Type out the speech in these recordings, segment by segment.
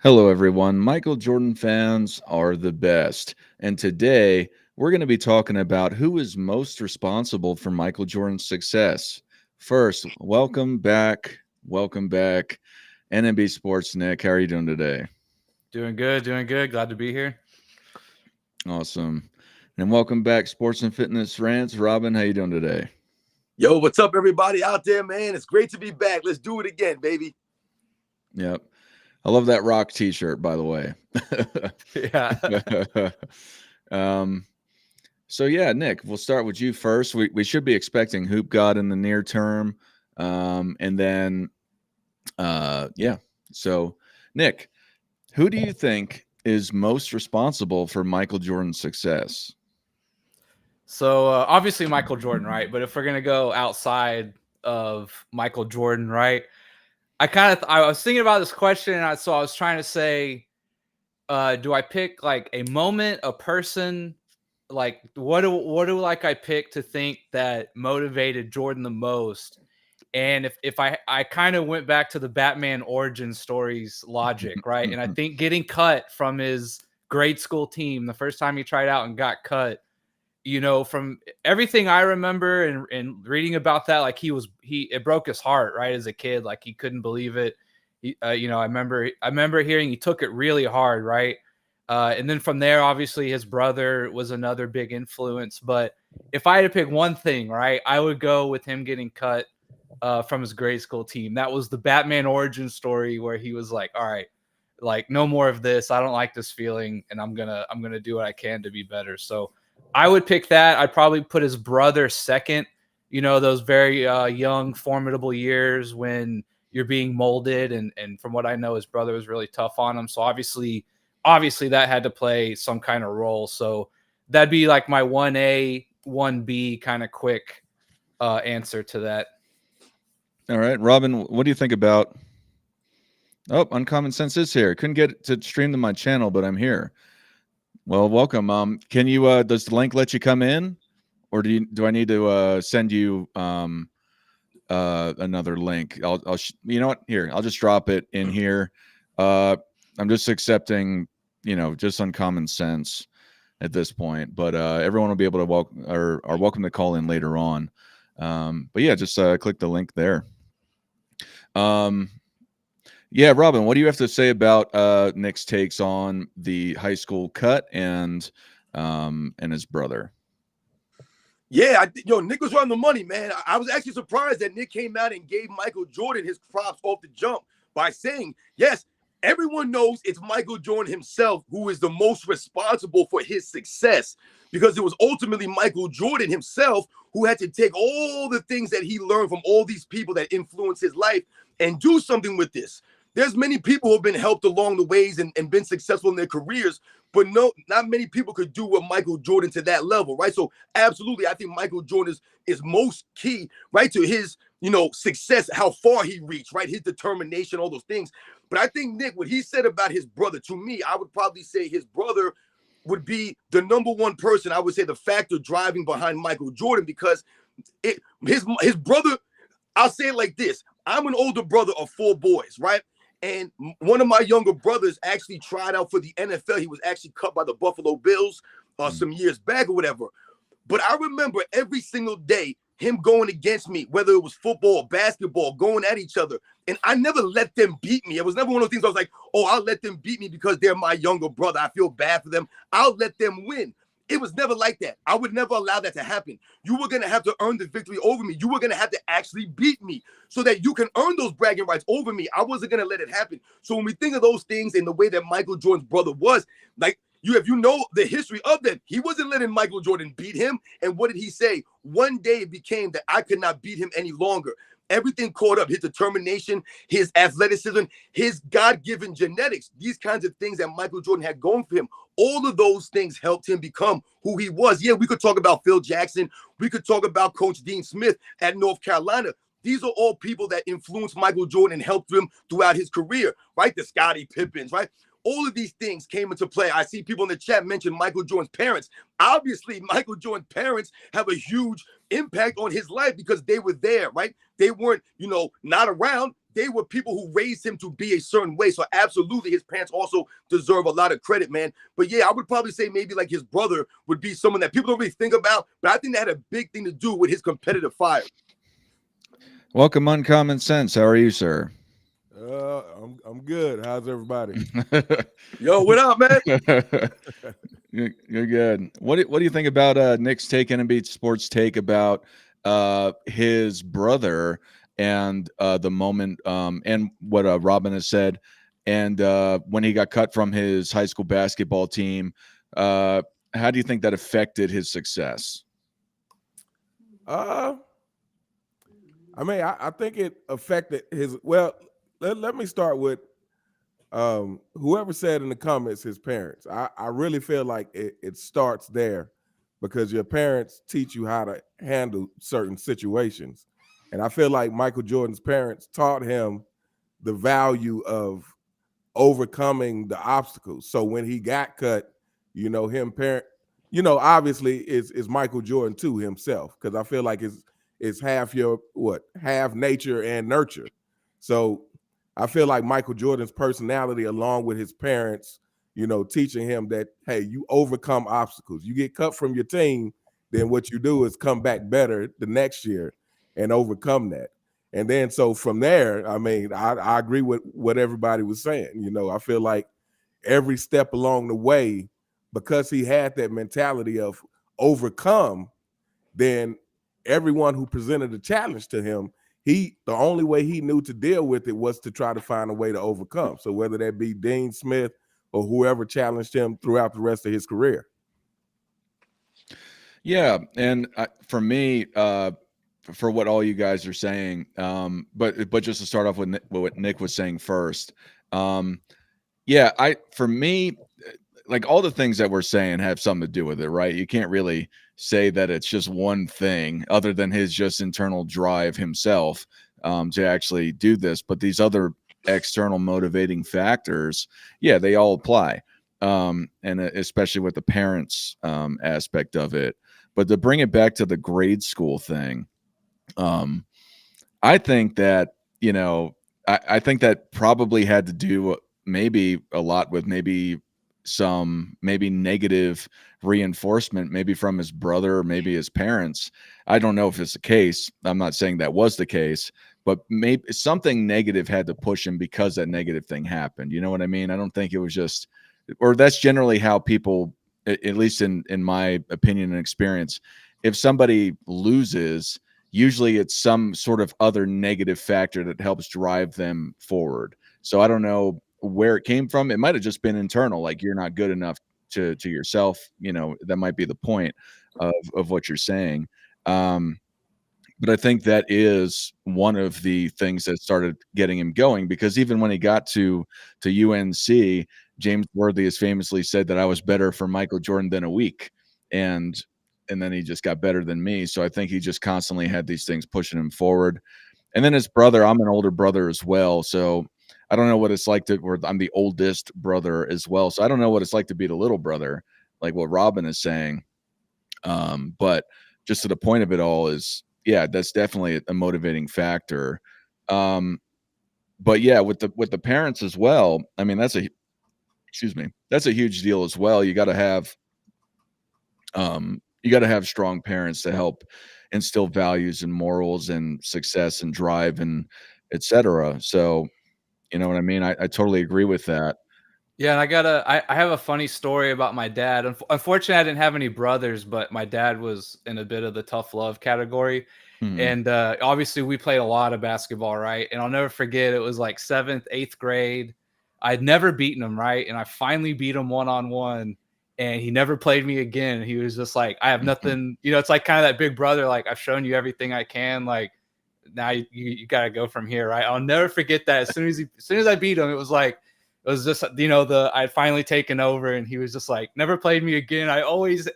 Hello, everyone. Michael Jordan fans are the best. And today we're going to be talking about who is most responsible for Michael Jordan's success. First, welcome back. Welcome back. NMB Sports Nick. How are you doing today? Doing good, doing good. Glad to be here. Awesome. And welcome back, Sports and Fitness Rants. Robin, how you doing today? Yo, what's up, everybody out there, man? It's great to be back. Let's do it again, baby. Yep. I love that rock t-shirt, by the way. Yeah. um, So yeah, Nick, we'll start with you first. We should be expecting Hoop God in the near term, and then yeah. So Nick, who do you think is most responsible for Michael Jordan's success? So obviously Michael Jordan, right? But if we're gonna go outside of Michael Jordan, right? I was thinking about this question, and I was trying to say, do I pick like a moment, a person? Like what do like I pick to think that motivated Jordan the most? And if I kind of went back to the Batman origin stories logic, right? And I think getting cut from his grade school team the first time he tried out and got cut, from everything I remember and reading about that, like it broke his heart, right? As a kid, like he couldn't believe it. I remember hearing he took it really hard, right? And then from there, obviously his brother was another big influence. But if I had to pick one thing, right, I would go with him getting cut from his grade school team. That was the Batman origin story where he was like, all right, like no more of this. I don't like this feeling, and I'm gonna do what I can to be better. So I would pick that. I'd probably put his brother second. Those very young, formidable years when you're being molded, and from what I know, his brother was really tough on him. So obviously that had to play some kind of role. So that'd be like my 1A, 1B kind of quick answer to that. All right, Robin, what do you think about? Oh, Uncommon Sense is here. Couldn't get to stream to my channel, but I'm here. Well, welcome. Can you? Does the link let you come in, or do I need to send you another link? You know what? Here, I'll just drop it in here. I'm just accepting, just Uncommon Sense at this point, but everyone will be able to are welcome to call in later on. But yeah, just click the link there. Yeah, Robin, what do you have to say about Nick's takes on the high school cut and his brother? Yeah, Nick was right on the money, man. I was actually surprised that Nick came out and gave Michael Jordan his props off the jump by saying, yes, everyone knows it's Michael Jordan himself who is the most responsible for his success, because it was ultimately Michael Jordan himself who had to take all the things that he learned from all these people that influenced his life and do something with this. There's many people who have been helped along the ways and been successful in their careers, but no, not many people could do what Michael Jordan to that level, right? So absolutely, I think Michael Jordan is most key, right, to his, success, how far he reached, right? His determination, all those things. But I think, Nick, what he said about his brother, to me, I would probably say his brother would be the number one person, I would say, the factor driving behind Michael Jordan, because his brother, I'll say it like this. I'm an older brother of 4 boys, right? And one of my younger brothers actually tried out for the NFL. He was actually cut by the Buffalo Bills some years back or whatever. But I remember every single day him going against me, whether it was football or basketball, going at each other. And I never let them beat me. It was never one of those things I was like, oh, I'll let them beat me because they're my younger brother. I feel bad for them. I'll let them win. It was never like that. I would never allow that to happen. You were going to have to earn the victory over me. You were going to have to actually beat me so that you can earn those bragging rights over me. I wasn't going to let it happen. So when we think of those things and the way that Michael Jordan's brother was, like, if you know the history of them, he wasn't letting Michael Jordan beat him. And what did he say? One day it became that I could not beat him any longer. Everything caught up, his determination, his athleticism, his God-given genetics, these kinds of things that Michael Jordan had going for him. All of those things helped him become who he was. Yeah, we could talk about Phil Jackson. We could talk about Coach Dean Smith at North Carolina. These are all people that influenced Michael Jordan and helped him throughout his career, right? The Scottie Pippens, right? All of these things came into play. I see people in the chat mention Michael Jordan's parents. Obviously, Michael Jordan's parents have a huge impact on his life because they were there, right? They weren't, not around. they were people who raised him to be a certain way. So absolutely, his parents also deserve a lot of credit, man. But yeah, I would probably say maybe like his brother would be someone that people don't really think about, but I think that had a big thing to do with his competitive fire. Welcome, Uncommon Sense. How are you, sir? I'm good. How's everybody? Yo, what up, man? You're good. What do you think about Nick's take, NMB Sports take about his brother and the moment and what Robin has said, and when he got cut from his high school basketball team, how do you think that affected his success? I mean, I think it affected his. Well, let me start with whoever said in the comments his parents. I really feel like it starts there, because your parents teach you how to handle certain situations. And I feel like Michael Jordan's parents taught him the value of overcoming the obstacles. So when he got cut, obviously is Michael Jordan too himself, because I feel like it's half half nature and nurture. So I feel like Michael Jordan's personality, along with his parents, teaching him that, hey, you overcome obstacles. You get cut from your team, then what you do is come back better the next year and overcome that. And then so from there, I mean, I agree with what everybody was saying. I feel like every step along the way, because he had that mentality of overcome, then everyone who presented a challenge to him, the only way he knew to deal with it was to try to find a way to overcome. So whether that be Dean Smith or whoever challenged him throughout the rest of his career. Yeah, and for me, for what all you guys are saying, but just to start off with what Nick was saying first, for me, like all the things that we're saying have something to do with it, right? You can't really say that it's just one thing other than his just internal drive himself to actually do this. But these other external motivating factors, yeah, they all apply. And especially with the parents aspect of it. But to bring it back to the grade school thing, I think that, I think that probably had to do maybe a lot with maybe negative reinforcement, maybe from his brother or maybe his parents. I don't know if it's the case. I'm not saying that was the case, but maybe something negative had to push him because that negative thing happened. You know what I mean? I don't think it was just, or that's generally how people, at least in my opinion and experience, if somebody loses, usually it's some sort of other negative factor that helps drive them forward. So I don't know where it came from. It might have just been internal, like you're not good enough to yourself. That might be the point of what you're saying. But I think that is one of the things that started getting him going, because even when he got to UNC, James Worthy has famously said that I was better for Michael Jordan than a week. And then he just got better than me. So I think he just constantly had these things pushing him forward. And then his brother, I'm an older brother as well. So I don't know what it's like I'm the oldest brother as well. So I don't know what it's like to be the little brother, like what Robin is saying. But just to the point of it all is, yeah, that's definitely a motivating factor. But yeah, with the parents as well, I mean, that's a huge deal as well. You got to have strong parents to help instill values and morals and success and drive and etc. So, you know what I mean? I totally agree with that. Yeah, and I have a funny story about my dad. Unfortunately, I didn't have any brothers, but my dad was in a bit of the tough love category. Mhm. And obviously we played a lot of basketball, right? And I'll never forget, it was like 7th, 8th grade. I'd never beaten him, right? And I finally beat him one-on-one, and he never played me again. He was just like, I have nothing, it's like kind of that big brother, like, I've shown you everything I can, like, now you got to go from here, right? I'll never forget that. As soon as I beat him, it was just, I'd finally taken over, and he was just like, never played me again. I always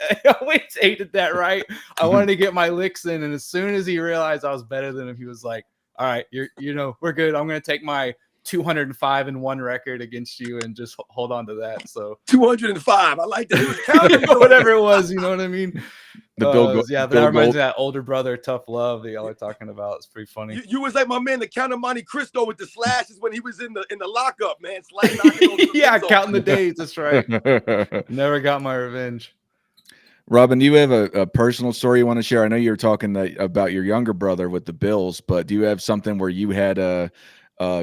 hated that, right? I wanted to get my licks in. And as soon as he realized I was better than him, he was like, all right, we're good. I'm going to take my 205-1 record against you and just hold on to that. So 205. I like that. It was counting. whatever it was, you know what I mean? Yeah, that reminds me of that older brother, tough love that y'all are talking about. It's pretty funny. You was like my man, the Count of Monte Cristo with the slashes when he was in the lockup, man. Yeah, counting the days. That's right. Never got my revenge. Robin, do you have a personal story you want to share? I know you were talking about your younger brother with the Bills, but do you have something where you had a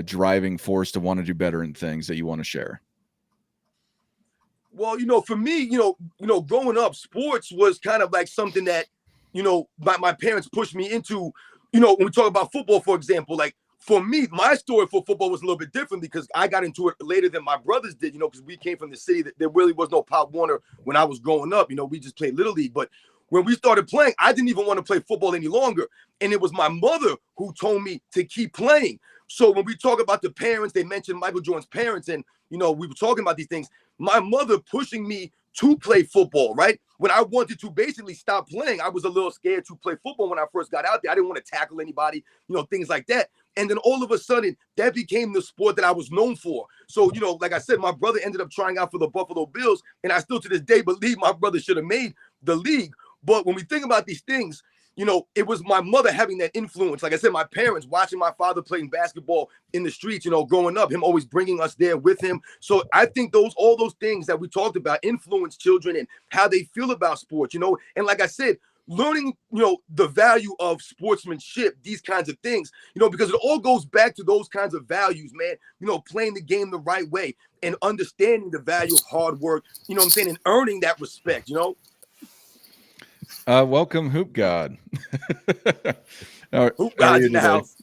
driving force to want to do better in things that you want to share? Well, for me, growing up, sports was kind of like something that, my parents pushed me into. When we talk about football, for example, like for me, my story for football was a little bit different because I got into it later than my brothers did, because we came from the city that there really was no Pop Warner when I was growing up. We just played Little League. But when we started playing, I didn't even want to play football any longer. And it was my mother who told me to keep playing. So when we talk about the parents, they mentioned Michael Jordan's parents, and, we were talking about these things. My mother pushing me to play football, right? When I wanted to basically stop playing, I was a little scared to play football when I first got out there. I didn't want to tackle anybody, things like that. And then all of a sudden, that became the sport that I was known for. So, like I said, my brother ended up trying out for the Buffalo Bills, and I still to this day believe my brother should have made the league. But when we think about these things, it was my mother having that influence. Like I said, my parents watching my father playing basketball in the streets, growing up, him always bringing us there with him. So I think all those things that we talked about influence children and how they feel about sports, and like I said, learning, the value of sportsmanship, these kinds of things, because it all goes back to those kinds of values, man, playing the game the right way and understanding the value of hard work, and earning that respect, Welcome, Hoop God. Hoop God's in the house.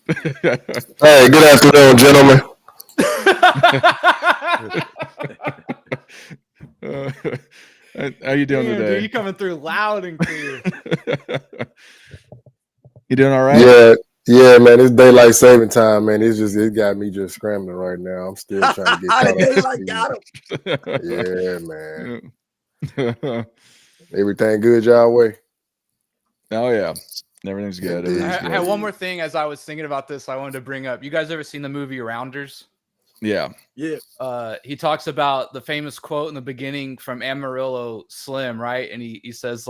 Hey, good afternoon, gentlemen. How you doing today? Dude, you coming through loud and clear. You doing all right? Yeah, man. It's daylight saving time, man. It got me just scrambling right now. I'm still trying to get caught up. Daylight got him. Yeah, man. Everything good y'all way? Oh yeah, everything's good. I had one more thing as I was thinking about this. I wanted to bring up. You guys ever seen the movie Rounders? Yeah. He talks about the famous quote in the beginning from Amarillo Slim, right? And he says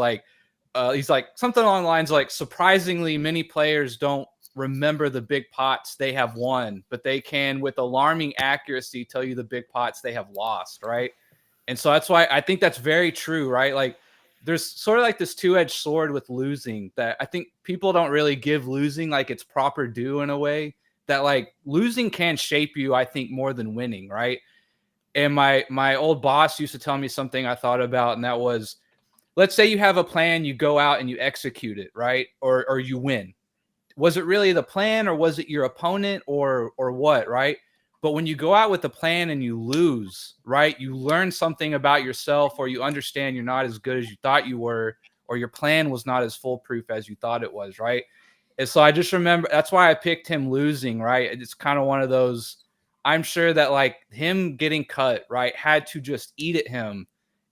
he's like something along the lines like, surprisingly many players don't remember the big pots they have won, but they can with alarming accuracy tell you the big pots they have lost, right? And so that's why I think that's very true, right? Like there's sort of like this two-edged sword with losing that I think people don't really give losing like its proper due in a way. That like losing can shape you, I think, more than winning, right? And my old boss used to tell me something I thought about, and that was, let's say you have a plan, you go out and you execute it, right? Or you win. Was it really the plan, or was it your opponent, or what, right? But when you go out with a plan and you lose, right, you learn something about yourself, or you understand you're not as good as you thought you were, or your plan was not as foolproof as you thought it was, right? And so I just remember that's why I picked him losing, right? It's kind of one of those, I'm sure that like him getting cut, right, had to just eat at him.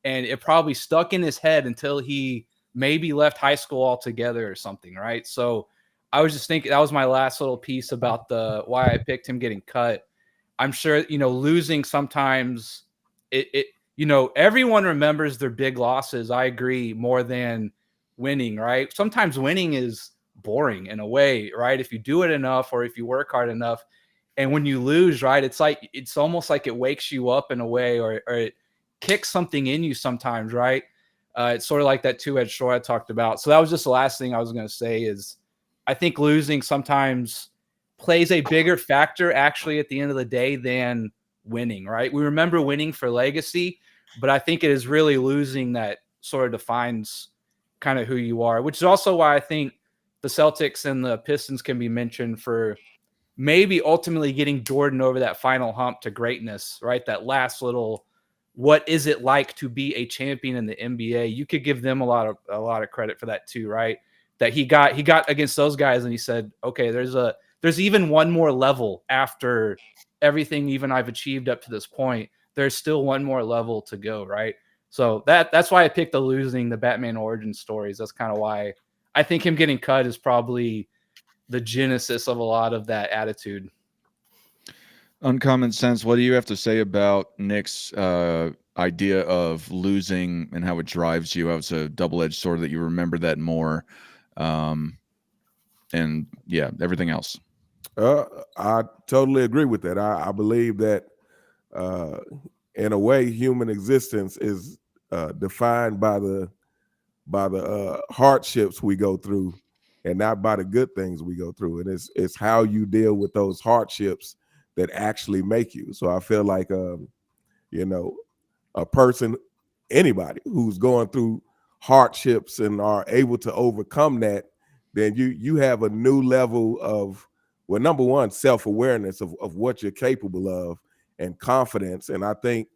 And it probably stuck in his head until he maybe left high school altogether or something, right? So I was just thinking that was my last little piece about why I picked him getting cut. I'm sure, losing sometimes everyone remembers their big losses. I agree, more than winning, right? Sometimes winning is boring in a way, right? If you do it enough or if you work hard enough. And when you lose, right, it's almost like it wakes you up in a way, or it kicks something in you sometimes, right? It's sort of like that two-edged sword I talked about. So that was just the last thing I was going to say is I think losing sometimes plays a bigger factor actually at the end of the day than winning, right? We remember winning for legacy, but I think it is really losing that sort of defines kind of who you are, which is also why I think the Celtics and the Pistons can be mentioned for maybe ultimately getting Jordan over that final hump to greatness, right? That last little, what is it like to be a champion in the NBA? You could give them a lot of credit for that too, right? That he got against those guys and he said, okay, there's even one more level after everything even I've achieved up to this point. There's still one more level to go, right? So that's why I picked the Batman origin stories. That's kind of why I think him getting cut is probably the genesis of a lot of that attitude. Uncommon Sense, what do you have to say about Nick's idea of losing and how it drives you? How it's a double-edged sword that you remember that more, and yeah, everything else. I totally agree with that. I believe that in a way, human existence is defined by the hardships we go through, and not by the good things we go through. And it's how you deal with those hardships that actually make you. So I feel like you know, a person, anybody who's going through hardships and are able to overcome that, then you have a new level of, well, number one, self-awareness of what you're capable of, and confidence. And I think,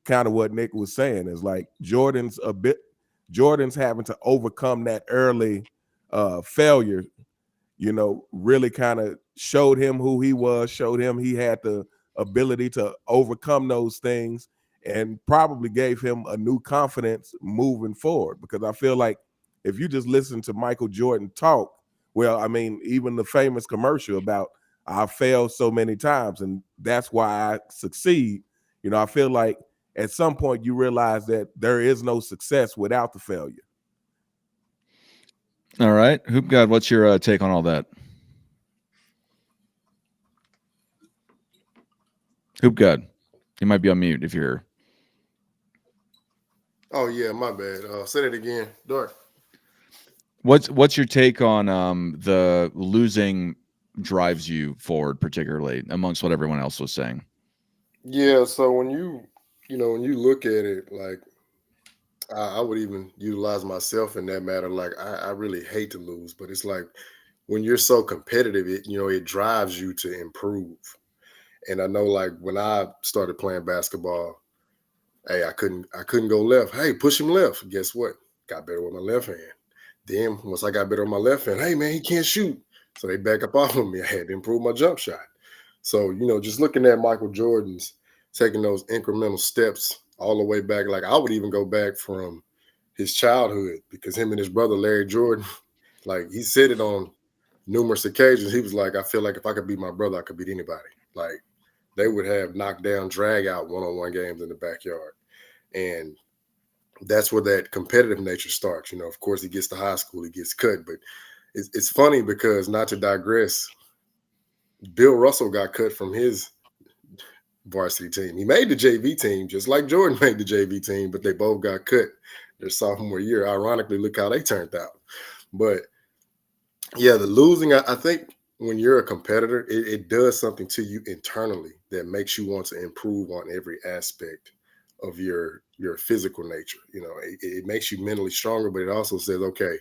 kind of what Nick was saying is like Jordan's having to overcome that early failure, really kind of showed him who he was, showed him he had the ability to overcome those things, and probably gave him a new confidence moving forward. Because I feel like if you just listen to Michael Jordan talk, well, I mean, even the famous commercial about I failed so many times and that's why I succeed. I feel like at some point you realize that there is no success without the failure. All right, Hoop God, what's your take on all that? Hoop God, you might be on mute if you're. Oh yeah, my bad. Say that again, Dark. What's your take on the losing drives you forward, particularly amongst what everyone else was saying? Yeah, so when when you look at it, like I would even utilize myself in that matter. Like I really hate to lose, but it's like when you're so competitive, it drives you to improve. And I know, like when I started playing basketball, hey, I couldn't go left. Hey, push him left. Guess what? Got better with my left hand. Then once I got better on my left hand, hey man, he can't shoot. So they back up off of me. I had to improve my jump shot. So, just looking at Michael Jordan's taking those incremental steps all the way back, like I would even go back from his childhood, because him and his brother Larry Jordan, like he said it on numerous occasions. He was like, I feel like if I could beat my brother, I could beat anybody. Like they would have knockdown, drag out one-on-one games in the backyard. And that's where that competitive nature starts. Of course, he gets to high school, he gets cut. But it's funny because, not to digress, Bill Russell got cut from his varsity team. He made the JV team, just like Jordan made the JV team, but they both got cut their sophomore year. Ironically, look how they turned out. But yeah, the losing, I think when you're a competitor, it does something to you internally that makes you want to improve on every aspect of your physical nature. It makes you mentally stronger, but it also says, okay,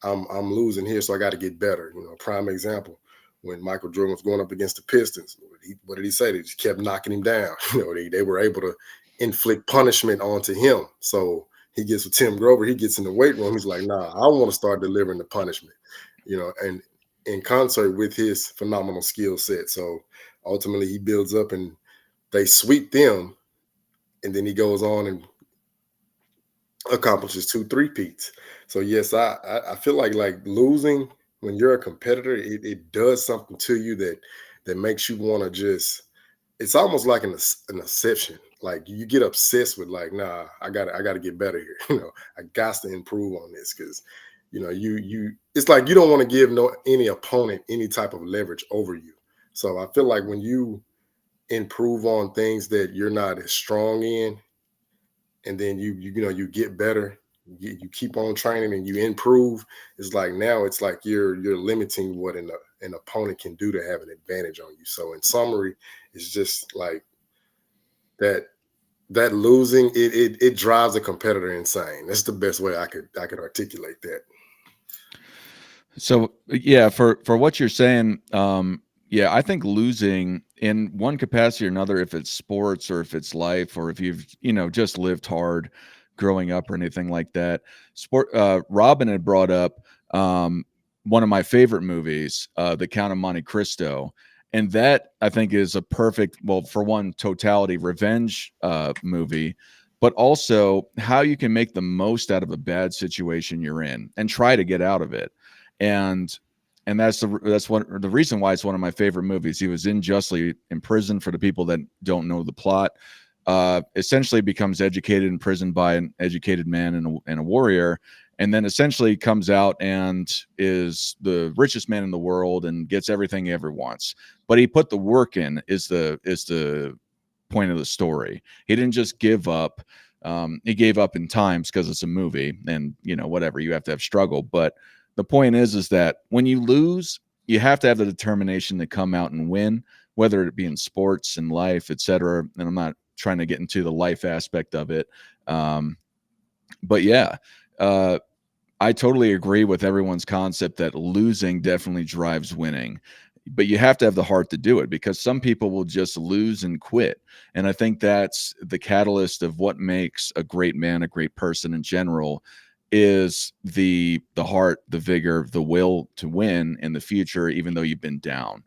I'm losing here, so I got to get better. Prime example, when Michael Jordan was going up against the Pistons, what did he say? They just kept knocking him down. They were able to inflict punishment onto him. So he gets with Tim Grover, he gets in the weight room. He's like, nah, I want to start delivering the punishment, and in concert with his phenomenal skill set. So ultimately he builds up and they sweep them. And then he goes on and accomplishes 2 3-peats. So yes, I feel like losing when you're a competitor, it does something to you that makes you want to just. It's almost like an obsession. Like you get obsessed with like, nah, I gotta get better here. I got to improve on this because, you it's like you don't want to give any opponent any type of leverage over you. So I feel like when you improve on things that you're not as strong in, and then you get better, you keep on training and you improve. It's like now it's like you're limiting what an opponent can do to have an advantage on you. So in summary, it's just like that losing it drives a competitor insane. That's the best way I could articulate that. So yeah, for what you're saying, yeah, I think losing in one capacity or another, if it's sports or if it's life or if you've just lived hard growing up or anything like that. Robin had brought up one of my favorite movies, The Count of Monte Cristo, and that I think is a perfect, well, for one, totality revenge movie, but also how you can make the most out of a bad situation you're in and try to get out of it. And and that's the reason why it's one of my favorite movies. He was unjustly imprisoned. For the people that don't know the plot, essentially becomes educated in prison by an educated man and a warrior, and then essentially comes out and is the richest man in the world and gets everything he ever wants. But he put the work in. Is the point of the story. He didn't just give up. He gave up in times because it's a movie, and whatever, you have to have struggle. But the point is that when you lose, you have to have the determination to come out and win, whether it be in sports and life, etc. And I'm not trying to get into the life aspect of it. But yeah, I totally agree with everyone's concept that losing definitely drives winning. But you have to have the heart to do it, because some people will just lose and quit. And I think that's the catalyst of what makes a great man, a great person in general, is the heart, the vigor, the will to win in the future, even though you've been down.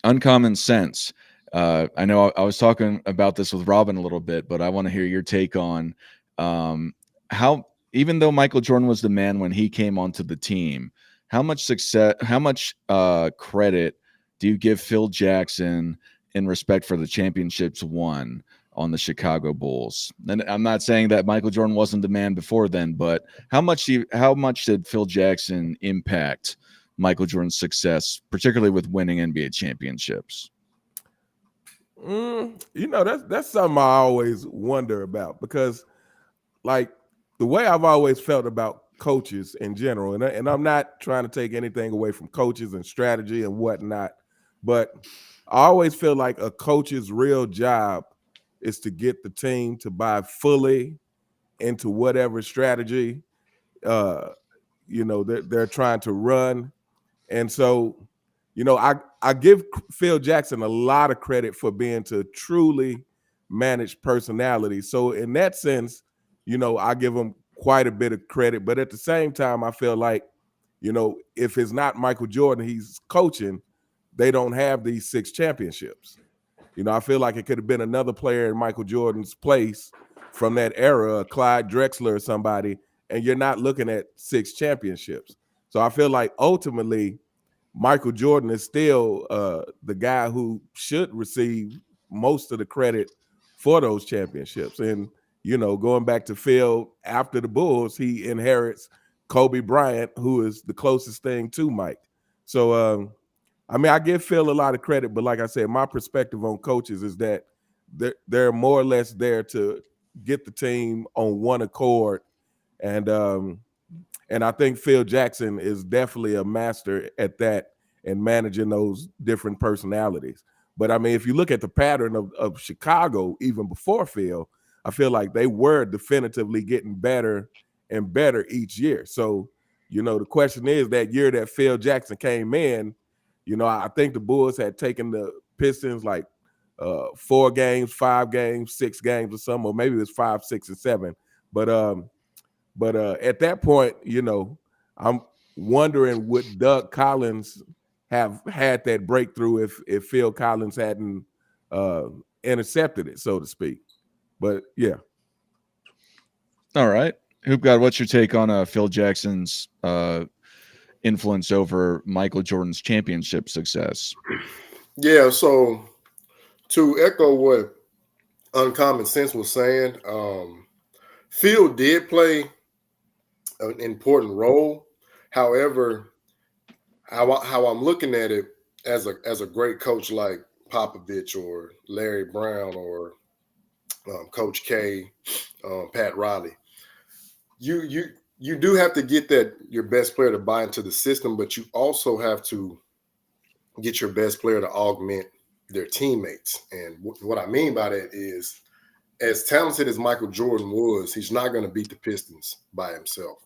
Uncommon sense. I know I was talking about this with Robin a little bit, but I want to hear your take on how, even though Michael Jordan was the man when he came onto the team, how much credit do you give Phil Jackson in respect for the championships won on the Chicago Bulls? And I'm not saying that Michael Jordan wasn't the man before then, but how much did Phil Jackson impact Michael Jordan's success, particularly with winning NBA championships? That's something I always wonder about, because like the way I've always felt about coaches in general, and I'm not trying to take anything away from coaches and strategy and whatnot, but I always feel like a coach's real job is to get the team to buy fully into whatever strategy they're trying to run. And so, I give Phil Jackson a lot of credit for being to truly manage personality. So in that sense, I give him quite a bit of credit. But at the same time, I feel like, if it's not Michael Jordan he's coaching, they don't have these 6 championships. I feel like it could have been another player in Michael Jordan's place from that era, Clyde Drexler or somebody, and you're not looking at 6 championships. So I feel like ultimately Michael Jordan is still the guy who should receive most of the credit for those championships. And, going back to Phil, after the Bulls, he inherits Kobe Bryant, who is the closest thing to Mike. So, I give Phil a lot of credit, but like I said, my perspective on coaches is that they're more or less there to get the team on one accord. And I think Phil Jackson is definitely a master at that and managing those different personalities. But if you look at the pattern of Chicago, even before Phil, I feel like they were definitively getting better and better each year. So, the question is, that year that Phil Jackson came in, I think the Bulls had taken the Pistons like 4 games, 5 games, 6 games or something, or maybe it was 5, 6, and 7. But at that point, I'm wondering, would Doug Collins have had that breakthrough if Phil Collins hadn't intercepted it, so to speak? But yeah. All right. Hoop God, what's your take on Phil Jackson's influence over Michael Jordan's championship success? Yeah, so to echo what Uncommon Sense was saying, Phil did play an important role. However, how I'm looking at it as a great coach like Popovich or Larry Brown or Coach K, Pat Riley, you do have to get your best player to buy into the system, but you also have to get your best player to augment their teammates. And what I mean by that is, as talented as Michael Jordan was, he's not going to beat the Pistons by himself.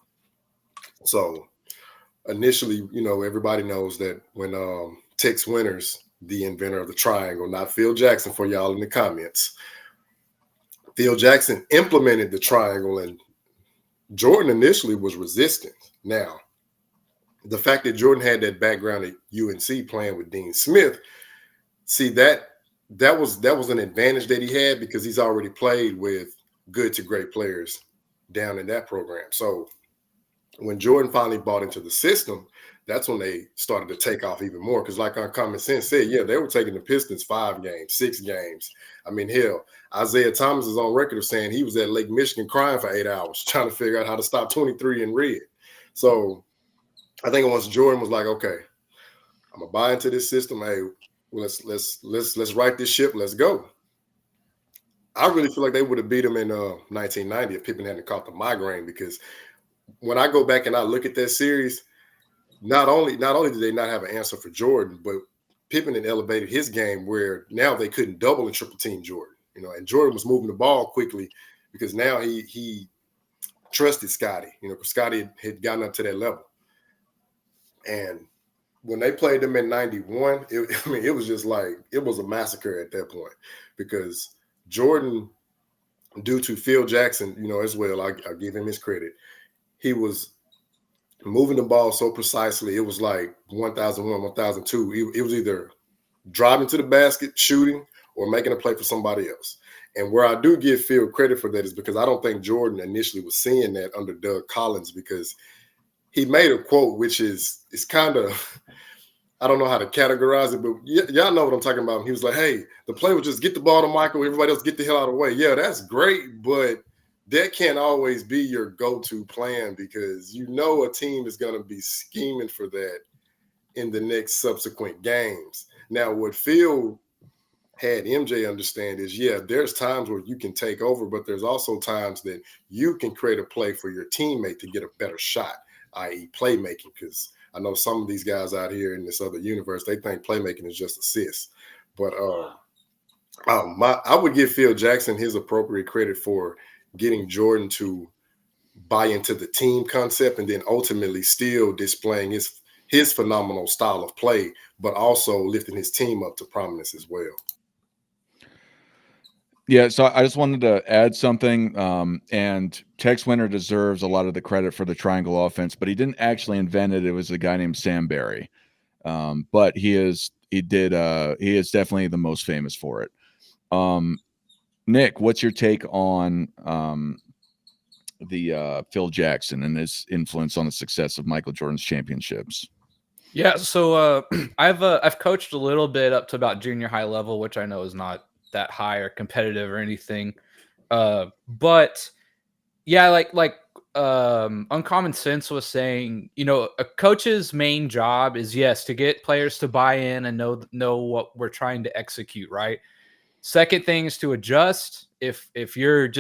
So initially, everybody knows that when Tex Winters, the inventor of the triangle, not Phil Jackson for y'all in the comments, Phil Jackson implemented the triangle, and Jordan initially was resistant. Now, the fact that Jordan had that background at UNC playing with Dean Smith, see, that was an advantage that he had, because he's already played with good to great players down in that program. So When Jordan finally bought into the system, that's when they started to take off even more. Because like Uncommon Sense said, yeah, they were taking the Pistons 5 games, 6 games. I mean, hell, Isaiah Thomas is on record of saying he was at Lake Michigan crying for 8 hours trying to figure out how to stop 23 in red. So I think once Jordan was like, okay, I'm gonna buy into this system. Hey, let's right this ship. Let's go. I really feel like they would have beat him in 1990 if Pippen hadn't caught the migraine. Because when I go back and I look at that series, not only did they not have an answer for Jordan, but Pippen had elevated his game where now they couldn't double and triple team Jordan. And Jordan was moving the ball quickly because now he trusted Scotty. Because Scotty had gotten up to that level. And when they played them in 91, it was just like, it was a massacre at that point because Jordan, due to Phil Jackson, as well, I give him his credit. He was moving the ball so precisely. It was like 1001, 1002. It was either driving to the basket, shooting, or making a play for somebody else. And where I do give Phil credit for that is because I don't think Jordan initially was seeing that under Doug Collins, because he made a quote, which is kind of, I don't know how to categorize it, but y'all know what I'm talking about. He was like, hey, the play was just get the ball to Michael, everybody else get the hell out of the way. Yeah, that's great, but that can't always be your go-to plan because a team is going to be scheming for that in the next subsequent games. Now, what Phil had MJ understand is, yeah, there's times where you can take over, but there's also times that you can create a play for your teammate to get a better shot, i.e. playmaking, because I know some of these guys out here in this other universe, they think playmaking is just assists. But I would give Phil Jackson his appropriate credit for getting Jordan to buy into the team concept and then ultimately still displaying his phenomenal style of play, but also lifting his team up to prominence as well. Yeah, so I just wanted to add something, and Tex Winter deserves a lot of the credit for the triangle offense, but he didn't actually invent it. It was a guy named Sam Barry, but he is definitely the most famous for it. Nick, what's your take on the Phil Jackson and his influence on the success of Michael Jordan's championships? Yeah, so I've coached a little bit up to about junior high level, which I know is not that high or competitive or anything. But yeah, like Uncommon Sense was saying, a coach's main job is, yes, to get players to buy in and know what we're trying to execute, right? Second thing is to adjust. If you're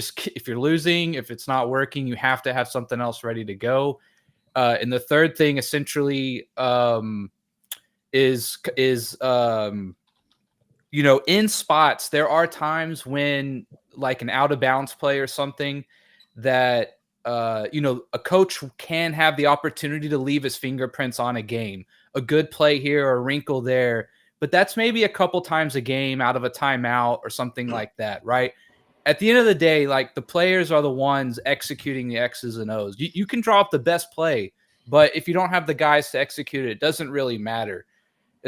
losing, if it's not working, you have to have something else ready to go. And the third thing essentially is in spots, there are times when, like an out of bounds play or something, that a coach can have the opportunity to leave his fingerprints on a game, a good play here or a wrinkle there, but that's maybe a couple times a game out of a timeout or something like that, right? At the end of the day, like, the players are the ones executing the X's and O's. You can draw up the best play, but if you don't have the guys to execute it, it doesn't really matter.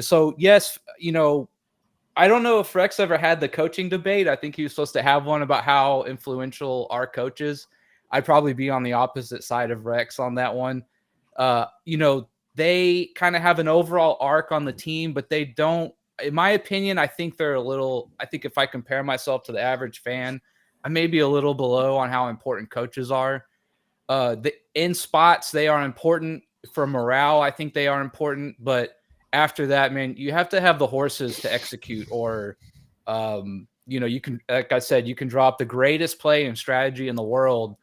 So yes, I don't know if Rex ever had the coaching debate. I think he was supposed to have one about how influential our coach is. I'd probably be on the opposite side of Rex on that one. They kind of have an overall arc on the team, but they don't, in my opinion, I think if I compare myself to the average fan, I may be a little below on how important coaches are. In spots, they are important for morale. I think they are important, but after that, man, you have to have the horses to execute, or, you can, like I said, you can drop the greatest play and strategy in the world.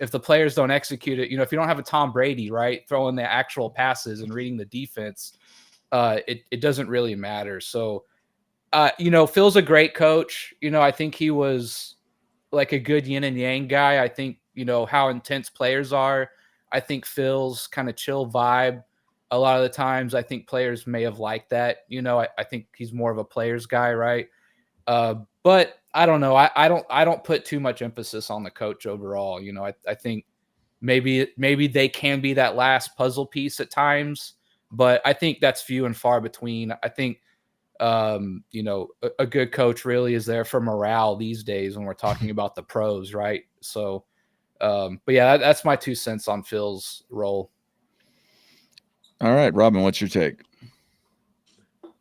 If the players don't execute it, if you don't have a Tom Brady, right, throwing the actual passes and reading the defense, it doesn't really matter. So, Phil's a great coach. I think he was like a good yin and yang guy. I think, how intense players are. I think Phil's kind of chill vibe, a lot of the times, I think players may have liked that. I think he's more of a player's guy, right? But I don't know. I don't put too much emphasis on the coach overall. I think maybe they can be that last puzzle piece at times, but I think that's few and far between. I think a good coach really is there for morale these days when we're talking about the pros, right? So But yeah, that's my 2 cents on Phil's role. All right, Robin, what's your take?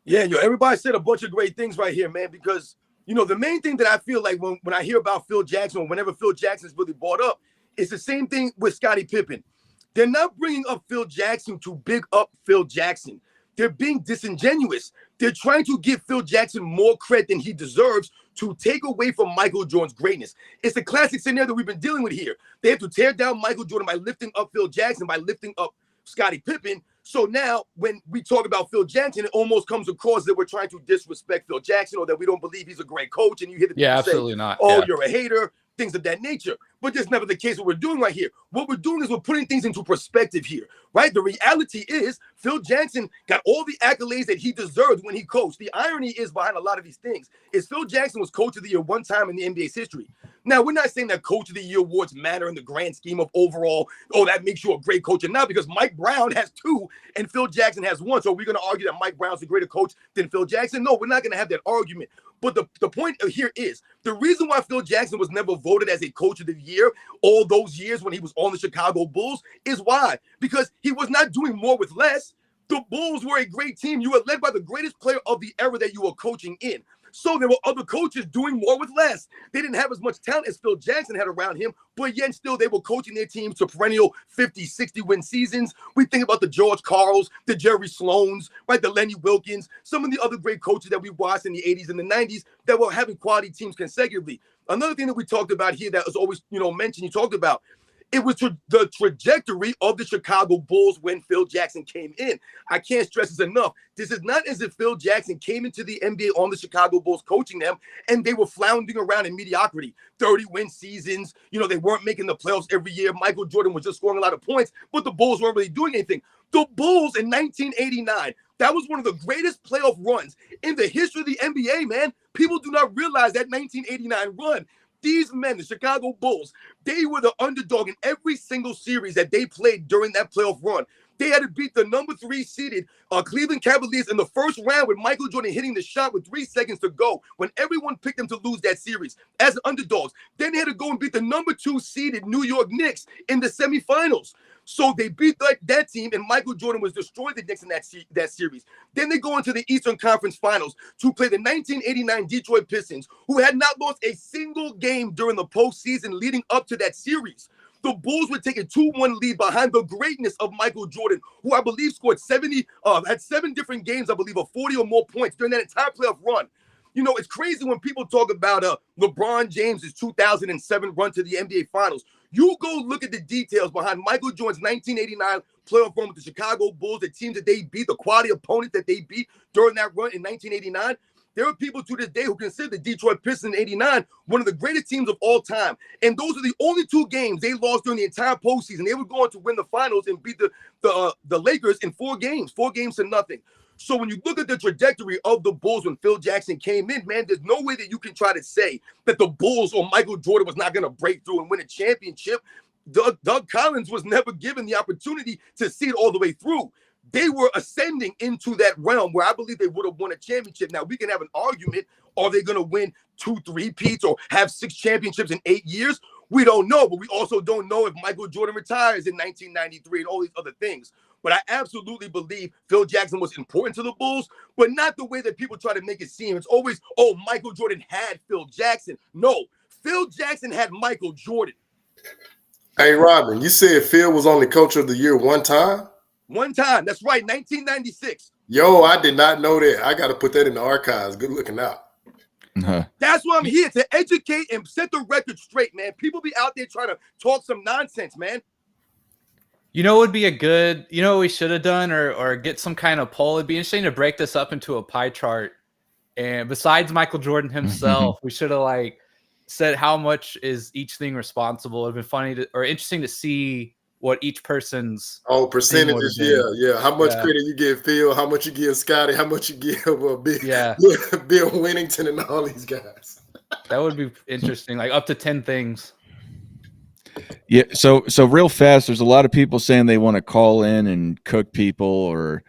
Yeah, everybody said a bunch of great things right here, man, because, the main thing that I feel like when I hear about Phil Jackson, or whenever Phil Jackson's really brought up, it's the same thing with Scottie Pippen. They're not bringing up Phil Jackson to big up Phil Jackson. They're being disingenuous. They're trying to give Phil Jackson more credit than he deserves to take away from Michael Jordan's greatness. It's a classic scenario that we've been dealing with here. They have to tear down Michael Jordan by lifting up Phil Jackson, by lifting up Scottie Pippen. So now when we talk about Phil Jackson, it almost comes across that we're trying to disrespect Phil Jackson, or that we don't believe he's a great coach. And you hear the people absolutely say, not. "Oh, yeah. You're a hater," things of that nature. But that's never the case. What we're doing right here, what we're doing is we're putting things into perspective here, right? The reality is Phil Jackson got all the accolades that he deserved when he coached. The irony is behind a lot of these things is Phil Jackson was coach of the year one time in the NBA's history. Now, we're not saying that coach of the year awards matter in the grand scheme of overall, that makes you a great coach or not, because Mike Brown has 2 and Phil Jackson has 1. So we're going to argue that Mike Brown's a greater coach than Phil Jackson? No, we're not going to have that argument. But the point here is the reason why Phil Jackson was never voted as a coach of the year all those years when he was on the Chicago Bulls is why? Because he was not doing more with less. The Bulls were a great team. You were led by the greatest player of the era that you were coaching in. So there were other coaches doing more with less. They didn't have as much talent as Phil Jackson had around him, but yet still they were coaching their teams to perennial 50, 60-win seasons. We think about the George Karls, the Jerry Sloans, right, the Lenny Wilkins, some of the other great coaches that we watched in the 80s and the 90s that were having quality teams consecutively. Another thing that we talked about here that was always, mentioned, you talked about, it was the trajectory of the Chicago Bulls when Phil Jackson came in. I can't stress this enough. This is not as if Phil Jackson came into the NBA on the Chicago Bulls coaching them and they were floundering around in mediocrity. 30-win seasons. They weren't making the playoffs every year. Michael Jordan was just scoring a lot of points, but the Bulls weren't really doing anything. The Bulls in 1989, that was one of the greatest playoff runs in the history of the NBA, man. People do not realize that 1989 run. These men, the Chicago Bulls, they were the underdog in every single series that they played during that playoff run. They had to beat the number 3 seeded Cleveland Cavaliers in the first round with Michael Jordan hitting the shot with 3 seconds to go when everyone picked them to lose that series as underdogs. Then they had to go and beat the number 2 seeded New York Knicks in the semifinals. So they beat that team, and Michael Jordan was destroying the Knicks in that series. Then they go into the Eastern Conference Finals to play the 1989 Detroit Pistons, who had not lost a single game during the postseason leading up to that series. The Bulls would take a 2-1 lead behind the greatness of Michael Jordan, who I believe scored had 7 different games, I believe, of 40 or more points during that entire playoff run. It's crazy when people talk about LeBron James's 2007 run to the NBA Finals. You go look at the details behind Michael Jordan's 1989 playoff run with the Chicago Bulls, the teams that they beat, the quality opponent that they beat during that run in 1989. There are people to this day who consider the Detroit Pistons in 89 one of the greatest teams of all time. And those are the only 2 games they lost during the entire postseason. They were going to win the finals and beat the Lakers in 4 games to nothing. So when you look at the trajectory of the Bulls when Phil Jackson came in, man, there's no way that you can try to say that the Bulls or Michael Jordan was not going to break through and win a championship. Doug Collins was never given the opportunity to see it all the way through. They were ascending into that realm where I believe they would have won a championship. Now, we can have an argument. Are they going to win 2 3-peats or have 6 championships in 8 years? We don't know, but we also don't know if Michael Jordan retires in 1993 and all these other things. But I absolutely believe Phil Jackson was important to the Bulls, but not the way that people try to make it seem. It's always, Michael Jordan had Phil Jackson. No, Phil Jackson had Michael Jordan. Hey, Robin, you said Phil was only coach of the year one time? One time. That's right, 1996. Yo, I did not know that. I got to put that in the archives. Good looking out. Uh-huh. That's why I'm here, to educate and set the record straight, man. People be out there trying to talk some nonsense, man. It would be what we should have done or get some kind of poll. It'd be interesting to break this up into a pie chart. And besides Michael Jordan himself, we should have said how much is each thing responsible. It'd been funny or interesting to see what each person's percentages. Yeah. How much credit you give Phil, how much you give Scotty, how much you give Bill Winnington and all these guys. That would be interesting, up to 10 things. Yeah, so real fast, there's a lot of people saying they want to call in and cook people or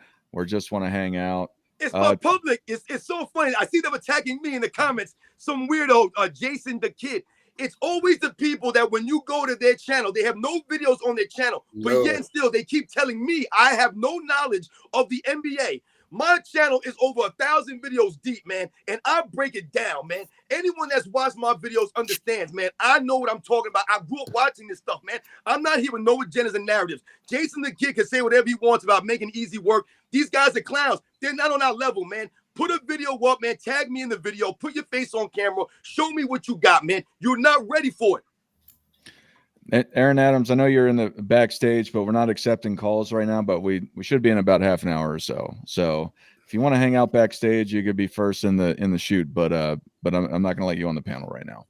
just want to hang out. It's my public. It's so funny. I see them attacking me in the comments. Some weirdo, Jason the Kid. it's always the people that when you go to their channel, they have no videos on their channel, but yet and still they keep telling me I have no knowledge of the NBA. My channel is over 1,000 videos deep, man, and I break it down, man. Anyone that's watched my videos understands, man. I know what I'm talking about. I grew up watching this stuff, man. I'm not here with no agendas and narratives. Jason the Kid can say whatever he wants about making easy work. These guys are clowns. They're not on our level, man. Put a video up, man. Tag me in the video. Put your face on camera. Show me what you got, man. You're not ready for it. Aaron Adams, I know you're in the backstage, but we're not accepting calls right now, but we should be in about half an hour or so. So if you want to hang out backstage, you could be first in the shoot, but I'm not going to let you on the panel right now.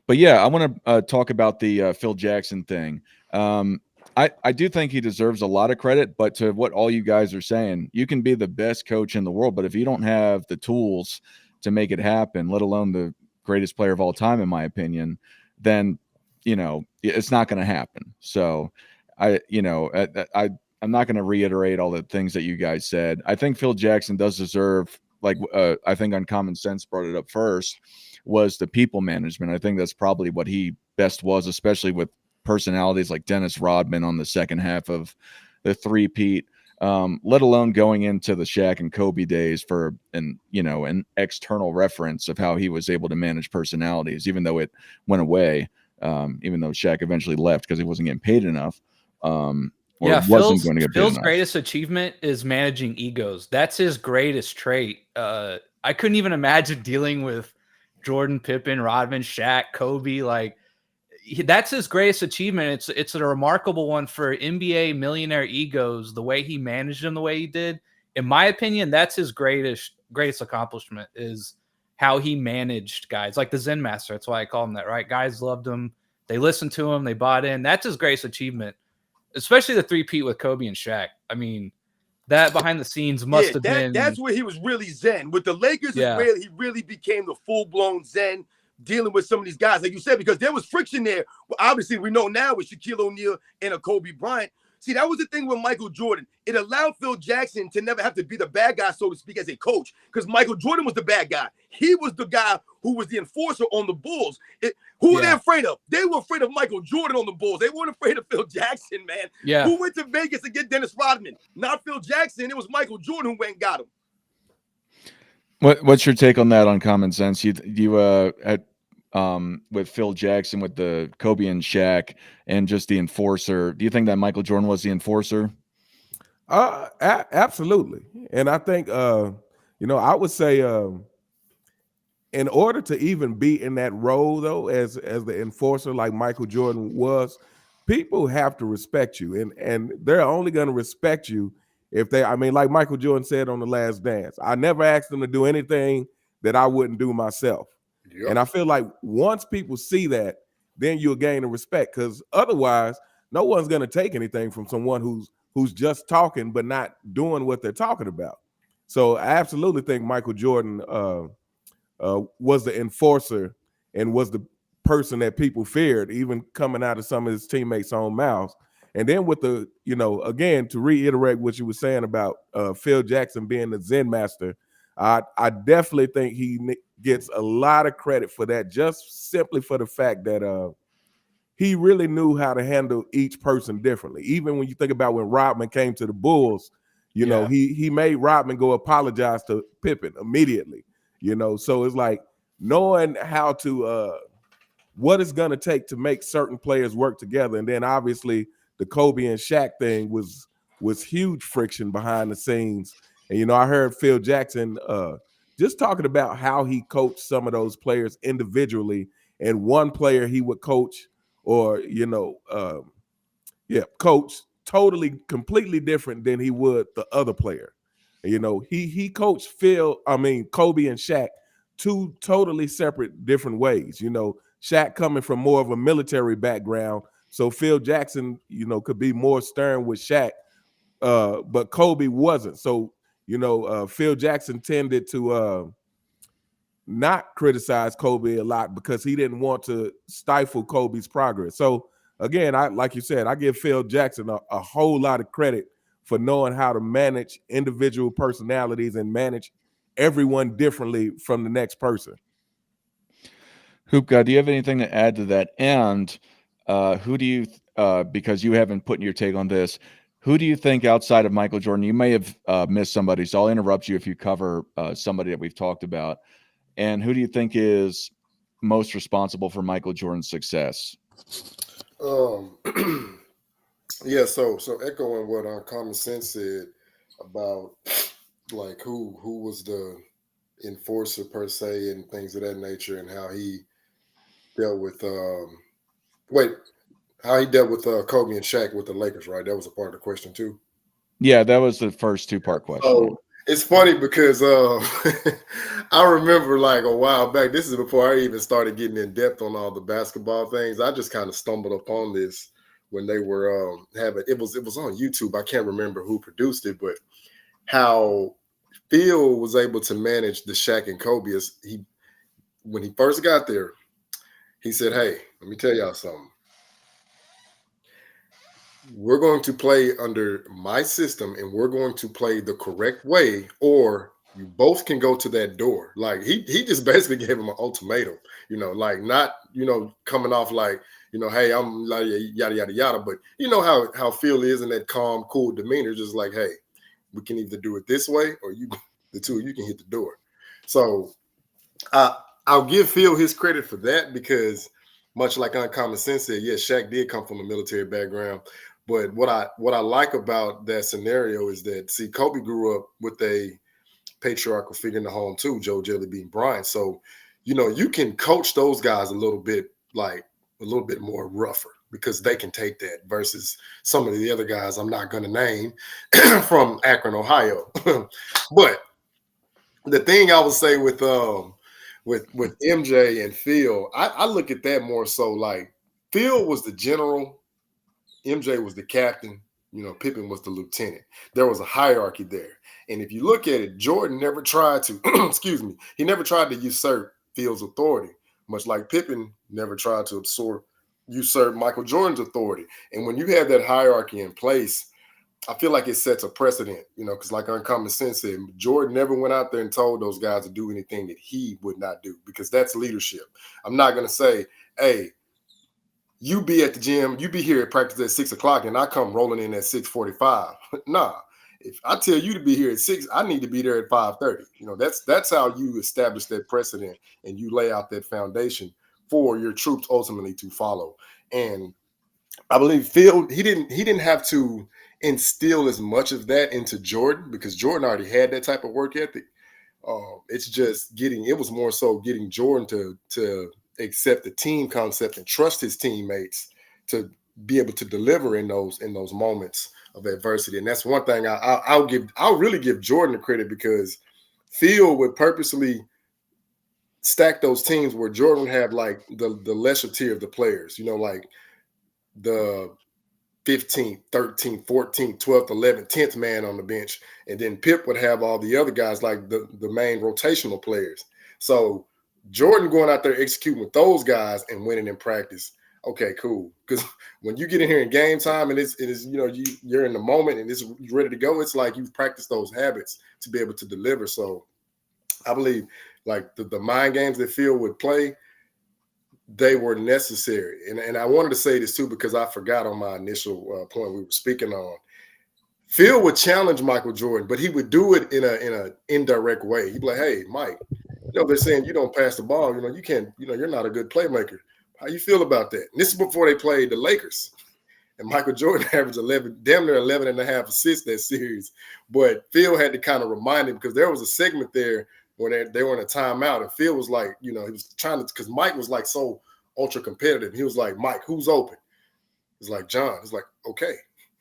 But yeah, I want to talk about the Phil Jackson thing. I do think he deserves a lot of credit, but to what all you guys are saying, you can be the best coach in the world, but if you don't have the tools to make it happen, let alone the greatest player of all time, in my opinion, then, it's not going to happen. So I'm not going to reiterate all the things that you guys said. I think Phil Jackson does deserve, like, I think Uncommon Sense brought it up first, was the people management. I think that's probably what he best was, especially with personalities like Dennis Rodman on the second half of the three-peat, let alone going into the Shaq and Kobe days for an external reference of how he was able to manage personalities, even though it went away, even though Shaq eventually left because he wasn't getting paid enough. Phil's greatest achievement is managing egos. That's his greatest trait. I couldn't even imagine dealing with Jordan, Pippen, Rodman, Shaq, Kobe. Like, that's his greatest achievement. It's a remarkable one for NBA millionaire egos. The way he managed them, the way he did, in my opinion, that's his greatest accomplishment, is how he managed guys like the Zen Master. That's why I call him that, right? Guys loved him. They listened to him. They bought in. That's his greatest achievement, especially the three-peat with Kobe and Shaq. I mean, that behind the scenes must have been. That's where he was really Zen. With the Lakers, is where he really became the full-blown Zen, dealing with some of these guys, like you said, because there was friction there. Well, obviously, we know now with Shaquille O'Neal and a Kobe Bryant. See, that was the thing with Michael Jordan. It allowed Phil Jackson to never have to be the bad guy, so to speak, as a coach, because Michael Jordan was the bad guy. He was the guy who was the enforcer on the Bulls. Who were they afraid of? They were afraid of Michael Jordan on the Bulls. They weren't afraid of Phil Jackson, man. Yeah. Who went to Vegas to get Dennis Rodman? Not Phil Jackson. It was Michael Jordan who went and got him. What's your take on that, on Common Sense? With Phil Jackson, with the Kobe and Shaq, and just the enforcer, do you think that Michael Jordan was the enforcer? Absolutely. And I think, I would say, in order to even be in that role, though, as the enforcer like Michael Jordan was, people have to respect you, and they're only going to respect you if like Michael Jordan said on The Last Dance, I never asked them to do anything that I wouldn't do myself. Yep. And I feel like once people see that, then you'll gain the respect, because otherwise, no one's going to take anything from someone who's just talking but not doing what they're talking about. So I absolutely think Michael Jordan was the enforcer and was the person that people feared, even coming out of some of his teammates' own mouths. And then with the, again, to reiterate what you were saying about Phil Jackson being the Zen master, I definitely think he gets a lot of credit for that, just simply for the fact that he really knew how to handle each person differently. Even when you think about when Rodman came to the Bulls, he made Rodman go apologize to Pippen immediately. So it's like knowing how to what it's going to take to make certain players work together. And then obviously the Kobe and Shaq thing was huge friction behind the scenes. And, I heard Phil Jackson just talking about how he coached some of those players individually, and one player he would coach or, coach totally, completely different than he would the other player. He coached Kobe and Shaq two totally separate, different ways. Shaq coming from more of a military background, so Phil Jackson, could be more stern with Shaq, but Kobe wasn't. So, Phil Jackson tended to not criticize Kobe a lot because he didn't want to stifle Kobe's progress. So again, like you said, I give Phil Jackson a whole lot of credit for knowing how to manage individual personalities and manage everyone differently from the next person. Hoop God, do you have anything to add to that? And who do you, because you haven't put your take on this, who do you think outside of Michael Jordan? You may have missed somebody, so I'll interrupt you if you cover somebody that we've talked about. And who do you think is most responsible for Michael Jordan's success? Um, yeah. So echoing what Common Sense said about like who was the enforcer per se and things of that nature, and how he dealt with how he dealt with Kobe and Shaq with the Lakers, right? That was a part of the question too. Yeah, that was the first two-part question. So it's funny because I remember like a while back, this is before I even started getting in depth on all the basketball things. I just kind of stumbled upon this when they were having it was on YouTube. I can't remember who produced it, but how Phil was able to manage the Shaq and Kobe is when he first got there, he said, "Hey, let me tell y'all something. We're going to play under my system and we're going to play the correct way, or you both can go to that door." Like he just basically gave him an ultimatum, like not, coming off like, hey, I'm like yada yada yada, but you know how Phil is in that calm, cool demeanor, just like, hey, we can either do it this way or the two of you can hit the door. So I'll give Phil his credit for that, because much like Uncommon Sense said, yes, Shaq did come from a military background. But what I like about that scenario is that, see, Kobe grew up with a patriarchal figure in the home too, Joe Jelly Bean Bryant. So, you can coach those guys a little bit more rougher, because they can take that, versus some of the other guys I'm not going to name from Akron, Ohio. But the thing I would say with MJ and Phil, I look at that more so like Phil was the general, MJ was the captain, Pippen was the lieutenant. There was a hierarchy there. And if you look at it, Jordan never tried to, he never tried to usurp Phil's authority, much like Pippen never tried to usurp Michael Jordan's authority. And when you have that hierarchy in place, I feel like it sets a precedent, because like Uncommon Sense said, Jordan never went out there and told those guys to do anything that he would not do, because that's leadership. I'm not going to say, hey, you be at the gym, you be here at practice at 6 o'clock and I come rolling in at 6:45. Nah, if I tell you to be here at 6, I need to be there at 5:30. That's how you establish that precedent and you lay out that foundation for your troops ultimately to follow. And I believe Phil, he didn't have to instill as much of that into Jordan, because Jordan already had that type of work ethic. It's just it was more so getting Jordan to accept the team concept and trust his teammates to be able to deliver in those moments of adversity. And that's one thing I'll really give Jordan the credit, because Phil would purposely stack those teams where Jordan would have like the lesser tier of the players, like the 15th, 13th, 14th, 12th, 11th, 10th man on the bench. And then Pip would have all the other guys, like the main rotational players. So Jordan going out there executing with those guys and winning in practice. Okay, cool. Because when you get in here in game time and it is you're in the moment and it's ready to go, it's like you've practiced those habits to be able to deliver. So I believe like the mind games that Phil would play, they were necessary. And I wanted to say this too, because I forgot on my initial point we were speaking on. Phil would challenge Michael Jordan, but he would do it in an indirect way. He'd be like, hey, Mike, they're saying you don't pass the ball. You can't, you're not a good playmaker. How you feel about that? And this is before they played the Lakers. And Michael Jordan averaged damn near 11 and a half assists that series. But Phil had to kind of remind him, because there was a segment there when they were in a timeout, and Phil was like, he was trying to, because Mike was like so ultra competitive. He was like, Mike, who's open? He's like, John. He's like, okay,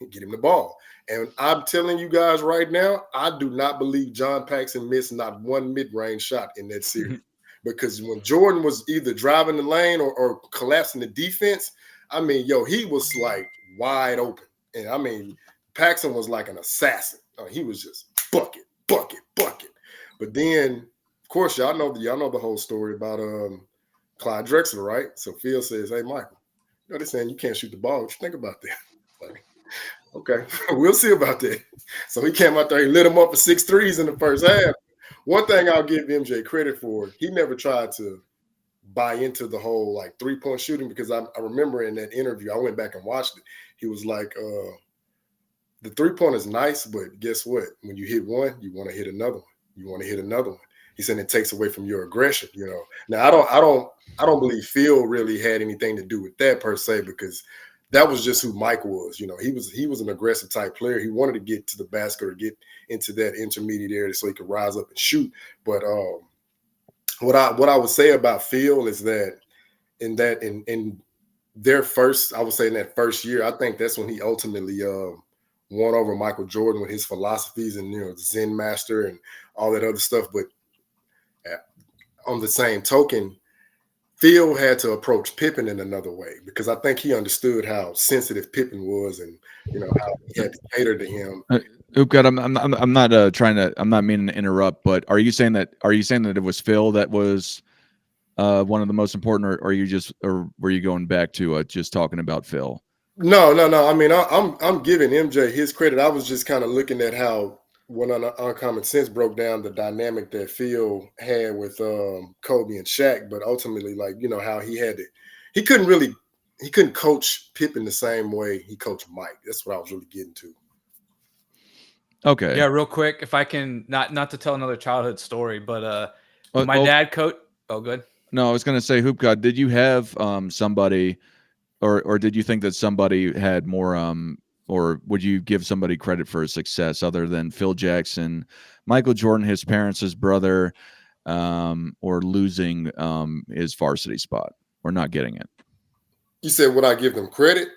get him the ball. And I'm telling you guys right now, I do not believe John Paxson missed not one mid-range shot in that series. Because when Jordan was either driving the lane or collapsing the defense, I mean, he was like wide open. And I mean, Paxson was like an assassin. He was just bucket. But then, of course, y'all know the whole story about Clyde Drexler, right? So Phil says, hey, Michael, they're saying you can't shoot the ball. What you think about that? Like, okay, we'll see about that. So he came out there, he lit him up for 6 threes in the first half. One thing I'll give MJ credit for, he never tried to buy into the whole like 3-point shooting, because I remember in that interview, I went back and watched it. He was like, the 3-point is nice, but guess what? When you hit one, you want to hit another one. You want to hit another one. He said it takes away from your aggression. Now I don't believe Phil really had anything to do with that per se, because that was just who Mike was. He was an aggressive type player. He wanted to get to the basket or get into that intermediate area so he could rise up and shoot. But what I would say about Phil is that in their first, I would say in that first year, I think that's when he ultimately won over Michael Jordan with his philosophies and Zen master and all that other stuff. But on the same token, Phil had to approach Pippen in another way, because I think he understood how sensitive Pippen was, and how he had to cater to him. Oopgod, I'm not I'm not meaning to interrupt, but are you saying that it was Phil that was one of the most important, or were you going back to just talking about Phil? No. I mean, I'm giving MJ his credit. I was just kind of looking at how when Uncommon Sense broke down the dynamic that Phil had with Kobe and Shaq, but ultimately, like, how he couldn't coach Pippen the same way he coached Mike. That's what I was really getting to. Okay. Yeah, real quick, if I can, not to tell another childhood story, but my dad coach. Oh, good. No, I was going to say, Hoop God, did you have somebody, or did you think that somebody had more, or would you give somebody credit for his success other than Phil Jackson, Michael Jordan, his parents, his brother, or losing his varsity spot or not getting it? You said, would I give them credit?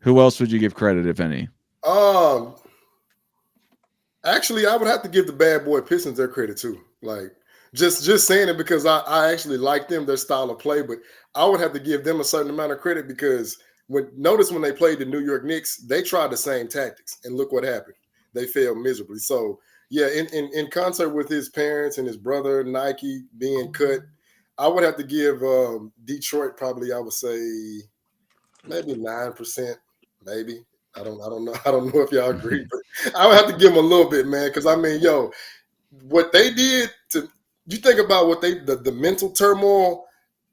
Who else would you give credit, if any? Actually, I would have to give the bad boy Pistons their credit too. Like, just saying it because I actually like them, their style of play, but I would have to give them a certain amount of credit because notice when they played the New York Knicks, they tried the same tactics, and look what happened. They failed miserably. So yeah, in concert with his parents and his brother Nike being cut, I would have to give Detroit probably, I would say maybe 9%, maybe. I don't know. I don't know if y'all agree, but I would have to give them a little bit, man. Because I mean, what they did you think about what the mental turmoil.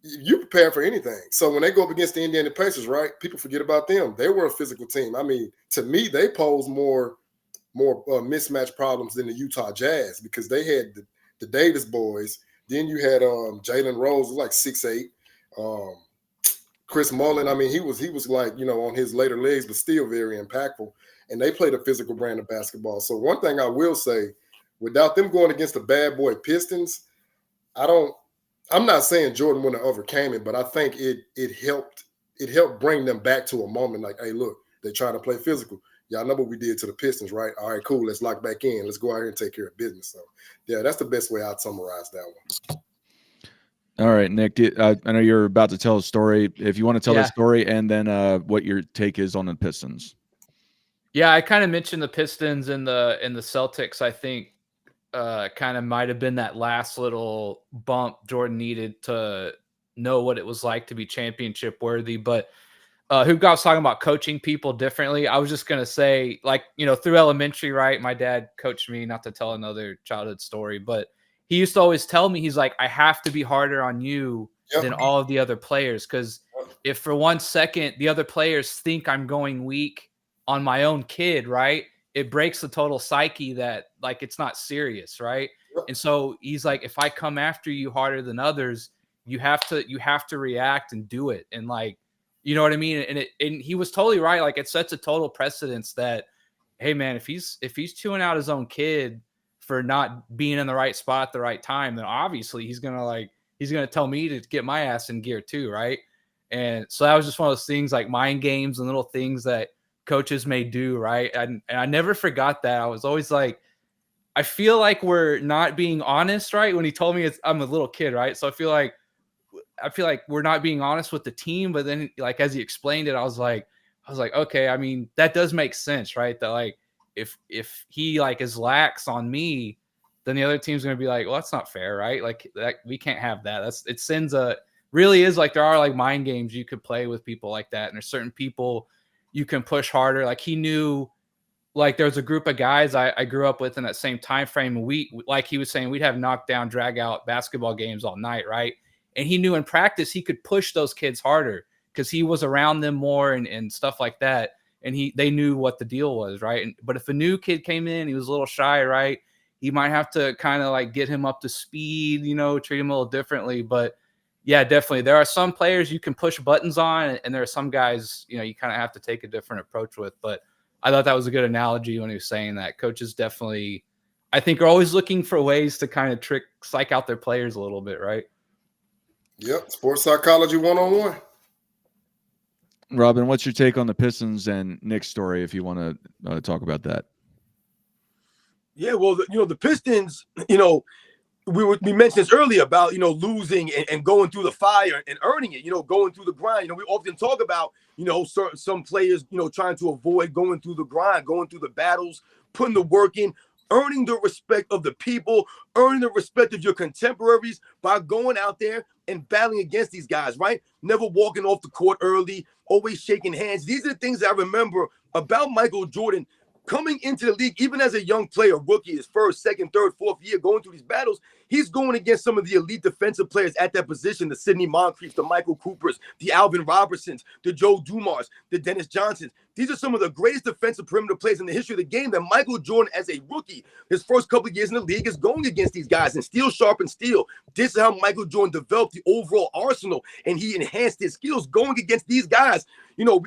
You prepare for anything. So when they go up against the Indiana Pacers, right? People forget about them. They were a physical team. I mean, to me, they posed more mismatch problems than the Utah Jazz because they had the Davis boys. Then you had Jalen Rose, like 6'8". Chris Mullin, I mean, he was like, on his later legs, but still very impactful. And they played a physical brand of basketball. So one thing I will say, without them going against the bad boy Pistons, I'm not saying Jordan wouldn't have overcame it, but I think it helped bring them back to a moment like, hey, look, they're trying to play physical. Y'all know what we did to the Pistons, right? All right, cool. Let's lock back in. Let's go out here and take care of business. So, yeah, that's the best way I'd summarize that one. All right, Nick, I know you're about to tell a story. If you want to tell that story and then what your take is on the Pistons. Yeah, I kind of mentioned the Pistons and the Celtics. I think kind of might have been that last little bump Jordan needed to know what it was like to be championship worthy. But Hoop was talking about coaching people differently. I was just going to say, like, through elementary, right? My dad coached me, not to tell another childhood story, but he used to always tell me, he's like, I have to be harder on you than all of the other players. Because if for 1 second the other players think I'm going weak on my own kid, right? It breaks the total psyche that, like, it's not serious, right? And so he's like, if I come after you harder than others, you have to react and do it. And, like, you know what I mean? And he was totally right. Like, it sets a total precedence that, hey man, if he's chewing out his own kid for not being in the right spot at the right time, then obviously he's gonna tell me to get my ass in gear too, right? And so that was just one of those things, like mind games and little things that coaches may do, right? And I never forgot that. I was always like, I feel like we're not being honest, right? When he told me I'm a little kid, right? So I feel like we're not being honest with the team. But then, like, as he explained it, I was like, okay, I mean, that does make sense, right? That, like, if he, like, is lax on me, then the other team's going to be like, well, that's not fair, right? Like, that, we can't have that. It sends really is, like, there are, like, mind games you could play with people like that. And there's certain people you can push harder. Like, he knew, like, there was a group of guys I grew up with in that same time frame. And we, like he was saying, we'd have knockdown, drag out basketball games all night, right? And he knew in practice he could push those kids harder because he was around them more and stuff like that. And they knew what the deal was, right? But if a new kid came in, he was a little shy, right? He might have to kind of like get him up to speed, treat him a little differently. But yeah, definitely. There are some players you can push buttons on, and there are some guys, you kind of have to take a different approach with. But I thought that was a good analogy when he was saying that. Coaches definitely, I think, are always looking for ways to kind of psych out their players a little bit, right? Yep, sports psychology 101. Robin, what's your take on the Pistons and Nick's story, if you want to talk about that? Yeah, well, the Pistons, we mentioned this earlier about, losing and going through the fire and earning it, going through the grind. We often talk about, some players, trying to avoid going through the grind, going through the battles, putting the work in, earning the respect of the people, earning the respect of your contemporaries by going out there and battling against these guys, right? Never walking off the court early, always shaking hands. These are the things that I remember about Michael Jordan coming into the league, even as a young player, rookie, his first, second, third, fourth year, going through these battles. He's going against some of the elite defensive players at that position, the Sidney Moncriefs, the Michael Coopers, the Alvin Robertsons, the Joe Dumars, the Dennis Johnsons. These are some of the greatest defensive perimeter players in the history of the game that Michael Jordan, as a rookie, his first couple of years in the league, is going against these guys and steel sharpened steel. This is how Michael Jordan developed the overall arsenal, and he enhanced his skills going against these guys.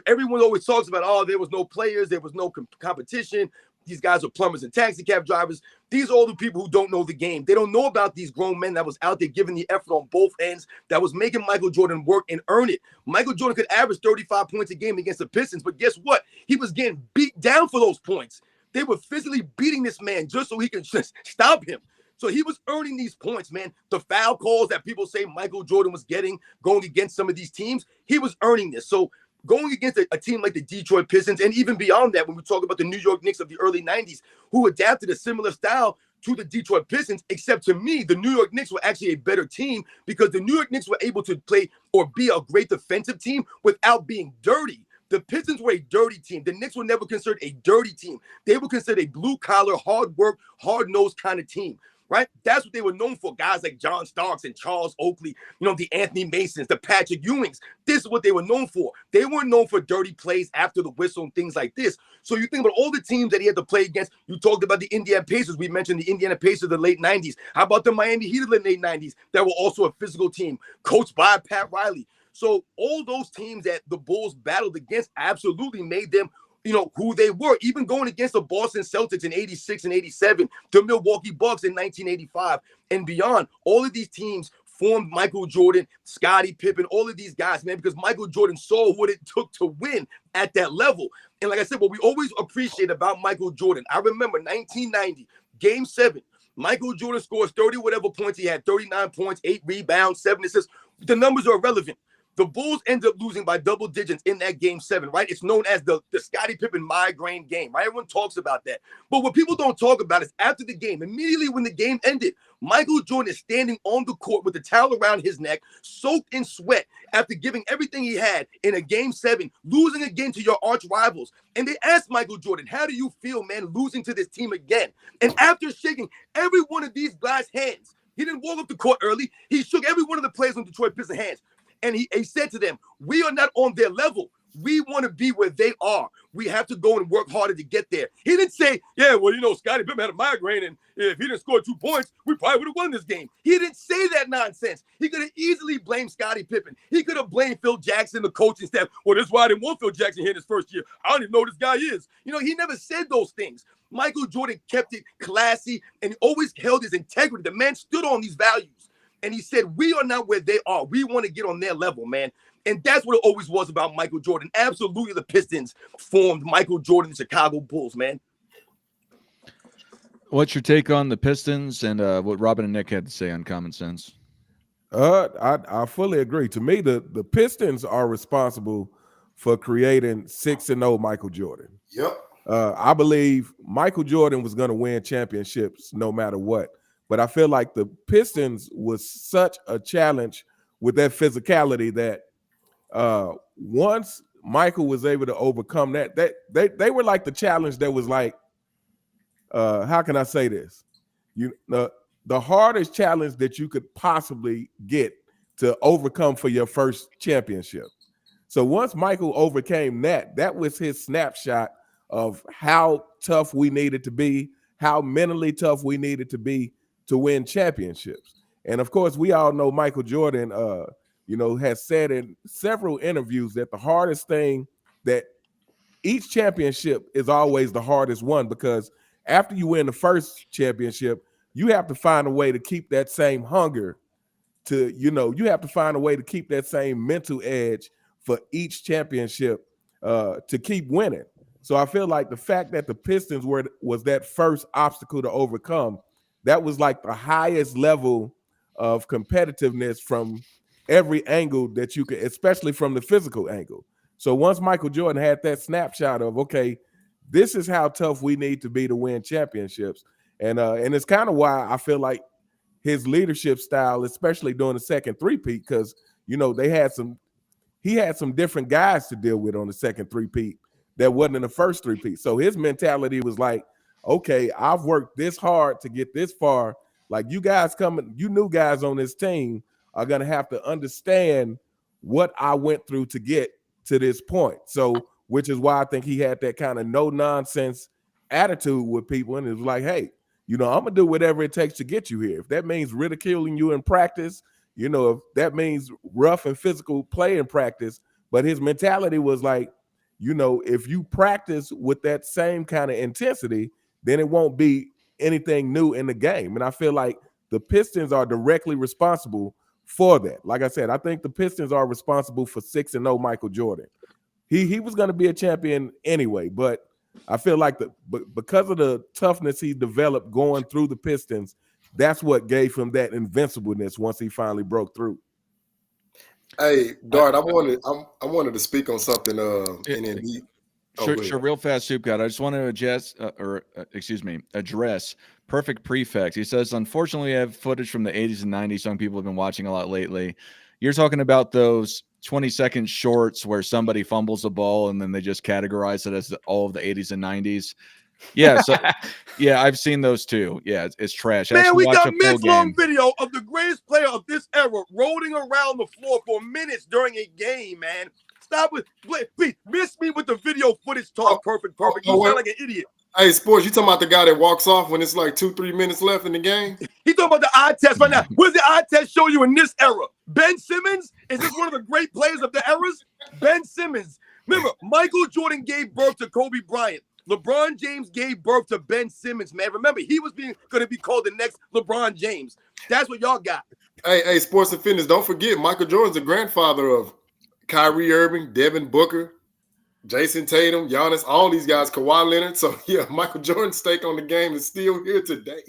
Everyone always talks about, there was no players, there was no competition. These guys are plumbers and taxi cab drivers. These are all the people who don't know the game. They don't know about these grown men that was out there giving the effort on both ends, that was making Michael Jordan work and earn it. Michael Jordan could average 35 points a game against the Pistons, but guess what? He was getting beat down for those points. They were physically beating this man just so he could just stop him. So he was earning these points, man. The foul calls that people say Michael Jordan was getting going against some of these teams, he was earning this. So going against a team like the Detroit Pistons, and even beyond that, when we talk about the New York Knicks of the early 90s, who adapted a similar style to the Detroit Pistons, except to me, the New York Knicks were actually a better team because the New York Knicks were able to play or be a great defensive team without being dirty. The Pistons were a dirty team. The Knicks were never considered a dirty team. They were considered a blue-collar, hard work, hard-nosed kind of team. Right? That's what they were known for. Guys like John Starks and Charles Oakley, the Anthony Masons, the Patrick Ewings. This is what they were known for. They weren't known for dirty plays after the whistle and things like this. So you think about all the teams that he had to play against. You talked about the Indiana Pacers. We mentioned the Indiana Pacers of the late 90s. How about the Miami Heat of the late 90s that were also a physical team, coached by Pat Riley? So all those teams that the Bulls battled against absolutely made them who they were, even going against the Boston Celtics in 86 and 87, the Milwaukee Bucks in 1985 and beyond. All of these teams formed Michael Jordan, Scottie Pippen, all of these guys, man, because Michael Jordan saw what it took to win at that level. And like I said, what we always appreciate about Michael Jordan, I remember 1990, Game 7, Michael Jordan scores 30 whatever points he had, 39 points, 8 rebounds, 7 assists. The numbers are irrelevant. The Bulls ended up losing by double digits in that Game 7, right? It's known as the Scottie Pippen migraine game, right? Everyone talks about that. But what people don't talk about is after the game, immediately when the game ended, Michael Jordan is standing on the court with the towel around his neck, soaked in sweat after giving everything he had in a Game 7, losing again to your arch rivals. And they asked Michael Jordan, how do you feel, man, losing to this team again? And after shaking every one of these guys' hands, he didn't walk up the court early. He shook every one of the players on Detroit Pistons' hands. And he said to them, we are not on their level. We want to be where they are. We have to go and work harder to get there. He didn't say, Scottie Pippen had a migraine, and if he didn't score 2 points, we probably would have won this game. He didn't say that nonsense. He could have easily blamed Scottie Pippen. He could have blamed Phil Jackson, the coaching staff. Well, that's why I didn't want Phil Jackson here in his first year. I don't even know who this guy is. He never said those things. Michael Jordan kept it classy, and he always held his integrity. The man stood on these values. And he said, we are not where they are. We want to get on their level, man. And that's what it always was about Michael Jordan. Absolutely, the Pistons formed Michael Jordan, the Chicago Bulls, man. What's your take on the Pistons and what Robin and Nick had to say on Common Sense? I fully agree. To me, the Pistons are responsible for creating 6-0 Michael Jordan. Yep. I believe Michael Jordan was going to win championships no matter what. But I feel like the Pistons was such a challenge with that physicality that once Michael was able to overcome that, they were like the challenge that was like, how can I say this? The hardest challenge that you could possibly get to overcome for your first championship. So once Michael overcame that, that was his snapshot of how tough we needed to be, how mentally tough we needed to be to win championships. And of course, we all know Michael Jordan, has said in several interviews that the hardest thing, that each championship is always the hardest one, because after you win the first championship, you have to find a way to keep that same hunger you have to find a way to keep that same mental edge for each championship to keep winning. So I feel like the fact that the Pistons was that first obstacle to overcome, that was like the highest level of competitiveness from every angle that you could, especially from the physical angle. So once Michael Jordan had that snapshot of, okay, this is how tough we need to be to win championships. And it's kind of why I feel like his leadership style, especially during the second three-peat, because he had some different guys to deal with on the second three-peat that wasn't in the first three-peat. So his mentality was like, okay, I've worked this hard to get this far. Like, you new guys on this team are gonna have to understand what I went through to get to this point. So, which is why I think he had that kind of no-nonsense attitude with people, and it was like, hey, I'm gonna do whatever it takes to get you here. If that means ridiculing you in practice, if that means rough and physical play in practice. But his mentality was like, if you practice with that same kind of intensity, then it won't be anything new in the game. And I feel like the Pistons are directly responsible for that. Like I said, I think the Pistons are responsible for 6-0 Michael Jordan. He was going to be a champion anyway, but I feel like because of the toughness he developed going through the Pistons, that's what gave him that invincibleness once he finally broke through. Hey, Dart, I wanted to speak on something. NNB. Sure, real fast, Soup God. I just want to address Perfect Prefect. He says, unfortunately, I have footage from the 80s and 90s. Some people have been watching a lot lately. You're talking about those 20-second shorts where somebody fumbles a ball and then they just categorize it as all of the 80s and 90s. Yeah, so yeah, I've seen those too. Yeah, it's trash. Man, we got minutes-long video of the greatest player of this era rolling around the floor for minutes during a game, man. Stop with, please, miss me with the video footage talk. Perfect. You sound like an idiot. Hey, Sports, you talking about the guy that walks off when it's like 2-3 minutes left in the game? He talking about the eye test right now. What does the eye test show you in this era? Ben Simmons? Is this one of the great players of the eras? Ben Simmons. Remember, Michael Jordan gave birth to Kobe Bryant. LeBron James gave birth to Ben Simmons, man. Remember, he was going to be called the next LeBron James. That's what y'all got. Hey, Sports and Fitness, don't forget, Michael Jordan's the grandfather of Kyrie Irving, Devin Booker, Jason Tatum, Giannis, all these guys, Kawhi Leonard. So, yeah, Michael Jordan's stake on the game is still here today.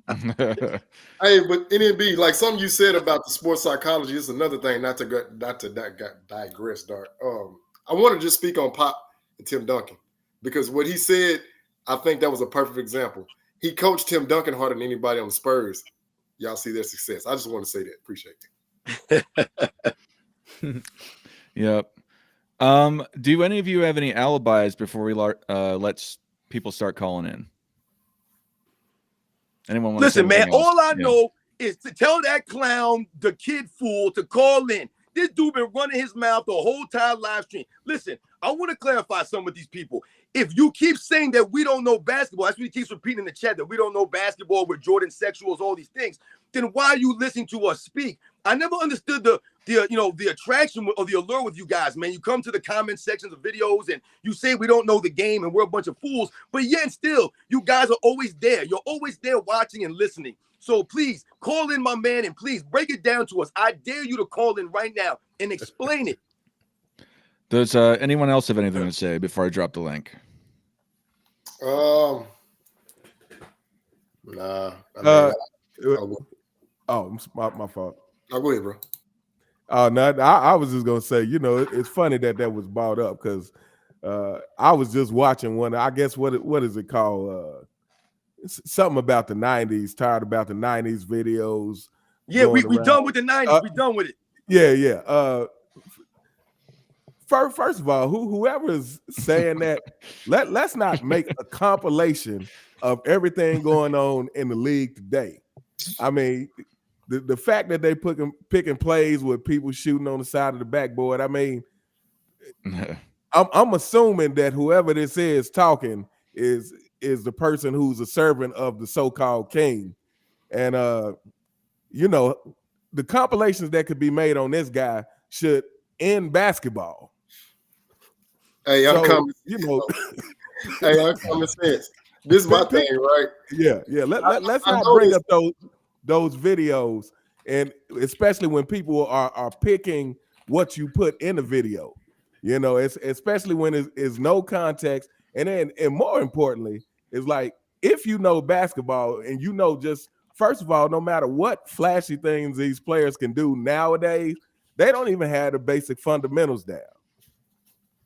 Hey, but NNB, like something you said about the sports psychology is another thing, not to digress, Dart. I want to just speak on Pop and Tim Duncan, because what he said, I think that was a perfect example. He coached Tim Duncan harder than anybody on the Spurs. Y'all see their success. I just want to say that. Appreciate it. Yep. Do any of you have any alibis before we let people start calling in? Anyone want Listen, to say man, all I know is to tell that clown, the kid fool, to call in. This dude been running his mouth the whole time live stream. Listen, I want to clarify something with these people. If you keep saying that we don't know basketball, that's what he keeps repeating in the chat, that we don't know basketball, we're Jordan sexuals, all these things, then why are you listening to us speak? I never understood the attraction or the allure with you guys, man. You come to the comment sections of videos and you say we don't know the game and we're a bunch of fools, but yet still, you guys are always there. You're always there watching and listening. So please call in, my man, and please break it down to us. I dare you to call in right now and explain it. Does anyone else have anything to say before I drop the link? Nah. My fault. Oh, go ahead, bro. No, I was just gonna say, it's funny that was brought up because I was just watching one. I guess what is it called? Something about the 90s. Tired about the 90s videos. Yeah, we done with the 90s. We done with it. Yeah. First of all, whoever is saying that, let's not make a compilation of everything going on in the league today. I mean, the fact that they picking plays with people shooting on the side of the backboard. I mean, I'm assuming that whoever this is talking is the person who's a servant of the so-called king. And you know, the compilations that could be made on this guy should end basketball. Hey, I'm So, coming. you know, Hey, I'm common sense. This is my thing, right? Yeah. Let's I not bring up those videos, and especially when people are picking what you put in the video. You know, it's especially when it's no context, and more importantly, it's like if you know basketball and you know just first of all, no matter what flashy things these players can do nowadays, they don't even have the basic fundamentals down.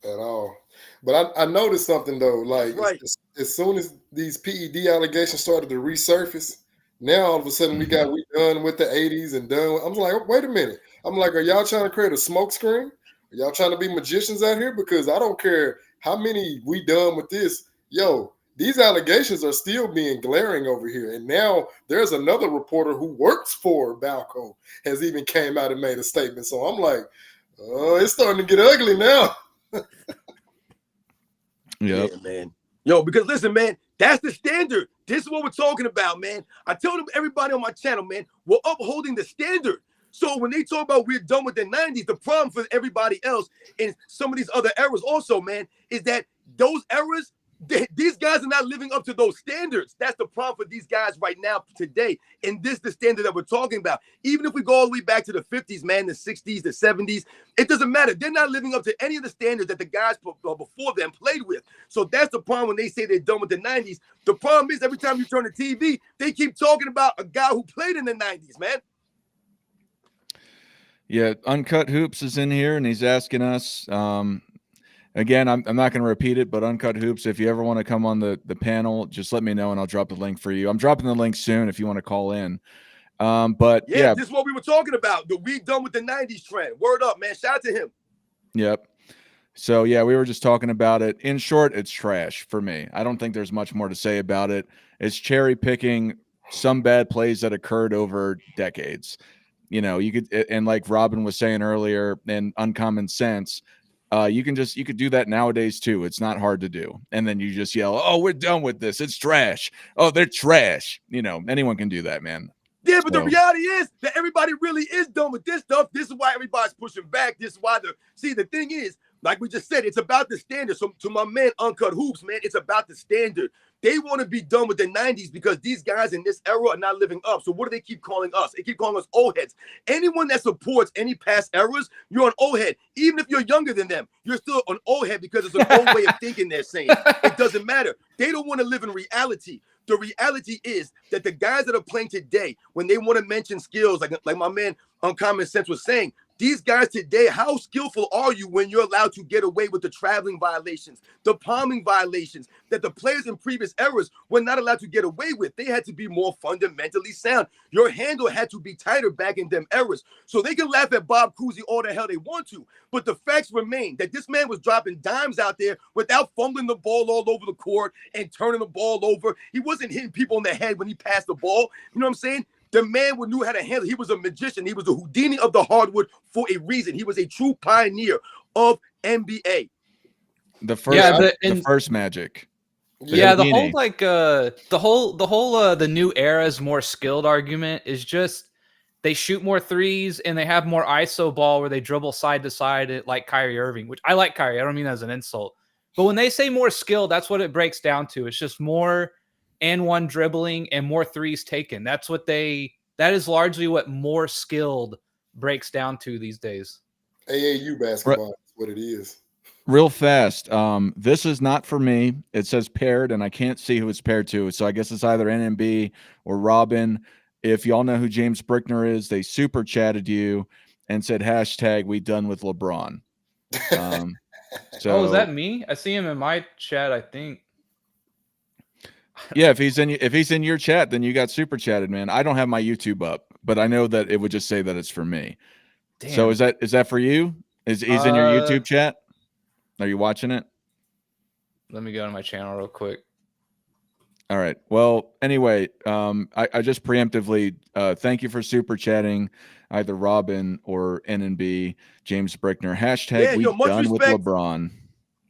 At all. But I noticed something though. Like right. as soon as these PED allegations started to resurface, now all of a sudden we done with the 80s and done. I'm like, wait a minute. I'm like, are y'all trying to create a smoke screen? Are y'all trying to be magicians out here? Because I don't care how many we done with this. Yo, these allegations are still being glaring over here. And now there's another reporter who works for Balco has even came out and made a statement. So I'm like, oh, it's starting to get ugly now. Yep. Yeah, man. Yo, because listen, man, that's the standard. This is what we're talking about, man. I tell them everybody on my channel, man, we're upholding the standard. So when they talk about we're done with the 90s, the problem for everybody else and some of these other eras also, man, is that those eras, these guys are not living up to those standards. That's the problem for these guys right now today. And this is the standard that we're talking about. Even if we go all the way back to the 50s, man, the 60s, the 70s, it doesn't matter. They're not living up to any of the standards that the guys before them played with. So that's the problem when they say they're done with the 90s. The problem is every time you turn the TV, they keep talking about a guy who played in the 90s, man. Yeah, Uncut Hoops is in here, and he's asking us, again, I'm not going to repeat it, but Uncut Hoops, if you ever want to come on the panel, just let me know, and I'll drop the link for you. I'm dropping the link soon if you want to call in. But yeah, this is what we were talking about. The we done with the 90s trend. Word up, man. Shout out to him. Yep. So, yeah, we were just talking about it. In short, it's trash for me. I don't think there's much more to say about it. It's cherry picking some bad plays that occurred over decades. You know, you could, and like Robin was saying earlier, and Uncommon Sense, you could do that nowadays too. It's not hard to do. And then you just yell, "Oh, we're done with this. It's trash. Oh, they're trash." You know, anyone can do that, man. Yeah, but the reality is that everybody really is done with this stuff. This is why everybody's pushing back. This is why the thing is, like we just said, it's about the standard. So to my man, Uncut Hoops, man, it's about the standard. They want to be done with the 90s because these guys in this era are not living up. So what do they keep calling us? They keep calling us old heads. Anyone that supports any past eras, you're an old head. Even if you're younger than them, you're still an old head because it's an old way of thinking, they're saying. It doesn't matter. They don't want to live in reality. The reality is that the guys that are playing today, when they want to mention skills, like my man Uncommon Sense was saying, these guys today, how skillful are you when you're allowed to get away with the traveling violations, the palming violations that the players in previous eras were not allowed to get away with? They had to be more fundamentally sound. Your handle had to be tighter back in them eras. So they can laugh at Bob Cousy all the hell they want to. But the facts remain that this man was dropping dimes out there without fumbling the ball all over the court and turning the ball over. He wasn't hitting people in the head when he passed the ball. You know what I'm saying? The man knew how to handle. He was a magician. He was the Houdini of the hardwood for a reason. He was a true pioneer of NBA. The first Magic. Yeah, the whole like the new era's more skilled argument is just they shoot more threes and they have more ISO ball where they dribble side to side like Kyrie Irving, which I like Kyrie. I don't mean that as an insult. But when they say more skilled, that's what it breaks down to. It's just more and one dribbling and more threes taken. That is largely what more skilled breaks down to these days. AAU basketball is what it is. Real fast. This is not for me. It says paired, and I can't see who it's paired to. So I guess it's either NMB or Robin. If y'all know who James Brickner is, they super chatted you and said hashtag we done with LeBron. So is that me? I see him in my chat, I think. Yeah, if he's in your chat, then you got super chatted, man. I don't have my YouTube up, but I know that it would just say that it's for me. Damn. So is that for you? He's in your YouTube chat? Are you watching it? Let me go to my channel real quick. All right. Well, anyway, I just preemptively thank you for super chatting either Robin or NNB, James Brickner. Hashtag Yeah, we yo, much done with respect. LeBron.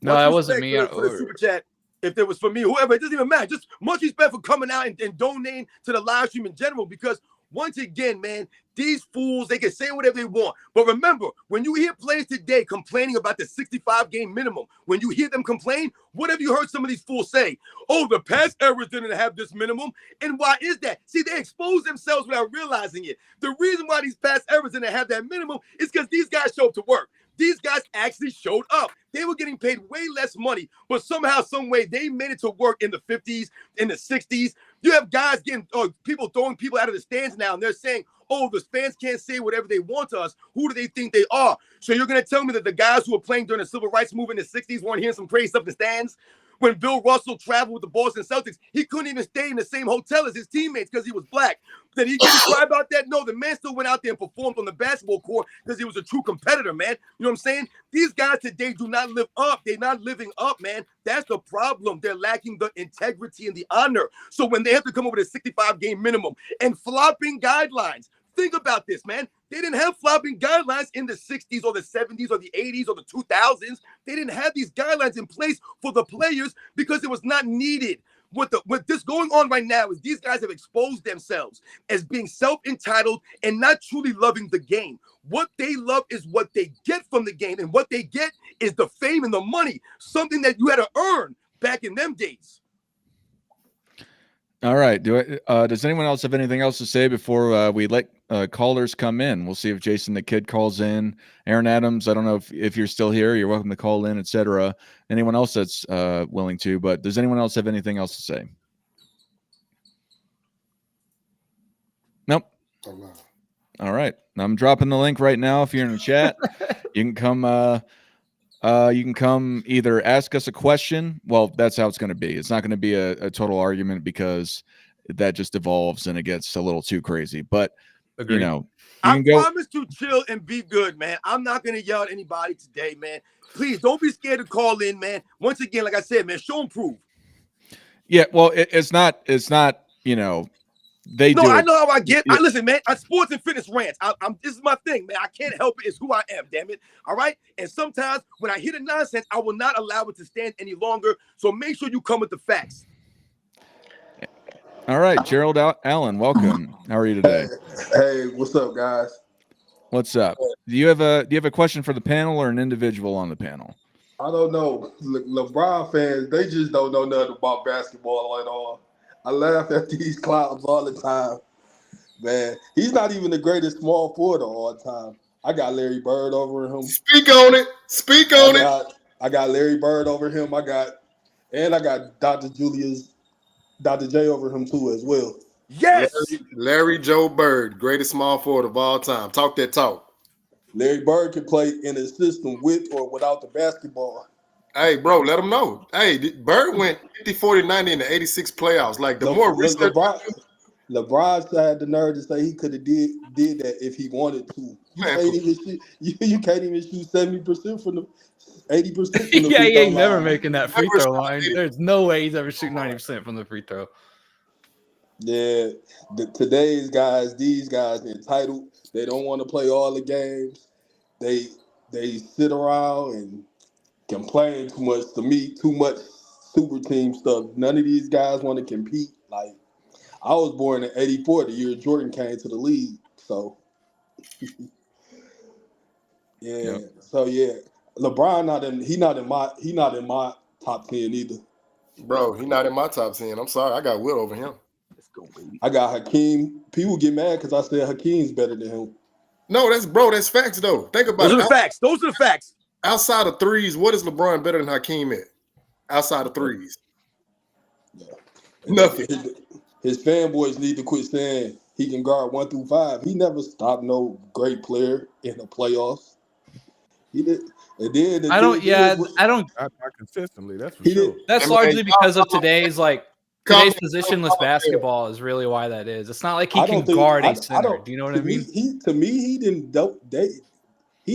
No, Much that wasn't respect me. for the super chat. If it was for me, whoever, it doesn't even matter. Just much respect for coming out and donating to the live stream in general. Because once again, man, these fools, they can say whatever they want. But remember, when you hear players today complaining about the 65 game minimum, when you hear them complain, what have you heard some of these fools say? Oh, the past errors didn't have this minimum. And why is that? See, they expose themselves without realizing it. The reason why these past errors didn't have that minimum is because these guys show up to work. These guys actually showed up. They were getting paid way less money, but somehow, some way, they made it to work in the 50s, in the 60s. You have guys getting, people throwing people out of the stands now, and they're saying, oh, the fans can't say whatever they want to us. Who do they think they are? So you're going to tell me that the guys who were playing during the civil rights movement in the 60s weren't hearing some crazy stuff in the stands? When Bill Russell traveled with the Boston Celtics, he couldn't even stay in the same hotel as his teammates because he was black. Did he cry about that? No, the man still went out there and performed on the basketball court because he was a true competitor, man. You know what I'm saying? These guys today do not live up. They're not living up, man. That's the problem. They're lacking the integrity and the honor. So when they have to come up with a 65 game minimum and flopping guidelines, think about this, man. They didn't have flopping guidelines in the 60s or the 70s or the 80s or the 2000s. They didn't have these guidelines in place for the players because it was not needed. What this going on right now is these guys have exposed themselves as being self-entitled and not truly loving the game. What they love is what they get from the game, and what they get is the fame and the money, something that you had to earn back in them days. All right. Does anyone else have anything else to say before we let callers come in? We'll see if Jason the Kid calls in. Aaron Adams, I don't know if you're still here. You're welcome to call in, etc. Anyone else that's willing to, but does anyone else have anything else to say? Nope. All right. I'm dropping the link right now. If you're in the chat, you can come. You can come either ask us a question. Well, that's how it's going to be. It's not going to be a total argument because that just evolves and it gets a little too crazy. But Agreed. you I can go. promise to chill and be good, man. I'm not going to yell at anybody today, man. Please don't be scared to call in, man. Once again, like I said, man, show and prove. Yeah, well, it's not. They No, do I it. know how I get. Yeah. Listen, man. Sports and fitness rants. This is my thing, man. I can't help it. It's who I am. Damn it. All right. And sometimes when I hear the nonsense, I will not allow it to stand any longer. So make sure you come with the facts. All right, Gerald Allen, welcome. How are you today? Hey, what's up, guys? What's up? Do you have a question for the panel or an individual on the panel? I don't know. LeBron fans, they just don't know nothing about basketball at all. I laugh at these clowns all the time. Man, he's not even the greatest small forward of all time. I got Larry Bird over him. Speak on it. Speak on it. I got Larry Bird over him. I got Dr. J over him too as well. Yes. Larry Joe Bird, greatest small forward of all time. Talk that talk. Larry Bird can play in a system with or without the basketball. Hey, bro, let them know. Hey, Bird went 50, 40, 90 in the 86 playoffs. Like, the more research. LeBron had the nerve to say he could have did that if he wanted to. You can't even shoot 70% from the 80% from the Yeah, free he throw ain't never line. making that free throw line. There's no way he's ever shooting 90% from the free throw. Yeah, today's guys, these guys entitled. They don't want to play all the games. They sit around and complain too much to me, too much super team stuff. None of these guys want to compete. Like, I was born in '84, the year Jordan came to the league. So, yeah. Yep. So yeah, LeBron he not in my top 10 either. Bro, he's not in my top 10. I'm sorry, I got Will over him. Let's go, baby. I got Hakeem. People get mad because I said Hakeem's better than him. No, that's facts though. Think about Those are the facts. Those are the facts. Outside of threes, what is LeBron better than Hakeem at? Outside of threes. Yeah. Nothing. His fanboys need to quit saying he can guard 1 through 5. He never stopped no great player in the playoffs. He did. And then I don't. Not consistently. That's for sure. That's largely because of today's positionless basketball is really why that is. It's not like he can guard a center. Do you know what I mean? He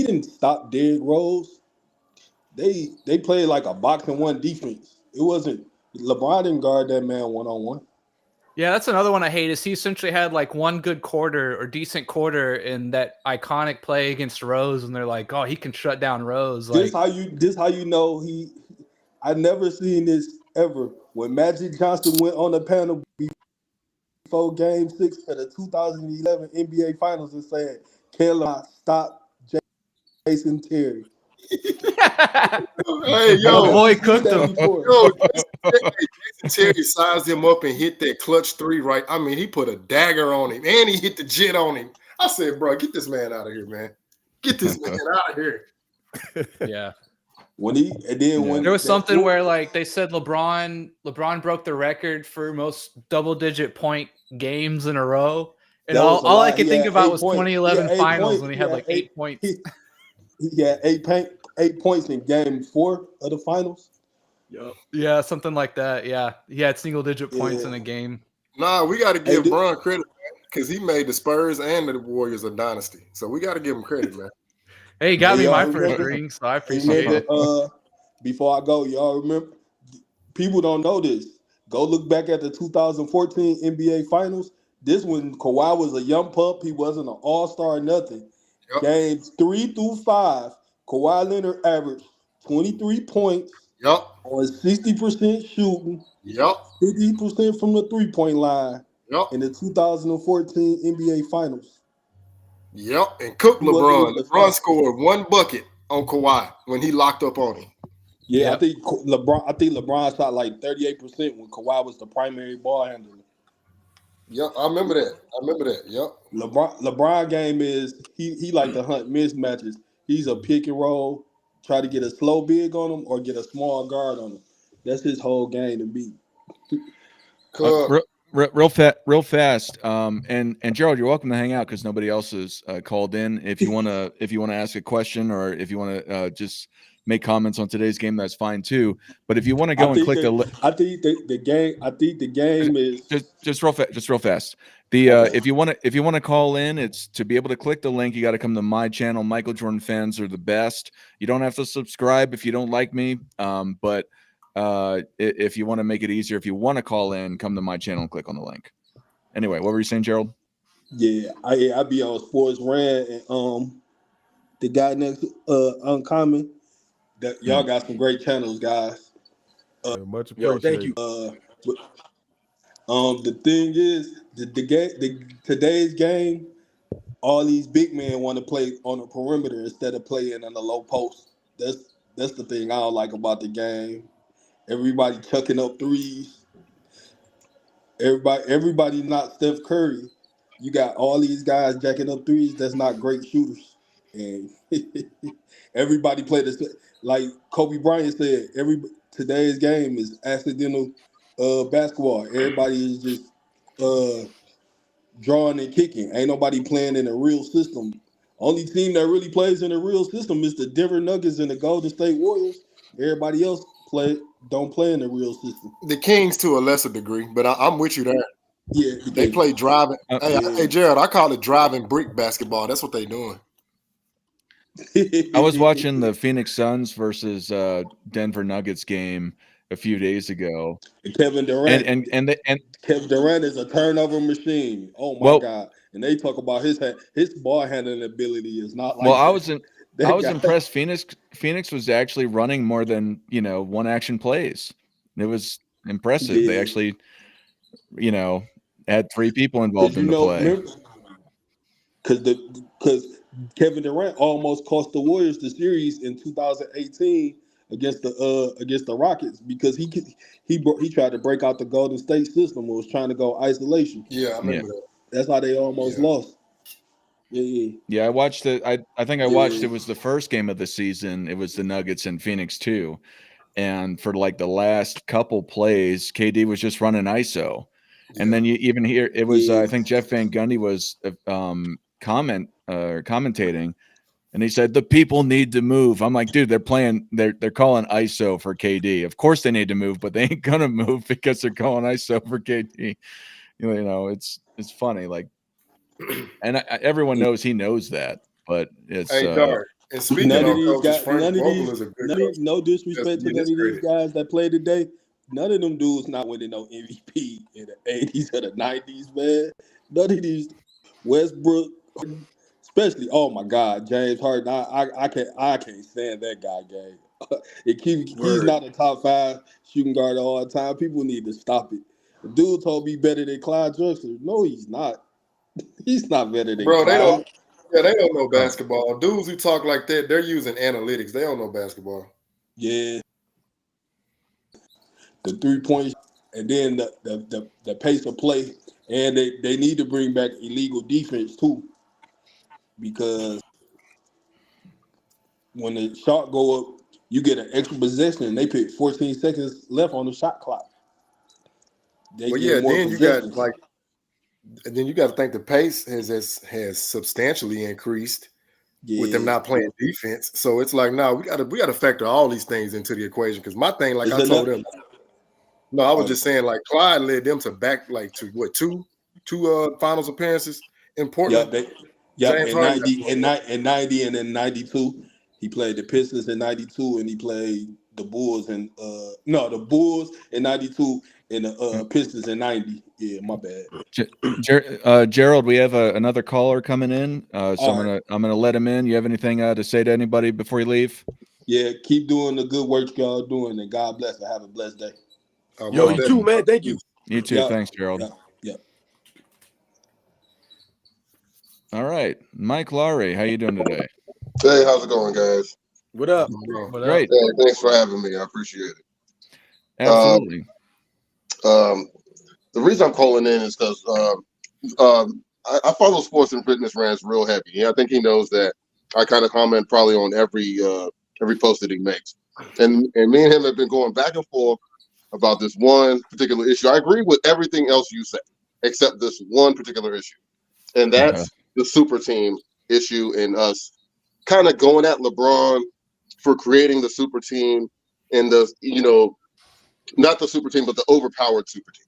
didn't stop Derrick Rose. They played like a box and one defense. It wasn't LeBron didn't guard that man one-on-one. Yeah, that's another one I hate. Is he essentially had like one good quarter or decent quarter in that iconic play against Rose, and they're like, "Oh, he can shut down Rose." This Like, how you know he. I never seen this ever. When Magic Johnson went on the panel before Game 6 of the 2011 NBA Finals and said, "Can I stop Jason Terry?" Hey, my yo, boy Never seen cooked that him. before. yo, Jason Terry sized him up and hit that clutch three right. I mean, he put a dagger on him and he hit the jet on him. I said, bro, get this man out of here, man. Get this man out of here. Yeah. When he and then when There was that- something where like they said LeBron broke the record for most double-digit point games in a row. And that was a all I lot. could He think had about 8 was points. 2011 He had 8 finals points. when he He had had like 8 8 points. He had 8 points in Game 4 of the finals. Yeah, something like that. Yeah. He had single-digit points Yeah. in a game. Nah, we got to give Hey, Bron credit because he made the Spurs and the Warriors a dynasty. So we got to give him credit, man. Hey, he got Hey, me my y'all first remember- ring, so I appreciate Remember, it. before I go, y'all remember? People don't know this. Go look back at the 2014 NBA Finals. This when Kawhi was a young pup. He wasn't an all-star or nothing. Yep. Games 3 through 5, Kawhi Leonard averaged 23 points Yup. on 60% shooting, Yup. 50% from the three-point line Yup. in the 2014 NBA Finals. Yep. And cook He wasn't LeBron. even the LeBron star. scored one bucket on Kawhi when he locked up on him. Yeah, Yep. I think LeBron shot like 38% when Kawhi was the primary ball handler. Yep. I remember that. Yep. LeBron game is he like to hunt mismatches. He's a pick and roll, try to get a slow big on him or get a small guard on him. That's his whole game to me. Cook. Real fast. And Gerald, you're welcome to hang out because nobody else has called in. If you wanna ask a question or if you wanna just make comments on today's game, that's fine too. But if you want to go and click I think the game is just real fast. The if you want to call in, it's to be able to click the link. You got to come to my channel. Michael Jordan fans are the best. You don't have to subscribe if you don't like me. But if you want to make it easier, if you want to call in, come to my channel and click on the link. Anyway, what were you saying, Gerald? yeah. I be on Sports Rant and the guy next Uncommon. That y'all got some great channels, guys. Much Yo, appreciated. thank you. The thing is today's game, all these big men want to play on the perimeter instead of playing on the low post. That's the thing I don't like about the game. Everybody chucking up threes. Everybody not Steph Curry. You got all these guys jacking up threes that's not great shooters. And everybody play this like Kobe Bryant said, today's game is accidental basketball. Everybody is just drawing and kicking. Ain't nobody playing in a real system. Only team that really plays in a real system is the Denver Nuggets and the Golden State Warriors. Everybody else don't play in a real system. The Kings to a lesser degree, but I'm with you there. Yeah, They play driving. Yeah. Hey, Gerald, I call it driving brick basketball. That's what they doing. I was watching the Phoenix Suns versus Denver Nuggets game a few days ago, Kevin Durant. and Kevin Durant is a turnover machine. Oh my Well- God! And they talk about his ball handling ability is not like. well, I that was guy- impressed. Phoenix was actually running more than one action plays. It was impressive. They Yeah. actually, had 3 people involved in the play. Because Kevin Durant almost cost the Warriors the series in 2018 against the Rockets because he tried to break out the Golden State system and was trying to go isolation. Yeah, I remember that. That's how they almost lost. Yeah. Yeah, I watched it. I think I watched Yeah. it was the first game of the season. It was the Nuggets and Phoenix too. And for like the last couple plays, KD was just running ISO. And then you even hear it was Yeah. I think Jeff Van Gundy was commentating, and he said the people need to move. I'm like, dude, they're calling ISO for KD. Of course they need to move, but they ain't gonna move because they're calling ISO for KD. It's funny, like, and everyone knows he knows that, but it's Hey, Dart. And speaking None of of these coaches, guys, Frank Vogel is a good coach. no disrespect to That's none of these credit. guys that play today, none of them dudes not winning no MVP in the 80s or the 90s, man. None of these Westbrook, especially, oh my God, James Harden. I can't stand that guy, gang. He's Word. not a top 5 shooting guard all the time. People need to stop it. The dude told me better than Clyde Drexler. No, he's not. He's not better than Bro, Clyde. they don't know basketball. Dudes who talk like that, they're using analytics. They don't know basketball. Yeah. The 3-point, and then the pace of play. And they need to bring back illegal defense too. Because when the shot go up, you get an extra possession, and they put 14 seconds left on the shot clock. They Well, get yeah, more then you possessions. got to think the pace has substantially increased with them not playing defense. So it's like, no, we gotta factor all these things into the equation. Because my thing, like I told them, no, I was just saying, like Clyde led them to what, two finals appearances in Portland. In 90 and then 92. He played the Pistons in 92, and he played the Bulls and the Bulls in 92 and the Pistons in 90. Yeah, my bad. Gerald, we have another caller coming in, so I'm gonna let him in. You have anything to say to anybody before you leave? Yeah, keep doing the good work y'all doing, and God bless. And have a blessed day. Yo, you too, man. Thank you. You too. Thanks, Gerald. Yeah. All right, Mike Lowry, how you doing today? Hey, how's it going, guys? What up? Great. Hey, thanks for having me. I appreciate it. Absolutely. The reason I'm calling in is because I follow sports and fitness rants real heavy. Yeah, I think he knows that. I kind of comment probably on every post that he makes, and me and him have been going back and forth about this one particular issue. I agree with everything else you say, except this one particular issue, and that's the super team issue and us kind of going at LeBron for creating the super team and the, not the super team, but the overpowered super team.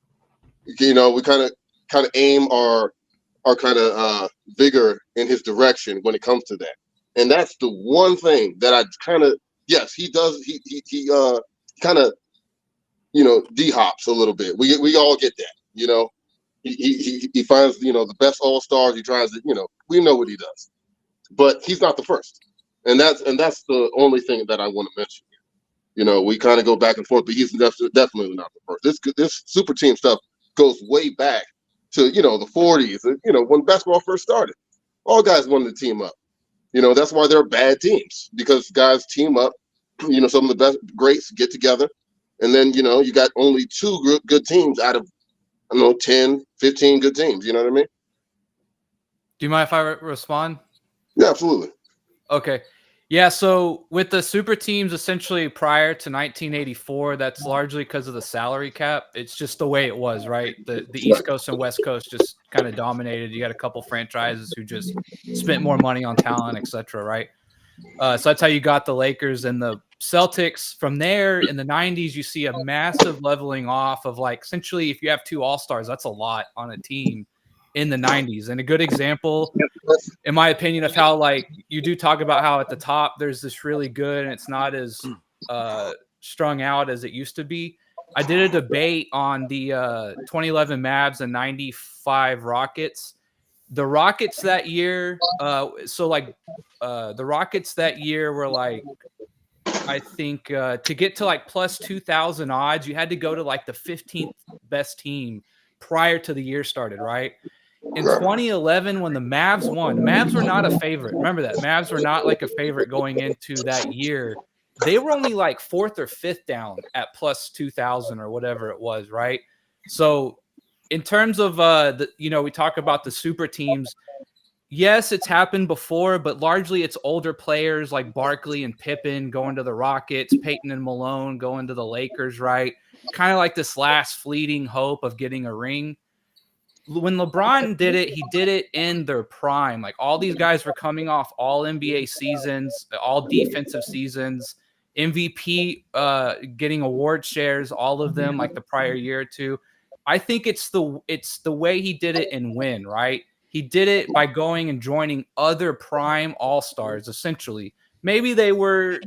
We kind of aim our kind of vigor in his direction when it comes to that. And that's the one thing that I kind of, yes, he does. He kind of, D-hops a little bit. We all get that, He finds, the best all-stars. He tries to, we know what he does. But he's not the first. And that's the only thing that I want to mention. We kind of go back and forth, but he's definitely not the first. This super team stuff goes way back to, the 40s, when basketball first started. All guys wanted to team up. That's why they're bad teams, because guys team up. Some of the best greats get together, and then, you got only 2 good teams out of, 10, 15 good teams. You know what I mean? Do you mind if I respond? Yeah, absolutely. Okay. Yeah, so with the super teams essentially prior to 1984, that's largely because of the salary cap. It's just the way it was, right? The East Coast and West Coast just kind of dominated. You got a couple franchises who just spent more money on talent, etc., right? So that's how you got the Lakers and the Celtics. From there, in the 90s, you see a massive leveling off of, like, essentially, if you have 2 all-stars, that's a lot on a team in the 90s. And a good example, in my opinion, of how, like, you do talk about how at the top there's this really good and it's not as strung out as it used to be. I did a debate on the 2011 Mavs and 95 Rockets. The Rockets that year, the Rockets that year were like, I think to get to like plus 2,000 odds, you had to go to like the 15th best team prior to the year started, right? In 2011, when the Mavs won, Mavs were not a favorite. Remember that. Mavs were not like a favorite going into that year. They were only like 4th or 5th down at plus 2,000 or whatever it was, right? So in terms of, we talk about the super teams. Yes, it's happened before, but largely it's older players like Barkley and Pippen going to the Rockets, Peyton and Malone going to the Lakers, right? Kind of like this last fleeting hope of getting a ring. When LeBron did it, he did it in their prime. Like, all these guys were coming off all NBA seasons, all defensive seasons, MVP getting award shares, all of them, like the prior year or two. I think it's the way he did it and win, right? He did it by going and joining other prime all-stars, essentially. maybe they were,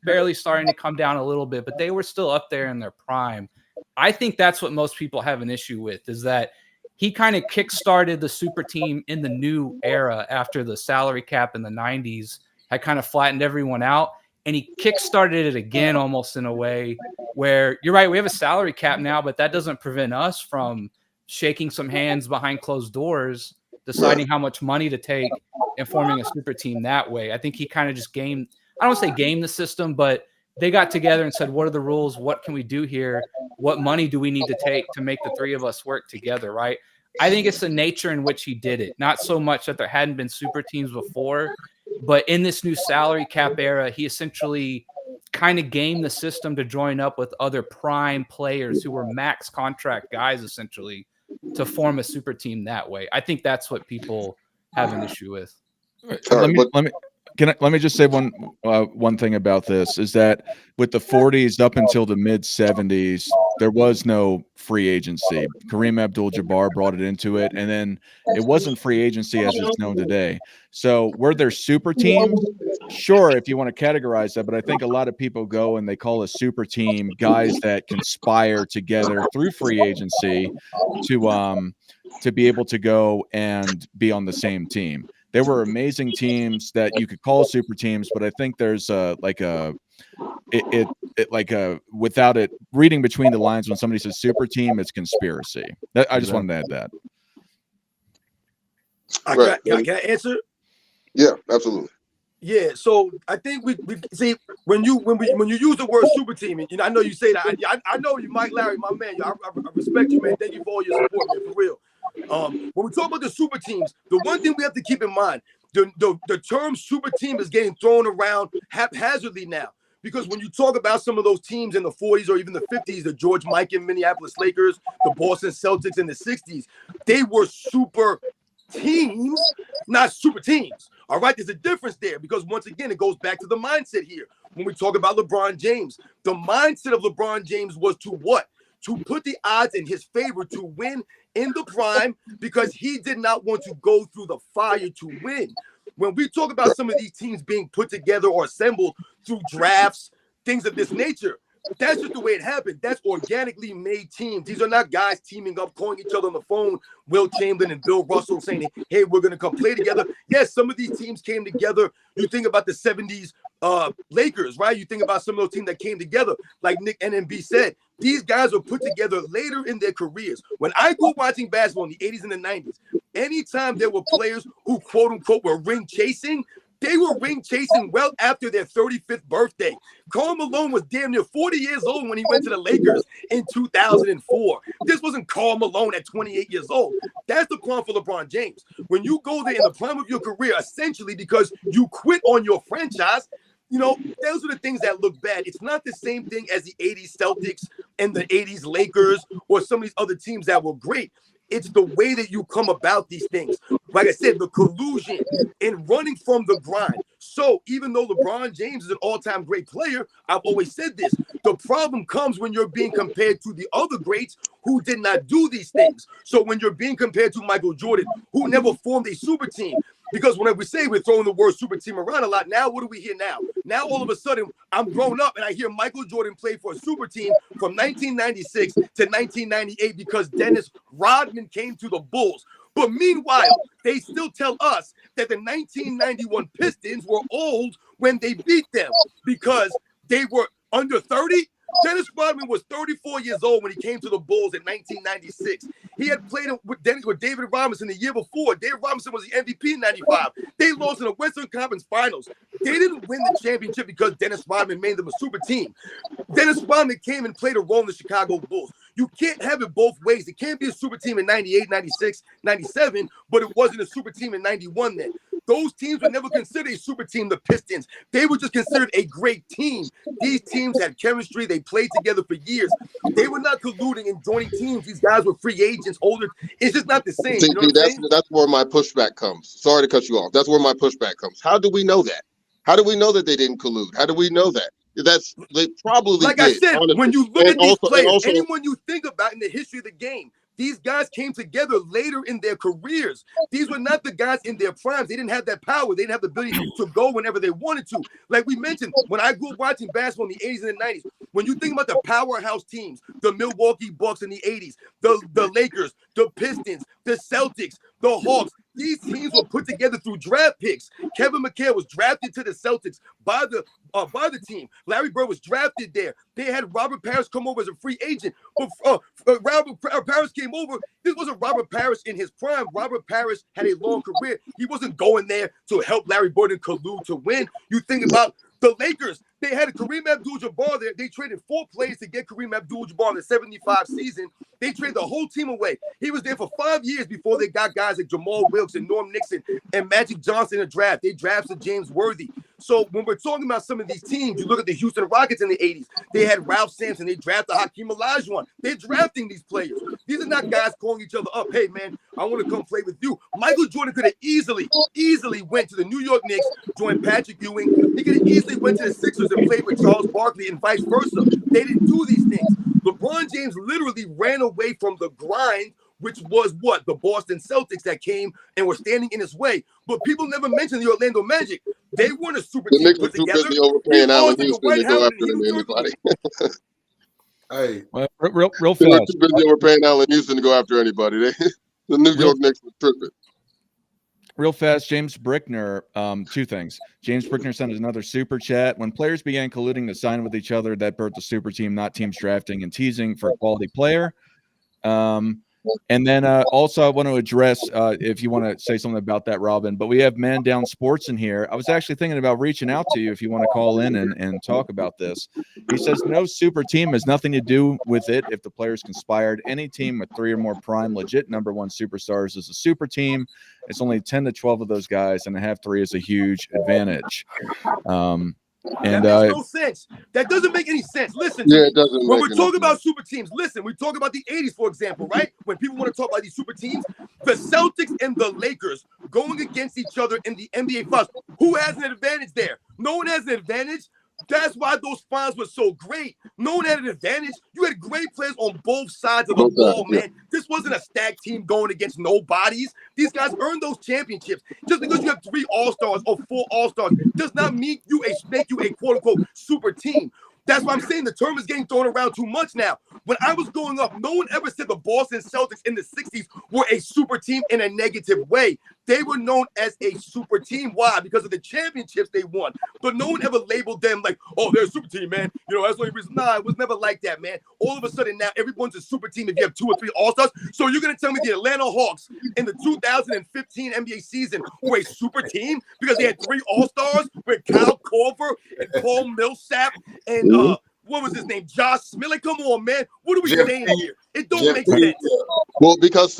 barely starting to come down a little bit, but they were still up there in their prime. I think that's what most people have an issue with, is that he kind of kickstarted the super team in the new era after the salary cap in the 90s had kind of flattened everyone out. And he kickstarted it again almost in a way where, you're right, we have a salary cap now, but that doesn't prevent us from shaking some hands behind closed doors, deciding how much money to take and forming a super team that way. I think he kind of just I don't want to say game the system, but they got together and said, what are the rules? What can we do here? What money do we need to take to make the three of us work together, right? I think it's the nature in which he did it. Not so much that there hadn't been super teams before, but in this new salary cap era, he essentially kind of gamed the system to join up with other prime players who were max contract guys, essentially, to form a super team that way. I think that's what people have an issue with. Let me just say one thing about this, is that with the 40s up until the mid 70s, there was no free agency. Kareem Abdul-Jabbar brought it into it, and then it wasn't free agency as it's known today. So were there super teams? Sure, if you want to categorize that, but I think a lot of people go and they call a super team guys that conspire together through free agency to be able to go and be on the same team. There were amazing teams that you could call super teams, but I think there's without it reading between the lines, when somebody says super team, it's conspiracy. I just wanted to add that. Can I answer? Yeah, absolutely. Yeah, so I think we see when you use the word super team, and I know you say that. I know you, Mike Larry, my man. I respect you, man. Thank you for all your support, man, for real. When we talk about the super teams, the one thing we have to keep in mind, the term super team is getting thrown around haphazardly now. Because when you talk about some of those teams in the 40s or even the 50s, the George Mikan Minneapolis Lakers, the Boston Celtics in the 60s, they were super teams, not super teams. All right, there's a difference there, because once again, it goes back to the mindset here. When we talk about LeBron James, the mindset of LeBron James was to what? To put the odds in his favor to win in the prime, because he did not want to go through the fire to win. When we talk about some of these teams being put together or assembled through drafts, things of this nature, that's just the way it happened. That's organically made teams. These are not guys teaming up, calling each other on the phone, Will Chamberlain and Bill Russell saying, hey, we're going to come play together. Yes, some of these teams came together. You think about the 70s Lakers, right? You think about some of those teams that came together, like Nick NMB said. These guys were put together later in their careers. When I grew up watching basketball in the 80s and the 90s, anytime there were players who, quote unquote, were ring chasing, they were ring chasing well after their 35th birthday. Karl Malone was damn near 40 years old when he went to the Lakers in 2004. This wasn't Karl Malone at 28 years old. That's the problem for LeBron James. When you go there in the prime of your career, essentially because you quit on your franchise, those are the things that look bad. It's not the same thing as the 80s Celtics and the 80s Lakers or some of these other teams that were great. It's the way that you come about these things. Like I said, the collusion and running from the grind. So even though LeBron James is an all-time great player, I've always said this, the problem comes when you're being compared to the other greats who did not do these things. So when you're being compared to Michael Jordan, who never formed a super team, because whenever we say we're throwing the word super team around a lot, now what do we hear now? Now all of a sudden, I'm grown up and I hear Michael Jordan play for a super team from 1996 to 1998 because Dennis Rodman came to the Bulls. But meanwhile, they still tell us that the 1991 Pistons were old when they beat them because they were under 30. Dennis Rodman was 34 years old when he came to the Bulls in 1996. He had played with David Robinson the year before. David Robinson was the MVP in 95. They lost in the Western Conference Finals. They didn't win the championship because Dennis Rodman made them a super team. Dennis Rodman came and played a role in the Chicago Bulls. You can't have it both ways. It can't be a super team in 98, 96, 97, but it wasn't a super team in 91 then. Those teams were never considered a super team, the Pistons. They were just considered a great team. These teams had chemistry. They played together for years. They were not colluding and joining teams. These guys were free agents, older. It's just not the same. See, you know what I'm saying? that's where my pushback comes. Sorry to cut you off. That's where my pushback comes. How do we know that? How do we know that they didn't collude? How do we know that? They probably like did. I said, honestly. when you look at these players, also, anyone you think about in the history of the game, These guys came together later in their careers. These were not the guys in their primes. They didn't have that power. They didn't have the ability to go whenever they wanted to. Like we mentioned, when I grew up watching basketball in the 80s and the 90s, when you think about the powerhouse teams, the Milwaukee Bucks in the 80s, the Lakers, the Pistons, the Celtics, the Hawks, these teams were put together through draft picks. Kevin McHale was drafted to the Celtics by the team. Larry Bird was drafted there. They had Robert Parrish come over as a free agent. But Robert Parrish came over. This wasn't Robert Parrish in his prime. Robert Parrish had a long career. He wasn't going there to help Larry Bird and collude to win. You think about the Lakers. They had Kareem Abdul-Jabbar there. They traded 4 players to get Kareem Abdul-Jabbar in the 75 season. They traded the whole team away. He was there for 5 years before they got guys like Jamal Wilkes and Norm Nixon and Magic Johnson in the draft. They drafted James Worthy. So when we're talking about some of these teams, you look at the Houston Rockets in the 80s. They had Ralph Sampson. They drafted Hakeem Olajuwon. They're drafting these players. These are not guys calling each other up. Hey, man, I want to come play with you. Michael Jordan could have easily went to the New York Knicks, joined Patrick Ewing. He could have easily went to the Sixers and played with Charles Barkley and vice versa. They didn't do these things. LeBron James literally ran away from the grind, which was what? The Boston Celtics that came and were standing in his way. But people never mentioned the Orlando Magic. They weren't a super The team Knicks were put too together. busy overpaying Allen He Houston was to like go Dwight after Howard and anybody. Hey, Well, real They were fast. too busy overpaying Allen Houston to go after anybody. The New York Knicks were tripping. Real fast, James Brickner. 2 things. James Brickner sent us another super chat. When players began colluding to sign with each other, that birthed a super team, not teams drafting and teasing for a quality player. And then also I want to address, if you want to say something about that, Robin, but we have Man Down Sports in here. I was actually thinking about reaching out to you if you want to call in and talk about this. He says no super team has nothing to do with it if the players conspired. Any team with 3 or more prime legit number 1 superstars is a super team. It's only 10 to 12 of those guys, and to have 3 is a huge advantage. That makes no sense. That doesn't make any sense. Listen to Yeah, me. it doesn't When make we're any talking about sense. super teams, listen, we talk about the 80s, for example, right? When people want to talk about these super teams, the Celtics and the Lakers going against each other in the NBA Finals. Who has an advantage there? No one has an advantage. That's why those finals were so great. No one had an advantage. You had great players on both sides of the Both ball, sides, yeah. man. This wasn't a stacked team going against nobodies. These guys earned those championships. Just because you have 3 All-Stars or 4 All-Stars does not make you a quote-unquote super team. That's why I'm saying the term is getting thrown around too much now. When I was growing up, no one ever said the Boston Celtics in the 60s were a super team in a negative way. They were known as a super team. Why? Because of the championships they won. But no one ever labeled them like, oh, they're a super team, man. You know, that's the only reason. Nah, it was never like that, man. All of a sudden now, everyone's a super team if you have 2 or 3 All-Stars. So you're going to tell me the Atlanta Hawks in the 2015 NBA season were a super team because they had 3 All-Stars with Kyle Korver and Paul Millsap and what was his name? Josh Smith. Like, come on, man. What are we Jeff saying Teague. here? It don't Jeff make Teague. sense. Well, because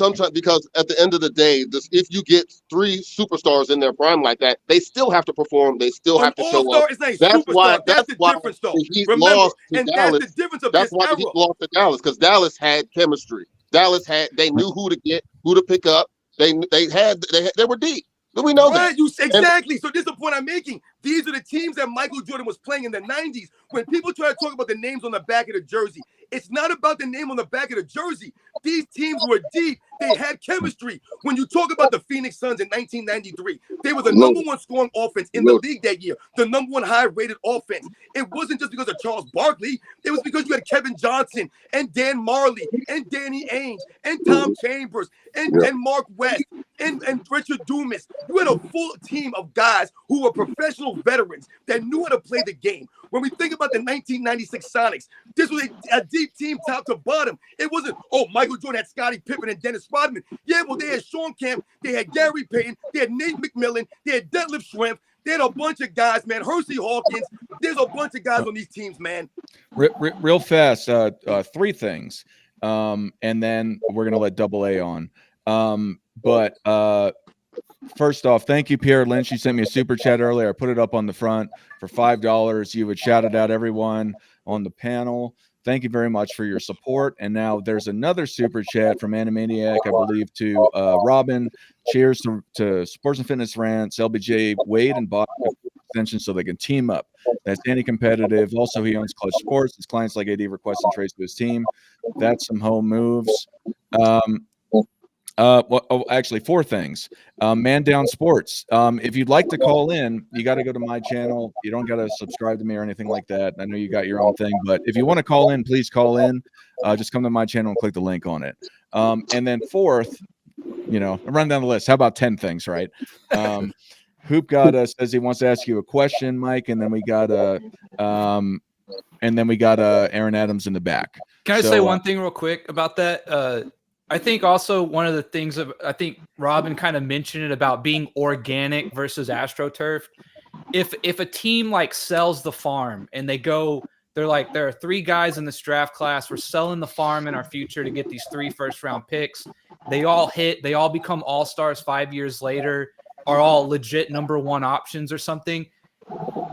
at the end of the day, if you get 3 superstars in their prime like that, they still have to perform. They still An have to show All-Star up. is not a That's why. superstar. That's the why difference, though. the Heat Remember, lost to and Dallas. that's the difference of That's this why era. the Heat lost to Dallas, because Dallas had chemistry. They knew who to get, who to pick up. They were deep. We know that. Exactly. So this is the point I'm making. These are the teams that Michael Jordan was playing in the 90s. When people try to talk about the names on the back of the jersey, it's not about the name on the back of the jersey. These teams were deep. They had chemistry. When you talk about the Phoenix Suns in 1993, they were the number 1 scoring offense in the league that year, the number 1 high-rated offense. It wasn't just because of Charles Barkley. It was because you had Kevin Johnson and Dan Marley and Danny Ainge and Tom Chambers and Mark West and Richard Dumas. You had a full team of guys who were professional veterans that knew how to play the game. When we think about the 1996 Sonics, this was a deep team top to bottom. It wasn't, oh, Michael Jordan had Scottie Pippen and Dennis Rodman. Yeah, well, they had Sean Kemp, they had Gary Payton, they had Nate McMillan, they had Detlef Schrempf. They had a bunch of guys, man. Hersey Hawkins. There's a bunch of guys on these teams, man. Real fast, 3 things, and then we're gonna let Double A on. But first off, thank you, Pierre Lynch. You sent me a super chat earlier. I put it up on the front for $5. You would shout it out everyone on the panel. Thank you very much for your support. And now there's another super chat from Animaniac, I believe, to Robin. Cheers to Sports and Fitness Rants, LBJ, Wade, and Bob. extension so they can team up. That's anti-competitive. Also, he owns Clutch Sports. His clients like AD request and trades to his team. That's some home moves. Actually, 4 things. Man Down Sports. If you'd like to call in, you got to go to my channel. You don't got to subscribe to me or anything like that. I know you got your own thing, but if you want to call in, please call in. Just come to my channel and click the link on it. And then 4th, run down the list. How about 10 things, right? Hoop God says he wants to ask you a question, Mike, and then we got Aaron Adams in the back. Can I say one thing real quick about that? I think also one of the things I think Robin kind of mentioned it about being organic versus AstroTurf. If a team like sells the farm and they're like, there are 3 guys in this draft class. We're selling the farm in our future to get these 3 first-round picks. They all hit. They all become all-stars 5 years later, are all legit number 1 options or something.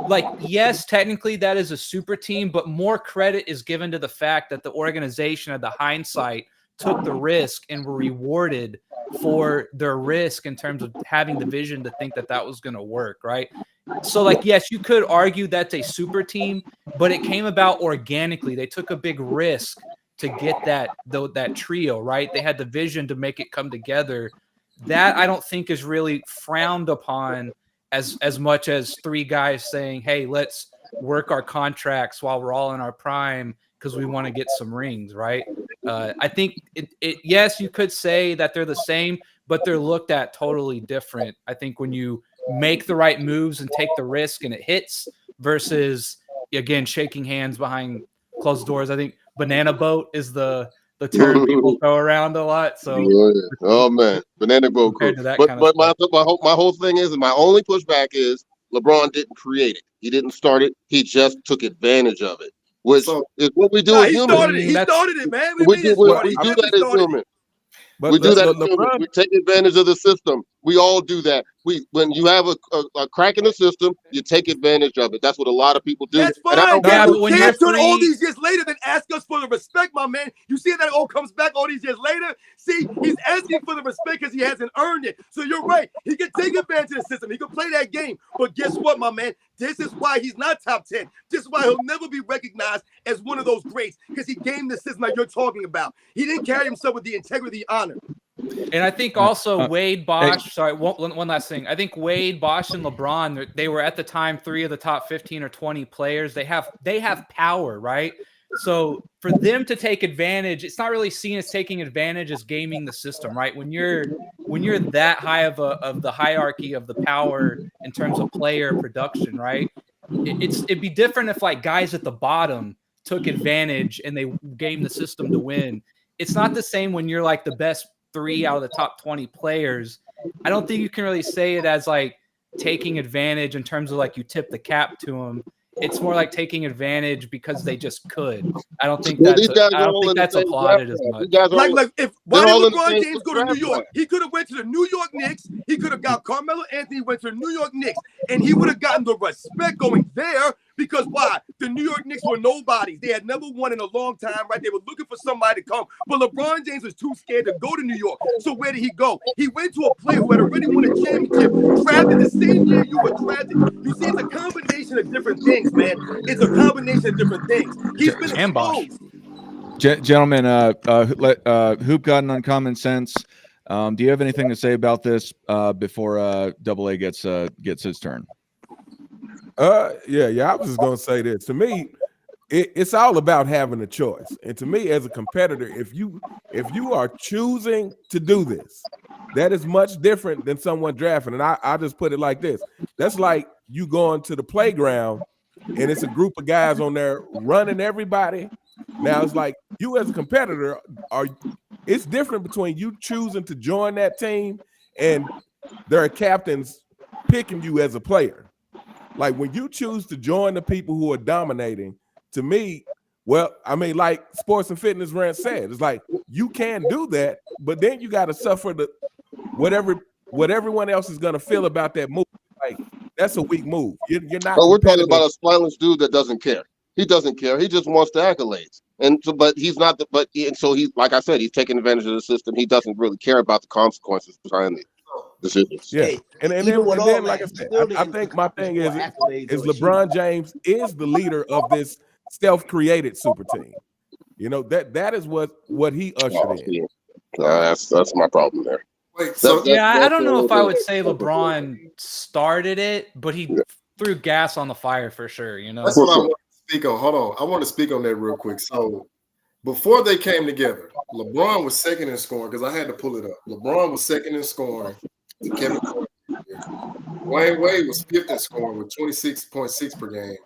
Like, yes, technically that is a super team, but more credit is given to the fact that the organization had the hindsight, took the risk, and were rewarded for their risk in terms of having the vision to think that was going to work, right? So, like, yes, you could argue that's a super team, but it came about organically. They took a big risk to get that trio, right? They had the vision to make it come together. That I don't think is really frowned upon as much as 3 guys saying, hey, let's work our contracts while we're all in our prime because we want to get some rings, right? I think yes, you could say that they're the same, but they're looked at totally different. I think when you make the right moves and take the risk and it hits versus, again, shaking hands behind closed doors. I think banana boat is the term people throw around a lot. So, oh man, banana boat crew. But my whole thing is, and my only pushback is, LeBron didn't create it. He didn't start it. He just took advantage of it, which is what we do as humans. He started it, man. We do that as humans. We do that as humans. We take advantage of the system. We all do that. When you have a crack in the system, you take advantage of it. That's what a lot of people do. That's fine. When you're free, all these years later, then ask us for the respect, my man. You see that it all comes back all these years later? See, he's asking for the respect because he hasn't earned it. So you're right. He can take advantage of the system. He can play that game. But guess what, my man? This is why he's not top 10. This is why he'll never be recognized as one of those greats, because he gamed the system like you're talking about. He didn't carry himself with the integrity, honor. And I think also Wade, Bosh, one last thing. I think Wade, Bosh, and LeBron, they were at the time 3 of the top 15 or 20 players. They have power, right? So for them to take advantage, it's not really seen as taking advantage as gaming the system, right? When you're that high of the hierarchy of the power in terms of player production, right? It'd be different if like guys at the bottom took advantage and they gamed the system to win. It's not the same when you're like the best 3 out of the top 20 players. I don't think you can really say it as like taking advantage in terms of like you tip the cap to them. It's more like taking advantage because they just could. I don't think that's applauded as much. Why did LeBron James go to New York? He could have went to the New York Knicks. He could have got Carmelo Anthony, went to the New York Knicks, and he would have gotten the respect going there. Because why? The New York Knicks were nobodies. They had never won in a long time, right? They were looking for somebody to come. But LeBron James was too scared to go to New York. So where did he go? He went to a player who had already won a championship, drafted the same year you were drafted. You see, it's a combination of different things, man. It's a combination of different things. He's been exposed. Gentlemen, Hoop got an uncommon sense. Do you have anything to say about this before Double A gets his turn? Yeah. I was just gonna say this. To me, it's all about having a choice. And to me, as a competitor, if you are choosing to do this, that is much different than someone drafting. And I just put it like this: that's like you going to the playground and it's a group of guys on there running everybody. Now it's like you as a competitor it's different between you choosing to join that team and there are captains picking you as a player. Like when you choose to join the people who are dominating, to me, well, I mean, like Sports and Fitness Rant said, it's like you can do that, but then you got to suffer what everyone else is going to feel about that move. Like that's a weak move. You're not. But we're talking about a spineless dude that doesn't care. He doesn't care. He just wants the accolades. And so, but he's not. So he's, like I said, he's taking advantage of the system. He doesn't really care about the consequences behind it. decisions. Yeah, Hey, and even with all then that, like I he said, still I didn't think my thing is score accolades or achievements. LeBron James is the leader of this self-created super team. You know, that is what he ushered in. Yeah. That's my problem there. Wait, so Yeah, I That's don't a know little if I bit would of- say LeBron started it, but he threw gas on the fire for sure. You know, that's what I want to speak on. Hold on. I want to speak on that real quick. So before they came together, LeBron was second in scoring because I had to pull it up. LeBron was second in scoring to Kevin Durant. Dwayne Wade was fifth in scoring with 26.6 per game.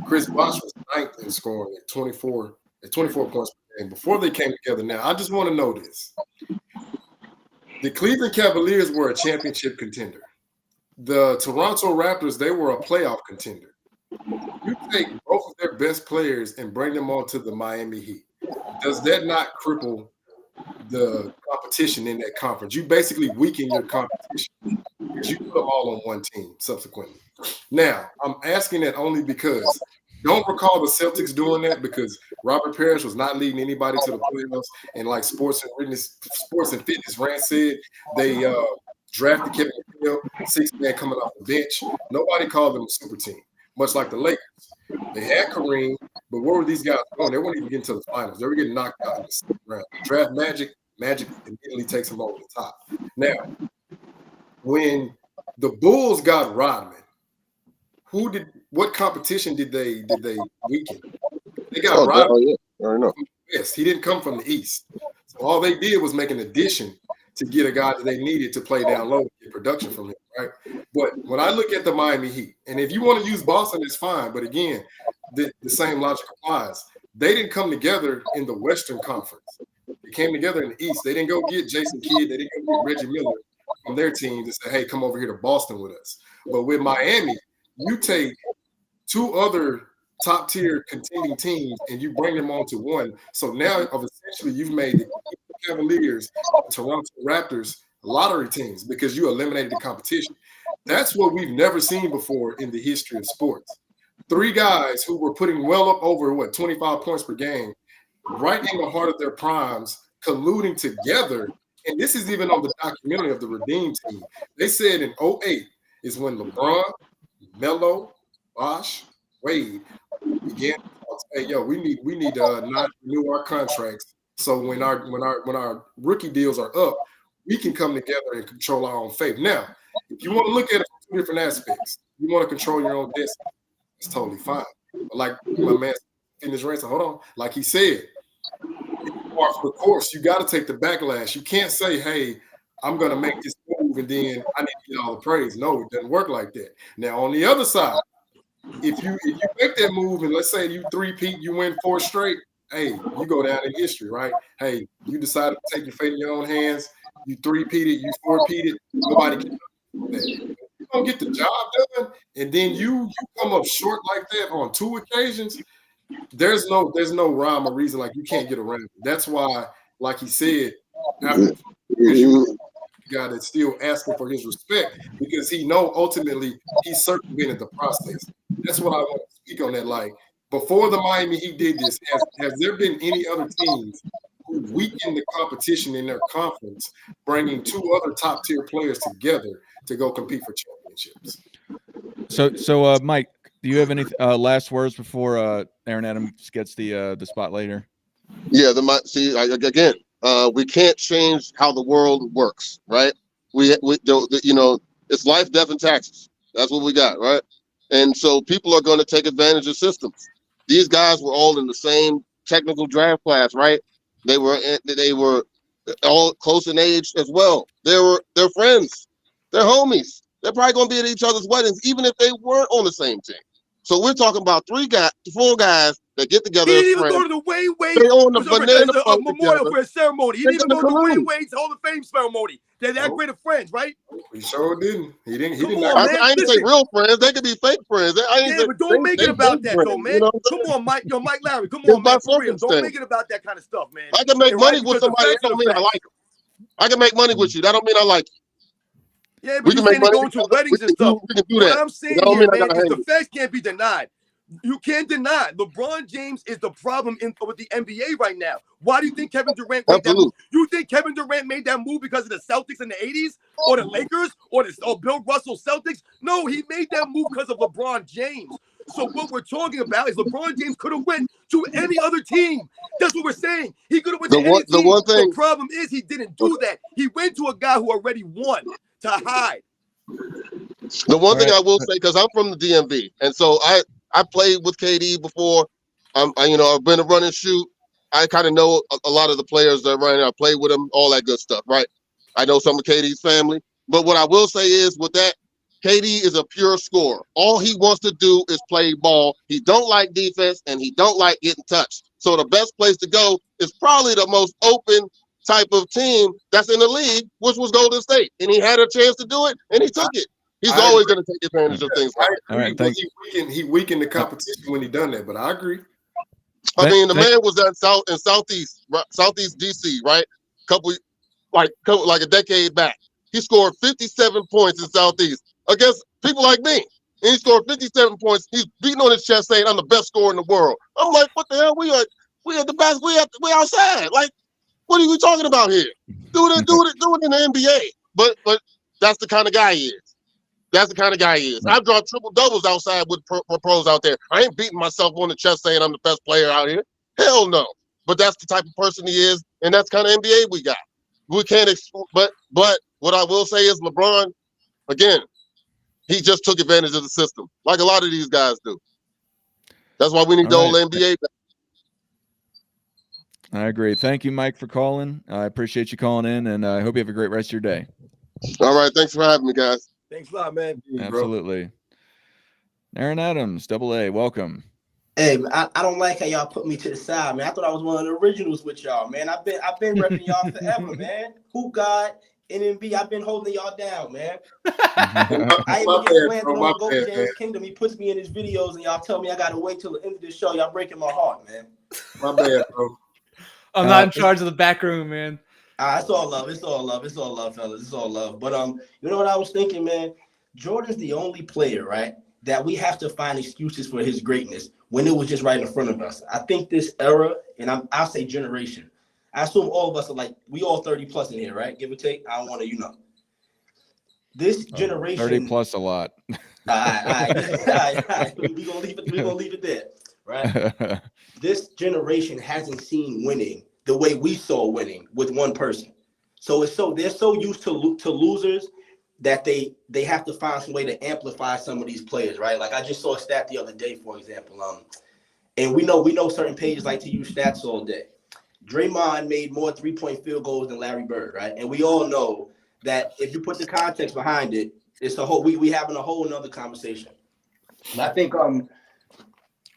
Chris Bosh was ninth in scoring at 24 points per game before they came together. Now, I just want to know this. The Cleveland Cavaliers were a championship contender. The Toronto Raptors, they were a playoff contender. You take both of their best players and bring them onto the Miami Heat. Does that not cripple the competition in that conference? You basically weaken your competition because you put them all on one team subsequently. Now, I'm asking that only because don't recall the Celtics doing that because Robert Parrish was not leading anybody to the playoffs. And like Sports and Fitness Rant said, they drafted Kevin McHale, 6-man coming off the bench. Nobody called them a super team, much like the Lakers. They had Kareem, but where were these guys going? They weren't even getting to the finals. They were getting knocked out in the second round. Draft Magic immediately takes them over the top. Now, when the Bulls got Rodman, what competition did they weaken? They got Rodman. Yeah. I don't know. Yes, he didn't come from the East. So all they did was make an addition to get a guy that they needed to play down low and get production from him, right? But when I look at the Miami Heat, and if you want to use Boston, it's fine. But again, the same logic applies. They didn't come together in the Western Conference. They came together in the East. They didn't go get Jason Kidd. They didn't go get Reggie Miller from their team to say, hey, come over here to Boston with us. But with Miami, you take two other top-tier contending teams and you bring them onto one. So now, essentially, you've made the Cavaliers, Toronto Raptors lottery teams because you eliminated the competition. That's what we've never seen before in the history of sports. Three guys who were putting well up over, 25 points per game, right in the heart of their primes, colluding together. And this is even on the documentary of the Redeem team. They said in 2008 is when LeBron, Melo, Bosh, Wade began to talk, hey, yo, we need to not renew our contracts. So when our rookie deals are up, we can come together and control our own fate. Now, if you want to look at it from two different aspects, you want to control your own destiny. It's totally fine. But like my man in his ransom, hold on, like he said, of course, you got to take the backlash. You can't say, hey, I'm going to make this move and then I need to get all the praise. No, it doesn't work like that. Now, on the other side, if you make that move and let's say you three-peat, you win 4 straight, hey, you go down in history, right? Hey, you decided to take your fate in your own hands. You three-peated, you four-peated. Nobody can do that. You don't get the job done, and then you come up short like that on 2 occasions. There's no rhyme or reason, like you can't get around it. That's why, like he said, after you guy that's still asking for his respect because he know ultimately he's circumvented the process. That's what I want to speak on that. Like before the Miami Heat did this, has there been any other teams who weakened the competition in their conference, bringing 2 other top tier players together to go compete for championships? So Mike, do you have any last words before Aaron Adams gets the spotlight here? Yeah, again, we can't change how the world works, right? We it's life, death, and taxes. That's what we got, right? And so people are going to take advantage of systems. These guys were all in the same technical draft class, right? They were all close in age as well. They're friends. They're homies. They're probably going to be at each other's weddings, even if they weren't on the same team. So we're talking about 4 guys that get together. He didn't even go to the Wayne Wade memorial for a ceremony. He didn't even go to Wayne Wade's Hall of Fame ceremony. They're that great of friends, right? He sure didn't. He didn't. I didn't say real friends. They could be fake friends. But don't make it about that, though, man. Come on, Mike. Yo, Mike Larry. Come on, man. For real. Don't make it about that kind of stuff, man. I can make money with somebody. That don't mean I like them. I can make money with you. That don't mean I like you. Yeah, but you saying they go to weddings and stuff. We can do that. What I'm saying here, man, is the facts can't be denied. You can't deny LeBron James is the problem with the NBA right now. Why do you think Kevin Durant made that move? You think Kevin Durant made that move because of the Celtics in the 80s or the Lakers or Bill Russell Celtics? No, he made that move because of LeBron James. So what we're talking about is LeBron James could have went to any other team. That's what we're saying. He could have went to any team. The problem is he didn't do that. He went to a guy who already won to hide. The one thing I will say, because I'm from the DMV, and so I played with KD before. I've been a run and shoot. I kind of know a lot of the players that run. I played with them, all that good stuff, right? I know some of KD's family. But what I will say is with that, KD is a pure scorer. All he wants to do is play ball. He don't like defense, and he don't like getting touched. So the best place to go is probably the most open type of team that's in the league, which was Golden State. And he had a chance to do it, and he took it. He's always going to take advantage of things like that. All right, he weakened the competition when he done that, but I agree. I mean, the man was in Southeast DC, right? Like a decade back. He scored 57 points in Southeast against people like me. And he scored 57 points. He's beating on his chest saying, I'm the best scorer in the world. I'm like, what the hell? We are the best. We outside. Like, what are we talking about here? Do it in the NBA. But that's the kind of guy he is. That's the kind of guy he is. I've drawn triple doubles outside with pros out there. I ain't beating myself on the chest saying I'm the best player out here. Hell no. But that's the type of person he is, and that's the kind of NBA we got. We can't. But what I will say is LeBron, again, he just took advantage of the system, like a lot of these guys do. That's why we need the old NBA back. I agree. Thank you, Mike, for calling. I appreciate you calling in, and I hope you have a great rest of your day. All right. Thanks for having me, guys. Thanks a lot, man. Absolutely. Aaron Adams, AA, welcome. Hey, man, I don't like how y'all put me to the side, man. I thought I was one of the originals with y'all, man. I've been repping y'all forever, man. Hoop God, NMB, I've been holding y'all down, man. I even get planted on Go James Kingdom. He puts me in his videos, and y'all tell me I gotta wait till the end of the show. Y'all breaking my heart, man. My bad, bro. I'm not in charge of the back room, man. It's all love. It's all love. It's all love, fellas. It's all love. But you know what I was thinking, man? Jordan's the only player, right, that we have to find excuses for his greatness when it was just right in front of us. I think this era, and I'll say generation, I assume all of us are like, we all 30 plus in here, right? Give or take. I don't want to, This generation 30 plus a lot. All right. We're gonna leave it there, right? This generation hasn't seen winning the way we saw winning with one person. So they're so used to losers that they have to find some way to amplify some of these players, right? Like I just saw a stat the other day, for example, and we know certain pages like to use stats all day. Draymond made more 3-point field goals than Larry Bird, right? And we all know that if you put the context behind it, it's a whole we having a whole nother conversation. And I think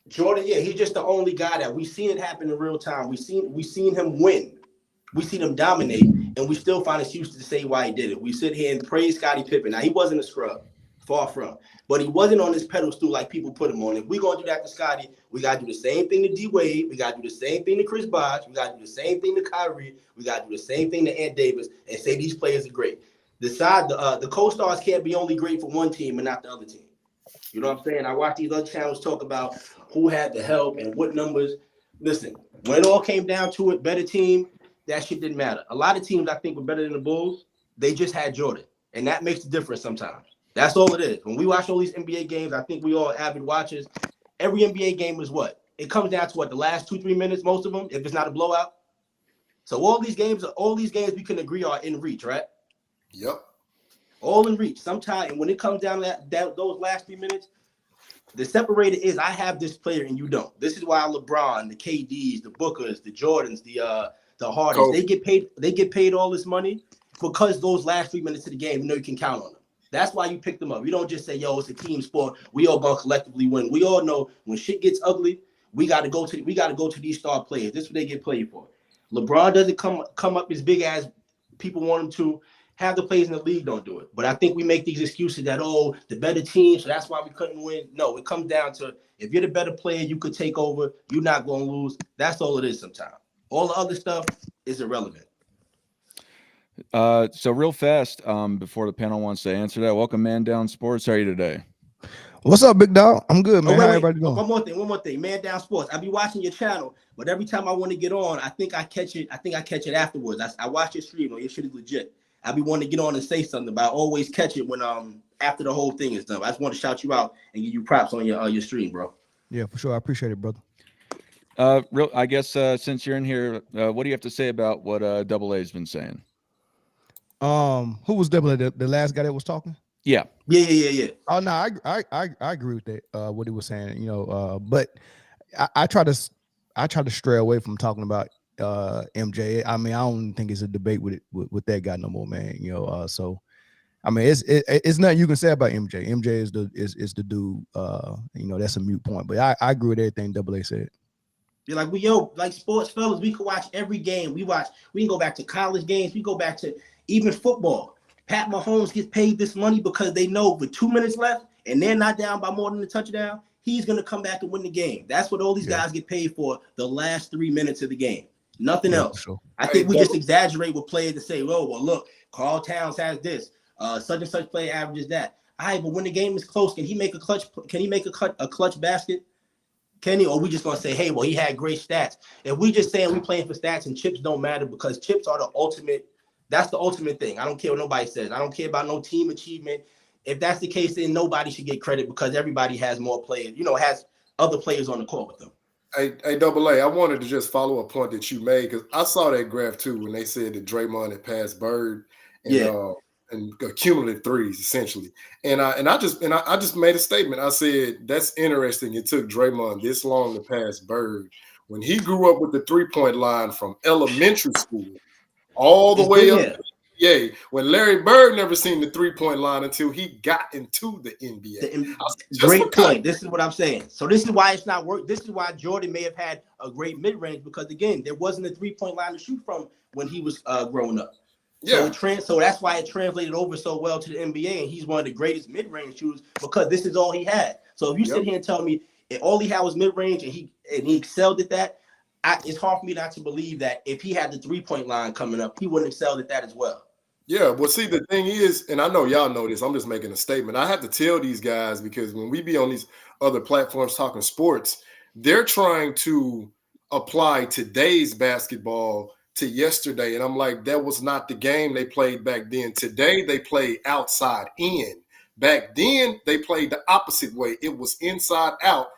Jordan, he's just the only guy that we've seen it happen in real time. We've seen him win. We seen him dominate, and we still find excuses to say why he did it. We sit here and praise Scottie Pippen. Now, he wasn't a scrub, far from. But he wasn't on this pedestal like people put him on. If we're going to do that to Scottie, we got to do the same thing to D-Wade. We got to do the same thing to Chris Bosh. We got to do the same thing to Kyrie. We got to do the same thing to Ant Davis and say these players are great. The co-stars can't be only great for one team and not the other team. You know what I'm saying? I watch these other channels talk about who had the help and what numbers. Listen, when it all came down to it, better team, that shit didn't matter. A lot of teams I think were better than the Bulls. They just had Jordan. And that makes a difference sometimes. That's all it is. When we watch all these NBA games, I think we all avid watchers. Every NBA game is what? It comes down to what? The last 2-3 minutes, most of them, if it's not a blowout. So all these games we can agree are in reach, right? Yep. All in reach. Sometimes, and when it comes down to those last 3 minutes, the separator is I have this player and you don't. This is why LeBron, the KDs, the Bookers, the Jordans, the Hardens, they get paid all this money because those last 3 minutes of the game, you can count on them. That's why you pick them up. You don't just say, yo, it's a team sport. We all gonna collectively win. We all know when shit gets ugly, we gotta go to these star players. This is what they get played for. LeBron doesn't come up as big as people want him to. Half the players in the league don't do it. But I think we make these excuses that, the better team, so that's why we couldn't win. No, it comes down to if you're the better player, you could take over. You're not going to lose. That's all it is sometimes. All the other stuff is irrelevant. So real fast, before the panel wants to answer that, welcome Man Down Sports. How are you today? What's up, big dog? I'm good, man. Oh, How wait. everybody doing? One more thing. Man Down Sports. I be watching your channel, but every time I want to get on, I think I catch it afterwards. I watch your stream. Your shit is legit. I be wanting to get on and say something, but I always catch it when after the whole thing is done. I just want to shout you out and give you props on your stream, bro. Yeah, for sure. I appreciate it, brother. I guess since you're in here, what do you have to say about what Double A's been saying? Who was Double A? The last guy that was talking? Yeah. Oh no, I agree with that. What he was saying, but I try to stray away from talking about MJ. I mean, I don't think it's a debate with that guy no more, man. So I mean, it's nothing you can say about MJ. MJ is the dude. That's a moot point. But I agree with everything Double A said. You're like sports fellas, we can watch every game. We can go back to college games. We go back to even football. Pat Mahomes gets paid this money because they know with 2 minutes left and they're not down by more than a touchdown, he's going to come back and win the game. That's what all these guys get paid for, the last 3 minutes of the game. Nothing else. Sure. I think we just exaggerate with players to say, well, look, Carl Towns has this. Such and such player averages that. All right, but when the game is close, can he make a clutch basket? Can he? Or we just going to say, hey, well, he had great stats. If we just saying we playing for stats and chips don't matter because chips are the ultimate. That's the ultimate thing. I don't care what nobody says. I don't care about no team achievement. If that's the case, then nobody should get credit because everybody has more players, has other players on the court with them. Hey, Double A, I wanted to just follow a point that you made because I saw that graph too when they said that Draymond had passed Bird and cumulative threes essentially. And I just made a statement. I said that's interesting. It took Draymond this long to pass Bird when he grew up with the 3-point line from elementary school. All the way up to the NBA. When Larry Bird never seen the 3-point line until he got into the NBA. Great point. This is what I'm saying. So this is why it's not work. This is why Jordan may have had a great mid-range because again, there wasn't a 3-point line to shoot from when he was growing up. Yeah. So that's why it translated over so well to the NBA, and he's one of the greatest mid-range shooters because this is all he had. So if you sit here and tell me all he had was mid-range and he excelled at that. It's hard for me not to believe that if he had the 3-point line coming up, he wouldn't excel at that as well. Yeah, well, see, the thing is, and I know y'all know this, I'm just making a statement. I have to tell these guys because when we be on these other platforms talking sports, they're trying to apply today's basketball to yesterday. And I'm like, that was not the game they played back then. Today, they play outside in. Back then, they played the opposite way. It was inside out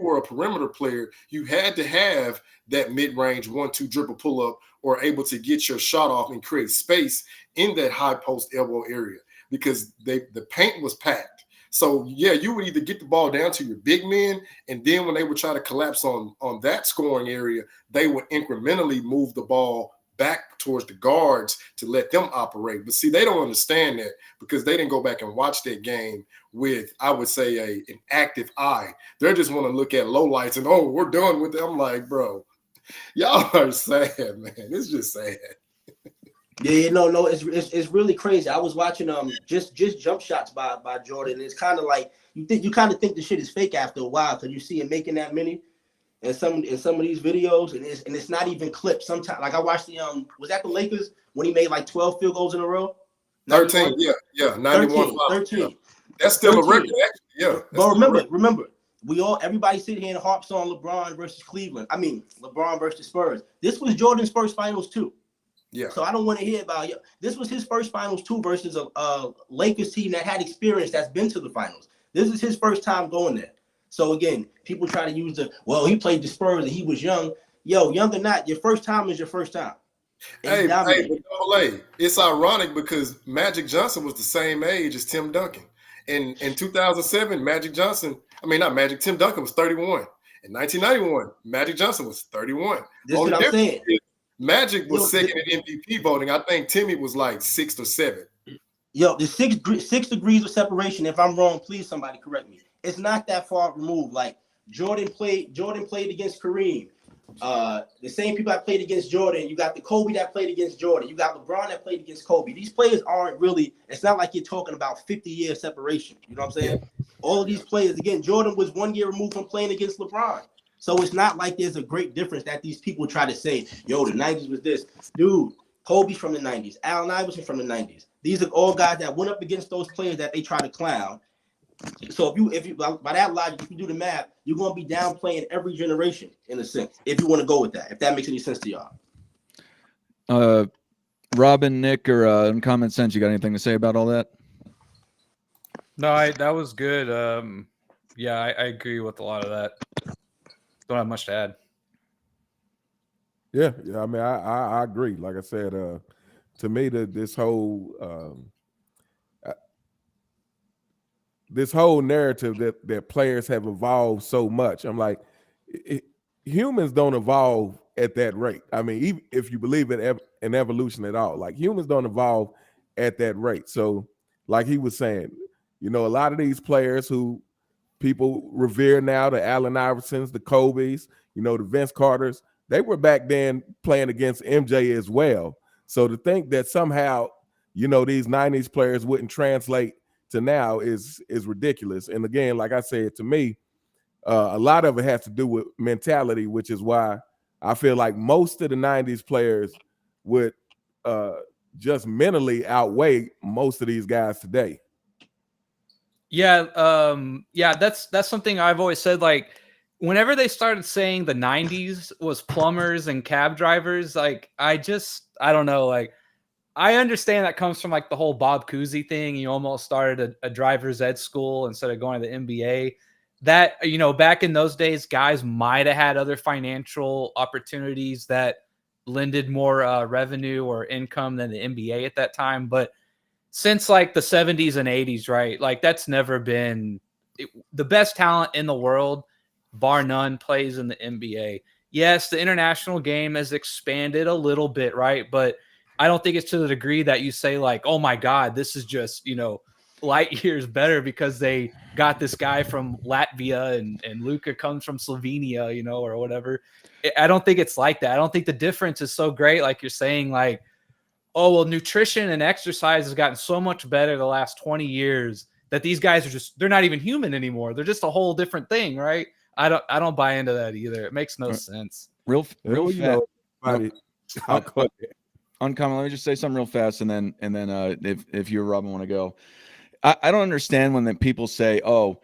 or a perimeter player, you had to have that mid-range 1-2 dribble pull-up or able to get your shot off and create space in that high post elbow area because the paint was packed. So, yeah, you would either get the ball down to your big men, and then when they would try to collapse on that scoring area, they would incrementally move the ball back towards the guards to let them operate. But see, they don't understand that because they didn't go back and watch that game with, I would say, an active eye. They just want to look at lowlights and, oh, we're done with it. I'm like, bro, y'all are sad, man. It's just sad. No, it's really crazy. I was watching just jump shots by Jordan. It's kind of like you kind of think the shit is fake after a while because you see him making that many. In some of these videos, and it's not even clipped. Sometimes, like I watched the was that the Lakers when he made like 12 field goals in a row? 13, 91. 13. Yeah. That's still 13. A record, actually. Yeah. But remember, everybody sit here and harps on LeBron versus Cleveland. I mean, LeBron versus Spurs. This was Jordan's first finals too. Yeah. So I don't want to hear about this was his first finals too versus a Lakers team that had experience that's been to the finals. This is his first time going there. So again, people try to use he played the Spurs and he was young. Yo, young or not, your first time is your first time. Hey, it's ironic because Magic Johnson was the same age as Tim Duncan. In 2007, Tim Duncan was 31. In 1991, Magic Johnson was 31. This is what I'm saying. Magic was second in MVP voting. I think Timmy was like 6th or 7th. Yo, the 6 degrees of separation. If I'm wrong, please somebody correct me. It's not that far removed. Like Jordan played against Kareem. The same people that played against Jordan. You got the Kobe that played against Jordan. You got LeBron that played against Kobe. These players aren't really. It's not like you're talking about 50-year separation. You know what I'm saying? All of these players. Again, Jordan was 1 year removed from playing against LeBron. So it's not like there's a great difference that these people try to say. Yo, the 90s was this, dude. Kobe's from the 90s. Allen Iverson from the 90s. These are all guys that went up against those players that they try to clown. So if you by that logic, if you do the math, you're gonna be downplaying every generation in a sense. If you want to go with that, if that makes any sense to y'all. Robin, Nick, or Uncommon Sense, you got anything to say about all that? No, that was good. Yeah, I agree with a lot of that. Don't have much to add. Yeah. I mean, I agree. Like I said, to me, this whole narrative that players have evolved so much, I'm like, humans don't evolve at that rate. I mean, even if you believe in evolution at all, like humans don't evolve at that rate. So, like he was saying, a lot of these players who people revere now, the Allen Iversons, the Kobe's, the Vince Carters, they were back then playing against MJ as well. So to think that somehow, these 90s players wouldn't translate to now is ridiculous. And again, like I said, to me, a lot of it has to do with mentality, which is why I feel like most of the 90s players would just mentally outweigh most of these guys today. Yeah, that's something I've always said. Like, whenever they started saying the 90s was plumbers and cab drivers, like, I don't know. Like, I understand that comes from like the whole Bob Cousy thing. You almost started a driver's ed school instead of going to the NBA. That, back in those days, guys might have had other financial opportunities that lended more revenue or income than the NBA at that time. But since like the 70s and 80s, right? Like, that's never been the best talent in the world, bar none, plays in the NBA. Yes, the international game has expanded a little bit, right? But I don't think it's to the degree that you say like, oh my God, this is just, light years better because they got this guy from Latvia and Luka comes from Slovenia, or whatever. I don't think it's like that. I don't think the difference is so great. Like you're saying, like, oh, well, nutrition and exercise has gotten so much better the last 20 years that these guys are they're not even human anymore. They're just a whole different thing, right? I don't buy into that either. It makes no sense. Real fast. Uncommon, let me just say something real fast, and then if you or Robin want to go. I don't understand when people say, oh,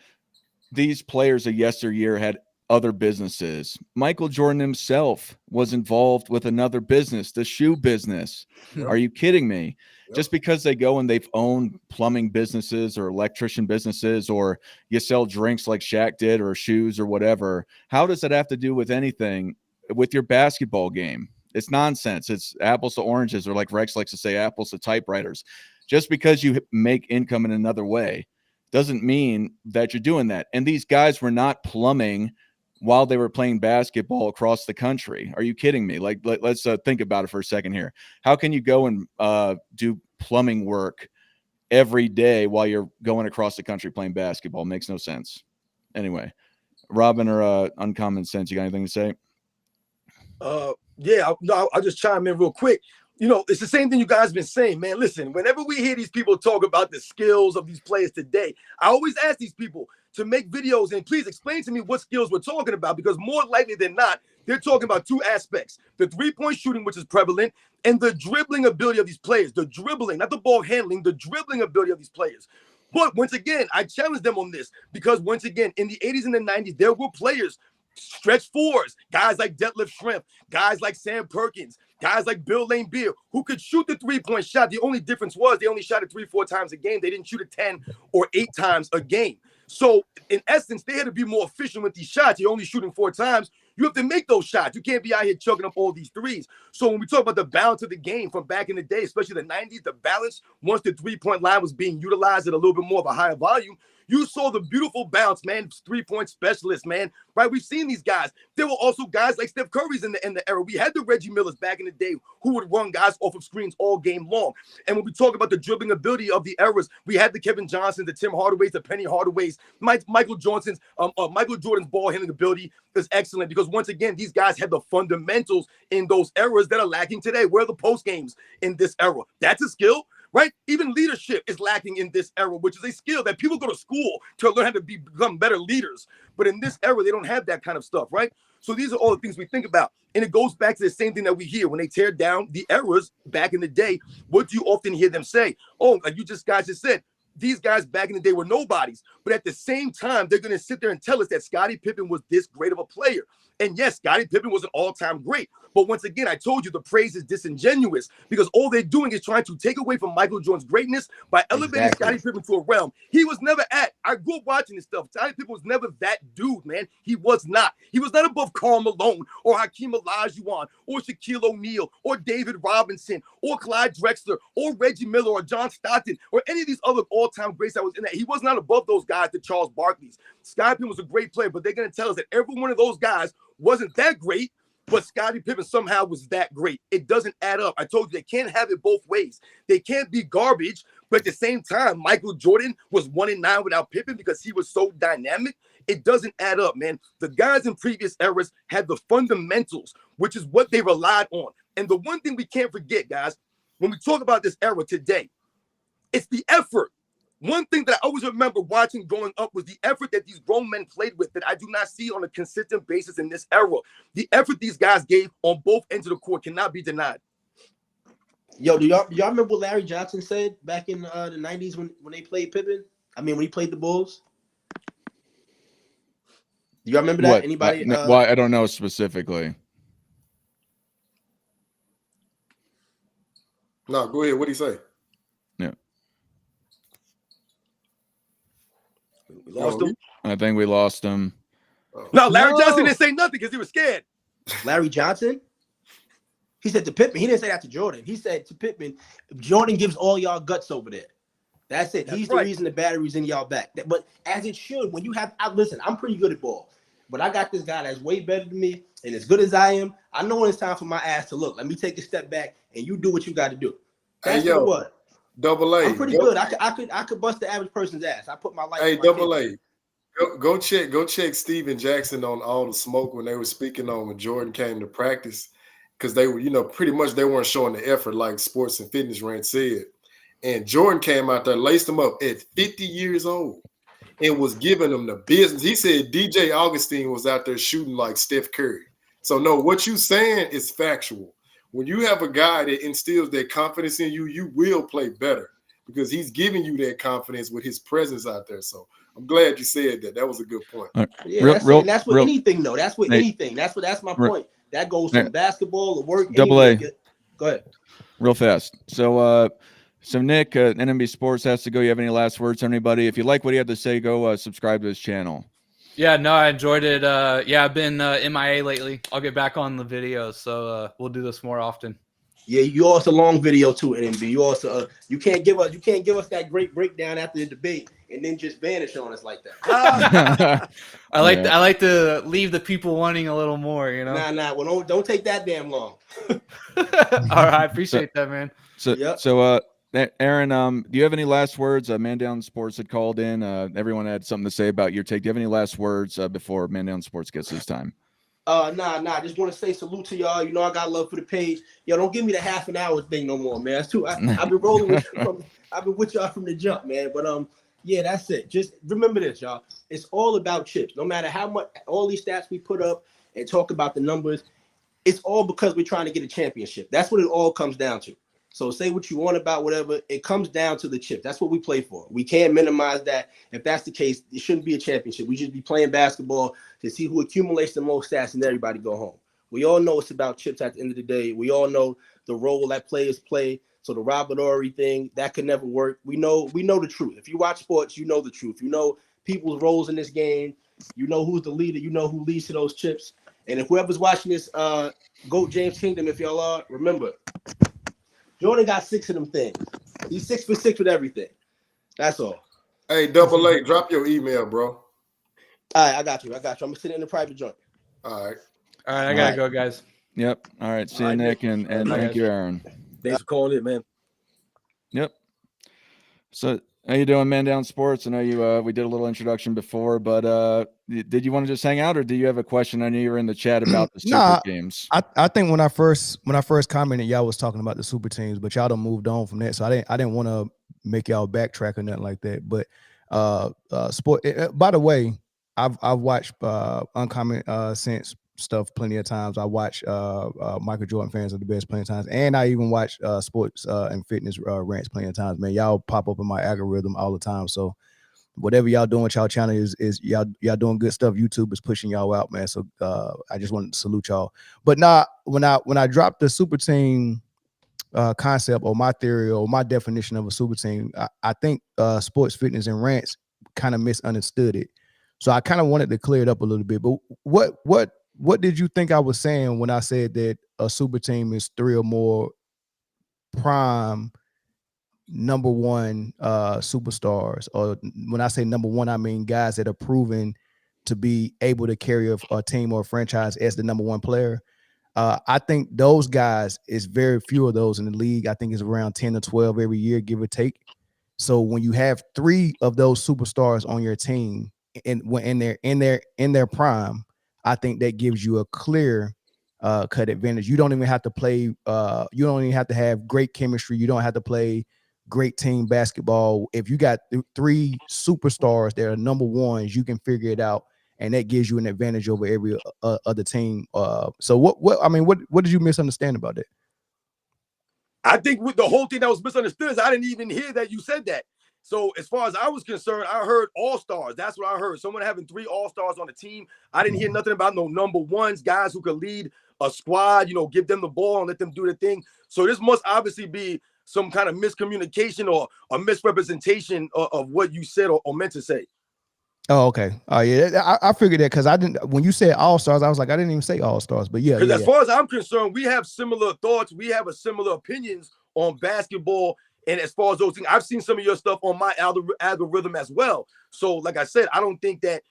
these players of yesteryear had other businesses. Michael Jordan himself was involved with another business, the shoe business. Yep. Are you kidding me? Yep. Just because they go and they've owned plumbing businesses or electrician businesses, or you sell drinks like Shaq did, or shoes or whatever, how does that have to do with anything with your basketball game? It's nonsense. It's apples to oranges, or like Rex likes to say, apples to typewriters. Just because you make income in another way doesn't mean that you're doing that. And these guys were not plumbing while they were playing basketball across the country. Are you kidding me? Like, let's think about it for a second here. How can you go and do plumbing work every day while you're going across the country playing basketball? It makes no sense. Anyway, Robin or Uncommon Sense, you got anything to say? Yeah, I'll just chime in real quick. It's the same thing you guys been saying, man. Listen, whenever we hear these people talk about the skills of these players today, I always ask these people to make videos and please explain to me what skills we're talking about, because more likely than not, they're talking about two aspects: the three-point shooting, which is prevalent, and the dribbling ability of these players. The dribbling, not the ball handling, the dribbling ability of these players. But once again, I challenge them on this, because once again, in the 80s and the 90s, there were players, stretch fours, guys like Detlef Schrempf, guys like Sam Perkins, guys like Bill Laimbeer, who could shoot the three-point shot. The only difference was they only shot it 3-4 times a game. They didn't shoot it 10 or 8 times a game. So in essence, they had to be more efficient with these shots. You're only shooting 4 times. You have to make those shots. You can't be out here chucking up all these threes. So when we talk about the balance of the game from back in the day, especially the 90s, the balance, once the three-point line was being utilized at a little bit more of a higher volume, you saw the beautiful bounce, man, three-point specialist, man, right? We've seen these guys. There were also guys like Steph Curry's in the era. We had the Reggie Millers back in the day who would run guys off of screens all game long. And when we talk about the dribbling ability of the eras, we had the Kevin Johnsons, the Tim Hardaways, the Penny Hardaways, Michael Jordan's ball handling ability is excellent, because once again, these guys had the fundamentals in those eras that are lacking today. Where are the post games in this era? That's a skill. Right? Even leadership is lacking in this era, which is a skill that people go to school to learn how to become better leaders. But in this era, they don't have that kind of stuff, right? So these are all the things we think about. And it goes back to the same thing that we hear when they tear down the eras back in the day. What do you often hear them say? Oh, like you guys just said, these guys back in the day were nobodies. But at the same time, they're going to sit there and tell us that Scottie Pippen was this great of a player. And yes, Scottie Pippen was an all-time great. But once again, I told you the praise is disingenuous because all they're doing is trying to take away from Michael Jordan's greatness by elevating Scottie Pippen to a realm he was never at. I grew up watching this stuff. Scottie Pippen was never that dude, man. He was not. He was not above Karl Malone or Hakeem Olajuwon or Shaquille O'Neal or David Robinson or Clyde Drexler or Reggie Miller or John Stockton or any of these other all-time greats that was in that. He was not above those guys, the Charles Barkleys. Scottie Pippen was a great player, but they're going to tell us that every one of those guys wasn't that great, but Scottie Pippen somehow was that great. It doesn't add up. I told you they can't have it both ways. They can't be garbage, but at the same time, Michael Jordan was 1-9 without Pippen because he was so dynamic. It doesn't add up, man. The guys in previous eras had the fundamentals, which is what they relied on. And the one thing we can't forget, guys, when we talk about this era today, it's the effort. One thing that I always remember watching growing up was the effort that these grown men played with that I do not see on a consistent basis in this era. The effort these guys gave on both ends of the court cannot be denied. Yo, do y'all remember what Larry Johnson said back in the 90s when they played Pippen? I mean, when he played the Bulls? Do y'all remember that? What? Anybody? Why? I don't know specifically. No, go ahead. What do you say? We lost him. I think we lost him. No, Larry Johnson didn't say nothing because he was scared. Larry Johnson? He said to Pippen. He didn't say that to Jordan. He said to Pippen, Jordan gives all y'all guts over there. That's it. He's the reason the battery's in y'all back. But as it should, when you have, listen, I'm pretty good at ball, but I got this guy that's way better than me, and as good as I am, I know when it's time for my ass to look. Let me take a step back, and you do what you got to do. That's what. Double A. I'm pretty good. I could bust the average person's ass. I put my life. Hey, Double A. Go check Steven Jackson on all the smoke when they were speaking on when Jordan came to practice, because they were, pretty much they weren't showing the effort like Sports and Fitness Rant said. And Jordan came out there, laced them up at 50 years old and was giving them the business. He said DJ Augustine was out there shooting like Steph Curry. So no, what you saying is factual. When you have a guy that instills that confidence in you, you will play better because he's giving you that confidence with his presence out there. So I'm glad you said that. That was a good point. Yeah, that's with anything, though. That's with anything. That's my point. That goes from basketball to work. Double A. Go ahead. Real fast. So Nick, NMB Sports has to go. You have any last words to anybody? If you like what he had to say, go subscribe to his channel. Yeah, no, I enjoyed it. Yeah, I've been MIA lately. I'll get back on the videos, so we'll do this more often. Yeah, you also long video too, NMB. You also you can't give us that great breakdown after the debate and then just vanish on us like that. I like to leave the people wanting a little more, Nah. Well, don't take that damn long. All right, I appreciate that, man. So Aaron, do you have any last words? Man Down Sports had called in. Everyone had something to say about your take. Do you have any last words before Man Down Sports gets his time? Nah. I just want to say salute to y'all. I got love for the page. Yo, don't give me the half an hour thing no more, man. That's too. I've been rolling with you I've been with y'all from the jump, man. But yeah, that's it. Just remember this, y'all. It's all about chips. No matter how much all these stats we put up and talk about the numbers, it's all because we're trying to get a championship. That's what it all comes down to. So say what you want about whatever. It comes down to the chip. That's what we play for. We can't minimize that. If that's the case, it shouldn't be a championship. We should be playing basketball to see who accumulates the most stats and everybody go home. We all know it's about chips at the end of the day. We all know the role that players play. So the Robert Horry thing, that could never work. We know the truth. If you watch sports, you know the truth. You know people's roles in this game. You know who's the leader. You know who leads to those chips. And if whoever's watching this, GOAT James Kingdom, if y'all are, remember, Jordan got 6 of them things. He's 6 for 6 with everything. That's all. Hey, Double A, drop your email, bro. All right, I got you. I'm gonna sit in the private joint. All right, I gotta go, guys. Yep. All right. See you, Nick, and thank you, Aaron. Thanks for calling in, man. Yep. So how you doing, Man Down Sports? I know we did a little introduction before, but did you want to just hang out, or do you have a question? I know you were in the chat about the super games. I think when I first commented, y'all was talking about the super teams, but y'all done moved on from that, so I didn't want to make y'all backtrack or nothing like that. But sport. By the way, I've watched Uncommon since stuff plenty of times. I watch Michael Jordan fans are the best plenty of times, and I even watch sports and fitness rants plenty of times. Man, y'all pop up in my algorithm all the time. So whatever y'all doing with y'all channel is y'all doing good stuff. YouTube is pushing y'all out, man. So I just wanted to salute y'all. But now when I dropped the super team concept or my theory or my definition of a super team, I think sports fitness and rants kind of misunderstood it. So I kind of wanted to clear it up a little bit. But what did you think I was saying when I said that a super team is 3 or more prime number one superstars? Or when I say number one, I mean guys that are proven to be able to carry a team or a franchise as the number one player. I think those guys is very few of those in the league. I think it's around 10 to 12 every year, give or take. So when you have 3 of those superstars on your team and when in their prime, I think that gives you a clear cut advantage. You don't even have to play. You don't even have to have great chemistry. You don't have to play great team basketball. If you got 3 superstars that are number ones, you can figure it out, and that gives you an advantage over every other team. So what did you misunderstand about it? I think with the whole thing that was misunderstood is I didn't even hear that you said that. So as far as I was concerned, I heard all-stars. That's what I heard. Someone having 3 all-stars on the team. I didn't hear nothing about no number ones, guys who could lead a squad, give them the ball and let them do the thing. So this must obviously be some kind of miscommunication or a misrepresentation of what you said or meant to say. Oh, okay. Oh, yeah. I figured that because I didn't. When you said all stars, I was like, I didn't even say all stars. But yeah, because as far as I'm concerned, we have similar thoughts. We have a similar opinions on basketball. And as far as those things, I've seen some of your stuff on my algorithm as well. So, like I said, I don't think that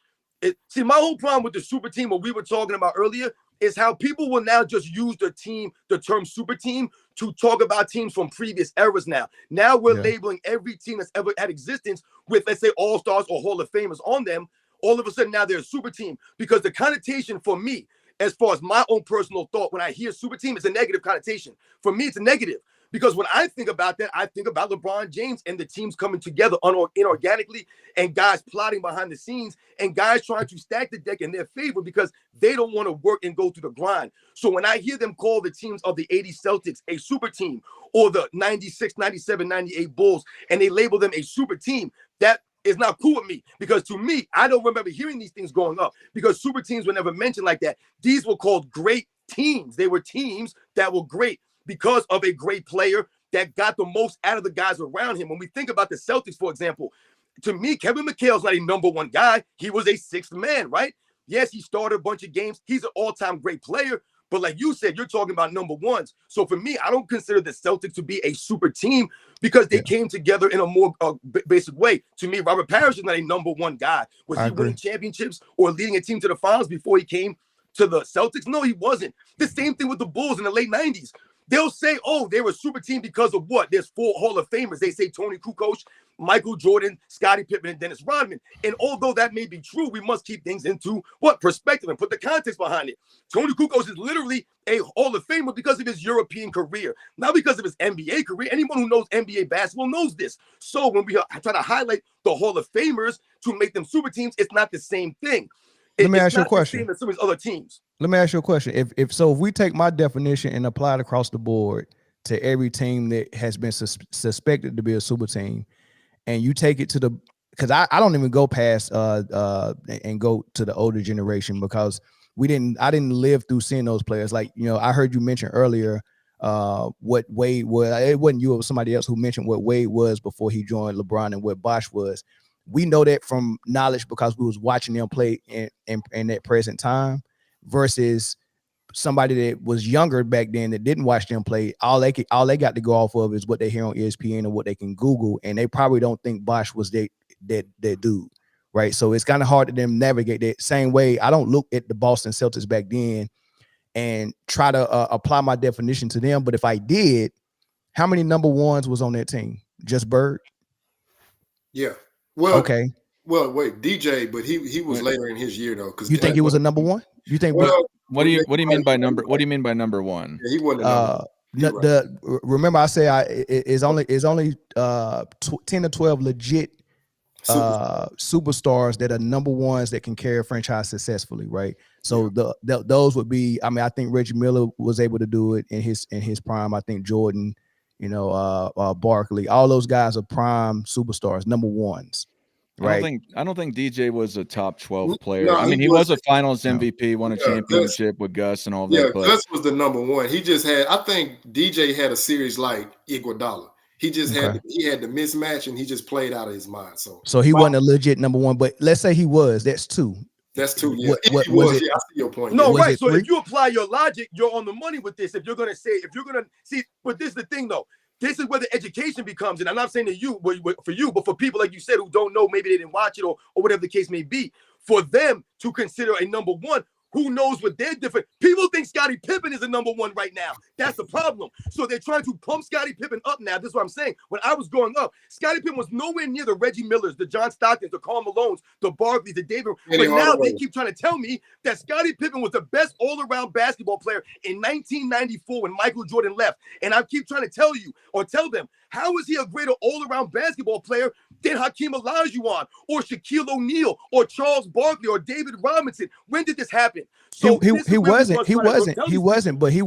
it. See, my whole problem with the super team, what we were talking about earlier, is how people will now just use the term super team to talk about teams from previous eras now. Now we're labeling every team that's ever had existence with, let's say, all-stars or Hall of Famers on them. All of a sudden now they're a super team, because the connotation for me, as far as my own personal thought, when I hear super team, it's a negative connotation. For me, it's a negative. Because when I think about that, I think about LeBron James and the teams coming together inorganically, and guys plotting behind the scenes, and guys trying to stack the deck in their favor because they don't want to work and go through the grind. So when I hear them call the teams of the 80 Celtics a super team, or the 96, 97, 98 Bulls, and they label them a super team, that is not cool with me, because to me, I don't remember hearing these things growing up, because super teams were never mentioned like that. These were called great teams. They were teams that were great because of a great player that got the most out of the guys around him. When we think about the Celtics, for example, to me, Kevin McHale's not a number one guy. He was a 6th man, right? Yes, he started a bunch of games. He's an all-time great player. But like you said, you're talking about number ones. So for me, I don't consider the Celtics to be a super team because they came together in a more basic way. To me, Robert Parrish is not a number one guy. Was he winning championships or leading a team to the finals before he came to the Celtics? No, he wasn't. The same thing with the Bulls in the late 90s. They'll say, oh, they were a super team because of what? There's 4 Hall of Famers. They say Tony Kukoc, Michael Jordan, Scottie Pippen, and Dennis Rodman. And although that may be true, we must keep things into what? Perspective, and put the context behind it. Tony Kukoc is literally a Hall of Famer because of his European career, not because of his NBA career. Anyone who knows NBA basketball knows this. So when we try to highlight the Hall of Famers to make them super teams, it's not the same thing. Let me ask you a question. As some of these other teams. Let me ask you a question. If we take my definition and apply it across the board to every team that has been suspected to be a super team, and you take it to the, because I don't even go past and go to the older generation, because I didn't live through seeing those players. Like, I heard you mention earlier what Wade was. It wasn't you, it was somebody else who mentioned what Wade was before he joined LeBron and what Bosh was. We know that from knowledge because we was watching them play in that present time, versus somebody that was younger back then that didn't watch them play. All they got to go off of is what they hear on ESPN or what they can Google, and they probably don't think Bosh was that dude, right? So it's kind of hard to them navigate that same way. I don't look at the Boston Celtics back then and try to apply my definition to them, but if I did, how many number ones was on that team? Just Bird? Yeah. Well, okay. Well, wait, DJ, but he was later in his year though. Because you think he was a number one? You think? Well, what do you mean by number? What do you mean by number one? Yeah, he wasn't. Remember I say it's only 10 to 12 legit superstars that are number ones that can carry a franchise successfully, right? So those would be. I mean, I think Reggie Miller was able to do it in his prime. I think Jordan, Barkley, all those guys are prime superstars, number ones, right? I don't think DJ was a top 12 player. No, I mean, he was a Finals MVP, won a championship with Gus and all that. Yeah, But Gus was the number one. He just had. I think DJ had a series like Iguodala. He just had the mismatch, and he just played out of his mind. So he wasn't a legit number one. But let's say he was. That's two. That's two. Yeah, what was it? Yeah, I see your point. No, yeah. right. So if you apply your logic, you're on the money with this. If you're gonna see, but this is the thing though. This is where the education becomes, and I'm not saying to you, for you, but for people like you said who don't know, maybe they didn't watch it or whatever the case may be, for them to consider a number one. Who knows what they're different? People think Scottie Pippen is the number one right now. That's the problem. So they're trying to pump Scottie Pippen up now. This is what I'm saying. When I was growing up, Scottie Pippen was nowhere near the Reggie Millers, the John Stocktons, the Karl Malones, the Barkleys, the David. But now they keep trying to tell me that Scottie Pippen was the best all-around basketball player in 1994 when Michael Jordan left. And I keep trying to tell you or tell them, how is he a greater all-around basketball player than Hakeem Olajuwon or Shaquille O'Neal or Charles Barkley or David Robinson? When did this happen? So he wasn't, but he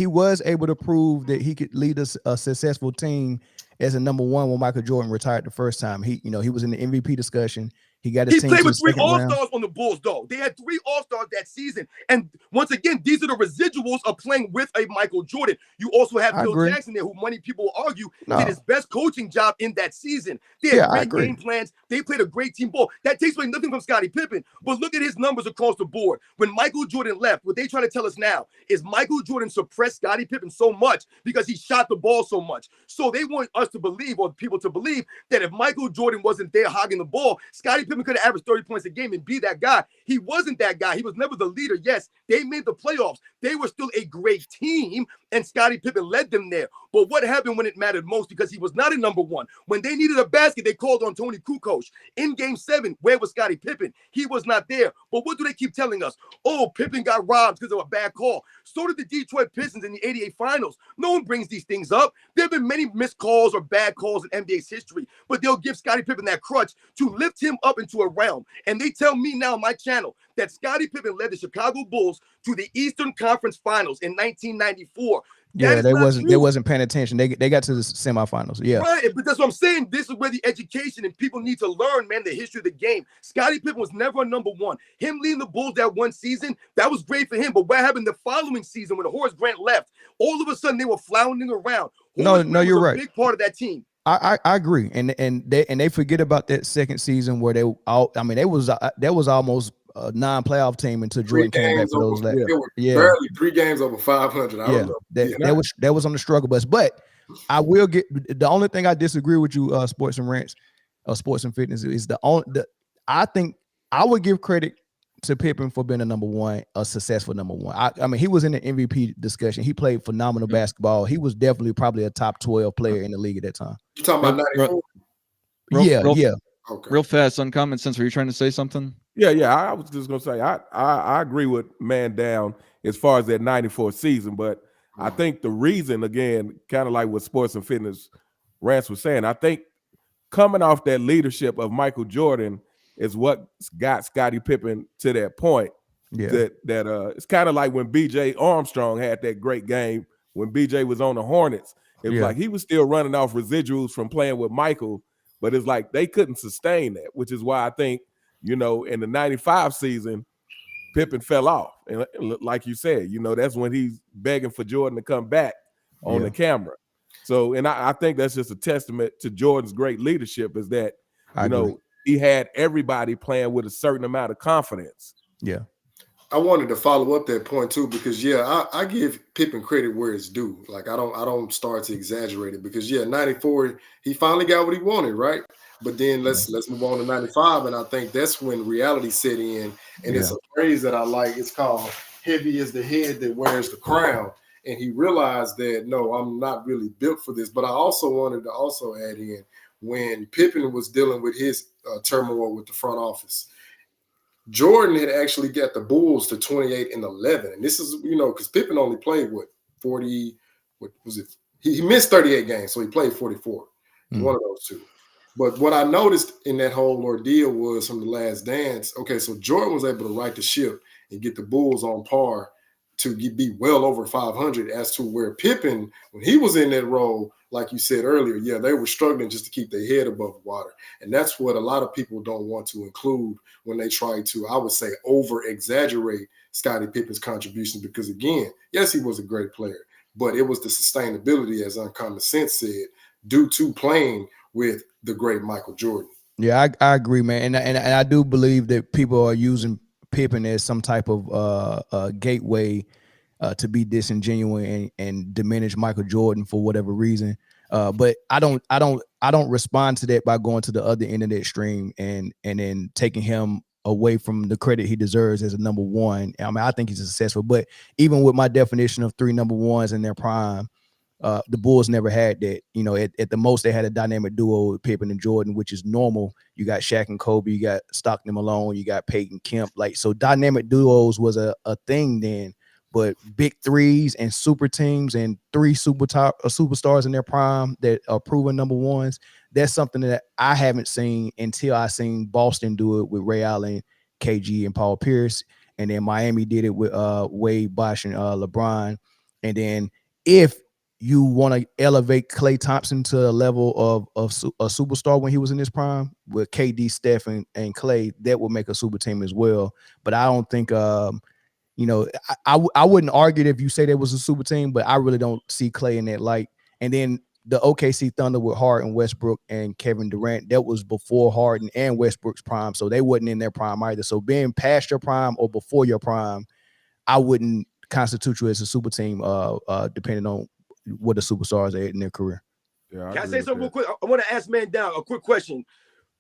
was able to prove that he could lead a successful team as a number one when Michael Jordan retired the first time. He was in the MVP discussion. He got his team. He played with 3 All-Stars on the Bulls, though. They had 3 All-Stars that season. And once again, these are the residuals of playing with a Michael Jordan. You also have Phil Jackson there, who many people will argue did his best coaching job in that season. They had great game plans. They played a great team ball. That takes away nothing from Scottie Pippen. But look at his numbers across the board. When Michael Jordan left, what they try to tell us now is Michael Jordan suppressed Scottie Pippen so much because he shot the ball so much. So they want us to believe, or people to believe, that if Michael Jordan wasn't there hogging the ball, Scottie Pippen could have averaged 30 points a game and be that guy. He wasn't that guy. He was never the leader. Yes, they made the playoffs. They were still a great team, and Scottie Pippen led them there. But what happened when it mattered most? Because he was not a number one. When they needed a basket, they called on Tony Kukoc. In Game 7, where was Scottie Pippen? He was not there. But what do they keep telling us? Oh, Pippen got robbed because of a bad call. So did the Detroit Pistons in the 88 finals. No one brings these things up. There have been many missed calls or bad calls in NBA's history, but they'll give Scottie Pippen that crutch to lift him up into a realm. And they tell me now on my channel that Scottie Pippen led the Chicago Bulls to the Eastern Conference Finals in 1994. Yeah, they wasn't paying attention. They got to the semifinals. Yeah, right. But that's what I'm saying. This is where the education and people need to learn, man, the history of the game. Scottie Pippen was never a number one. Him leading the Bulls that one season, that was great for him. But what happened the following season when Horace Grant left? All of a sudden they were floundering around. No, you're right. A big part of that team. I agree, and they forget about that second season where they was almost a non-playoff team until Jordan came back for those. Barely 3 games over 500. That was on the struggle bus. But I will get the only thing I disagree with you, Sports and Rants, Sports and Fitness, is I think I would give credit to Pippen for being a successful number one. I mean, he was in the MVP discussion. He played phenomenal basketball. He was definitely probably a top 12 player in the league at that time. You talking about 94? Yeah. Okay. Real fast, Uncommon Sense, were you trying to say something? Yeah. I was just gonna say I agree with Man Down as far as that 94 season, but I think the reason, again, kind of like what Sports and Fitness Rants was saying, I think coming off that leadership of Michael Jordan is what got Scottie Pippen to that point. Yeah. That it's kind of like when B.J. Armstrong had that great game when B.J. was on the Hornets. It was like he was still running off residuals from playing with Michael, but it's like they couldn't sustain that, which is why I think, in the 95 season, Pippen fell off. And like you said, that's when he's begging for Jordan to come back on the camera. So, and I think that's just a testament to Jordan's great leadership, is that, he had everybody playing with a certain amount of confidence. Yeah. I wanted to follow up that point too, because I give Pippen credit where it's due. Like I don't start to exaggerate it, because 94, he finally got what he wanted, right? But then let's move on to 95, and I think that's when reality set in. And it's a phrase that I like. It's called "heavy is the head that wears the crown." And he realized that, no, I'm not really built for this. But I also wanted to add in, when Pippen was dealing with his turmoil with the front office, Jordan had actually got the Bulls to 28-11. And this is, because Pippen only played 40, what was it? He missed 38 games, so he played 44. One of those two. But what I noticed in that whole ordeal was from The Last Dance. Okay, so Jordan was able to right the ship and get the Bulls on par to be well over 500, as to where Pippen, when he was in that role, like you said earlier, yeah, they were struggling just to keep their head above water. And that's what a lot of people don't want to include when they try to, I would say, over-exaggerate Scottie Pippen's contributions, because, again, yes, he was a great player, but it was the sustainability, as Uncommon Sense said, due to playing with the great Michael Jordan. Yeah, I agree, man, and I do believe that people are using Pippen as some type of gateway to be disingenuous and diminish Michael Jordan for whatever reason. But I don't respond to that by going to the other end of that stream and then taking him away from the credit he deserves as a number one. I mean, I think he's successful, but even with my definition of 3 number ones in their prime, the Bulls never had that. You know, at the most they had a dynamic duo with Pippen and Jordan, which is normal. You got Shaq and Kobe, you got Stockton and Malone, you got Peyton Kemp. Like, so dynamic duos was a thing then. But big threes and super teams and 3 superstars in their prime that are proven number ones, that's something that I haven't seen until I seen Boston do it with Ray Allen, KG, and Paul Pierce. And then Miami did it with Wade, Bosh, and LeBron. And then if you want to elevate Klay Thompson to a level of a superstar when he was in his prime with KD, Steph, and Klay, that would make a super team as well. But I don't think you know, I wouldn't argue if you say there was a super team, but I really don't see Klay in that light. And then the OKC Thunder with Harden, Westbrook, and Kevin Durant, that was before Harden and Westbrook's prime, so they wasn't in their prime either. So being past your prime or before your prime, I wouldn't constitute you as a super team, depending on what the superstars are at in their career. Yeah, Can I say something real quick? I want to ask Man Down a quick question.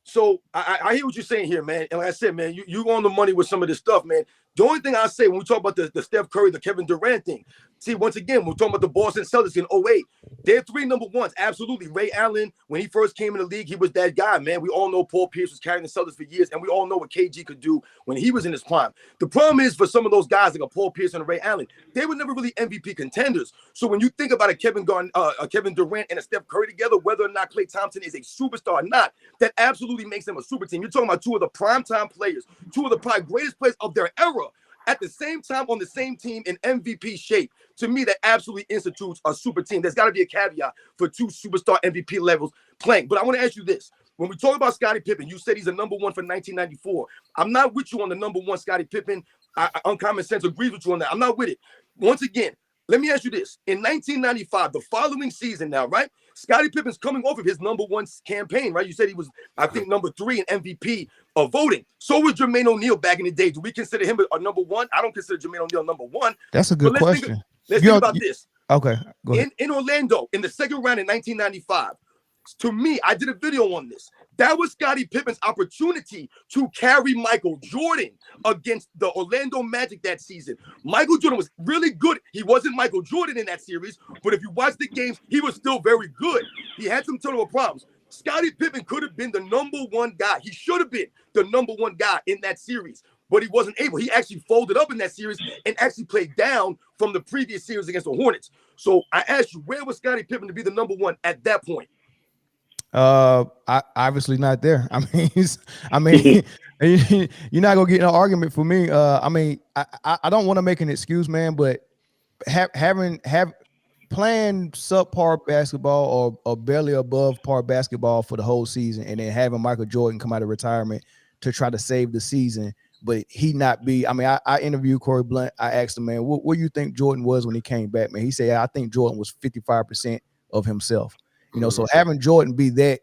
So I hear what you're saying here, man. And like I said, man, you on the money with some of this stuff, man. The only thing I say when we talk about the Steph Curry, the Kevin Durant thing, see, once again, we're talking about the Boston Celtics in 08. They're 3 number ones. Absolutely. Ray Allen, when he first came in the league, he was that guy, man. We all know Paul Pierce was carrying the Celtics for years, and we all know what KG could do when he was in his prime. The problem is for some of those guys like a Paul Pierce and a Ray Allen, they were never really MVP contenders. So when you think about a Kevin Durant and a Steph Curry together, whether or not Klay Thompson is a superstar or not, that absolutely makes them a super team. You're talking about 2 of the primetime players, 2 of the probably greatest players of their era at the same time on the same team in MVP shape. To me, that absolutely institutes a super team. There's got to be a caveat for 2 superstar MVP levels playing. But I want to ask you this. When we talk about Scottie Pippen, you said he's a number one for 1994. I'm not with you on the number one Scottie Pippen. Uncommon Sense agrees with you on that. I'm not with it. Once again, let me ask you this. In 1995, the following season now, right? Scottie Pippen's coming off of his number one campaign, right? You said he was, I think, number 3 in MVP of voting. So was Jermaine O'Neal back in the day. Do we consider him a number one? I don't consider Jermaine O'Neal number one. That's a good question. Let's think about this. Okay, go ahead. In Orlando, in the second round in 1995, to me, I did a video on this. That was Scottie Pippen's opportunity to carry Michael Jordan against the Orlando Magic that season. Michael Jordan was really good. He wasn't Michael Jordan in that series, but if you watch the games, he was still very good. He had some turnover problems. Scottie Pippen could have been the number one guy. He should have been the number one guy in that series, but he wasn't able. He actually folded up in that series and actually played down from the previous series against the Hornets. So I asked you, where was Scottie Pippen to be the number one at that point? I obviously not there. I mean, you're not gonna get an argument for me. I mean, I don't want to make an excuse, man, but having playing subpar basketball or barely above par basketball for the whole season, and then having Michael Jordan come out of retirement to try to save the season, but he not be. I mean, I interviewed Corey Blunt. I asked him, man, what do you think Jordan was when he came back, man? He said, I think Jordan was 55% of himself. You know, so having Jordan be that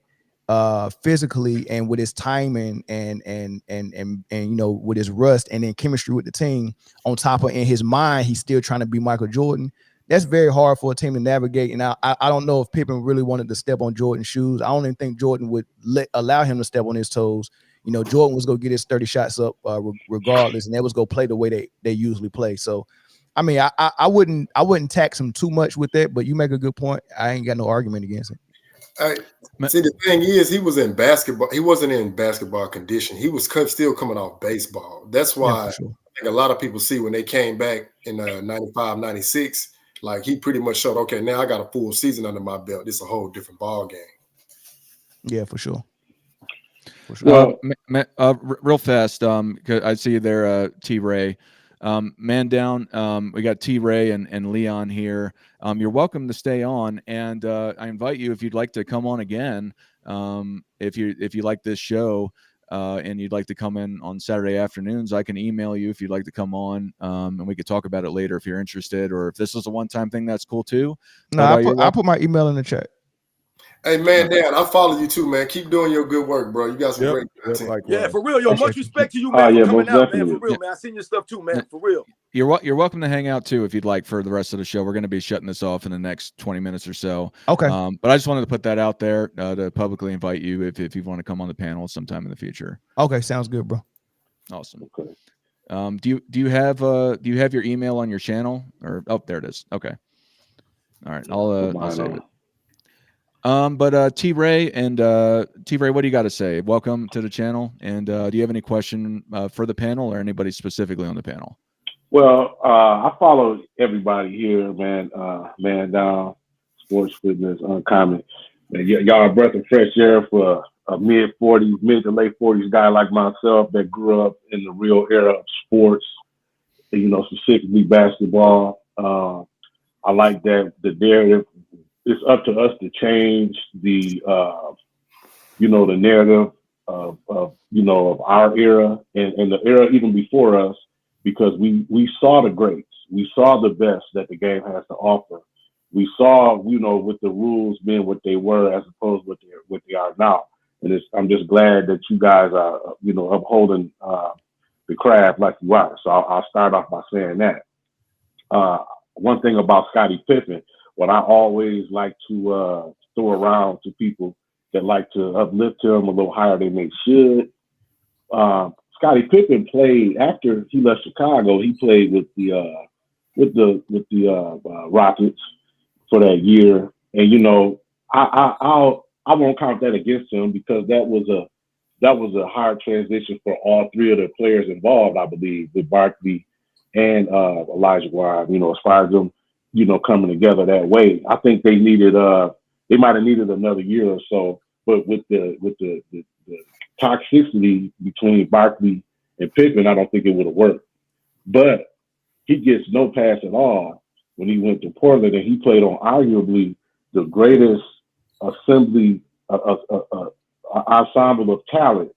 physically and with his timing and you know, with his rust and then chemistry with the team, on top of in his mind he's still trying to be Michael Jordan. That's very hard for a team to navigate. And I don't know if Pippen really wanted to step on Jordan's shoes. I don't even think Jordan would allow him to step on his toes. You know, Jordan was gonna get his 30 shots up regardless, and they was gonna play the way they usually play. So I mean, I wouldn't tax him too much with that, but you make a good point. I ain't got no argument against it. See, the thing is, he was in basketball. He wasn't in basketball condition. He was still coming off baseball. That's why I think a lot of people see when they came back in 95, 96, like he pretty much showed, okay, now I got a full season under my belt. It's a whole different ball game. Yeah, for sure. For sure. Real fast, 'cause I see you there, T Ray. Man down, we got T Ray and Leon here. You're welcome to stay on, and I invite you if you'd like to come on again. If you like this show, and you'd like to come in on Saturday afternoons, I can email you if you'd like to come on, and we could talk about it later if you're interested, or if this is a one-time thing, that's cool too. No, I put my email in the chat. Hey man, Dan, I follow you too, man. Keep doing your good work, bro. You got some great content. Yeah, for real, yo. Much respect to you, Oh, man, yeah, for coming most out, man. definitely. For real, man. I seen your stuff too, man. For real. You're welcome to hang out too if you'd like for the rest of the show. We're going to be shutting this off in the next 20 minutes or so. Okay. But I just wanted to put that out there to publicly invite you if you want to come on the panel sometime in the future. Okay, sounds good, bro. Awesome. Okay. Do you have your email on your channel, or there it is? Okay. All right. I'll save it. But T Ray, what do you got to say? Welcome to the channel, and do you have any question for the panel or anybody specifically on the panel? Well, I follow everybody here, man. Man down, sports, fitness, uncommon. Man, y'all a breath of fresh air for a mid to late 40s guy like myself that grew up in the real era of sports, specifically basketball. I like that the narrative. It's up to us to change the the narrative of our era and the era even before us, because we saw the greats, we saw the best that the game has to offer. We saw, with the rules being what they were as opposed to what they are now. And I'm just glad that you guys are, upholding the craft like you are. So I'll start off by saying that. One thing about Scottie Pippen, what I always like to throw around to people that like to uplift him a little higher than they should. Scottie Pippen played after he left Chicago. He played with the Rockets for that year, and I won't count that against him because that was a hard transition for all three of the players involved, I believe, with Barkley and Elijah Ward. As far as them, coming together that way, I think they might have needed another year or so. But with the toxicity between Barkley and Pippen, I don't think it would have worked. But he gets no pass at all when he went to Portland, and he played on arguably the greatest ensemble of talent,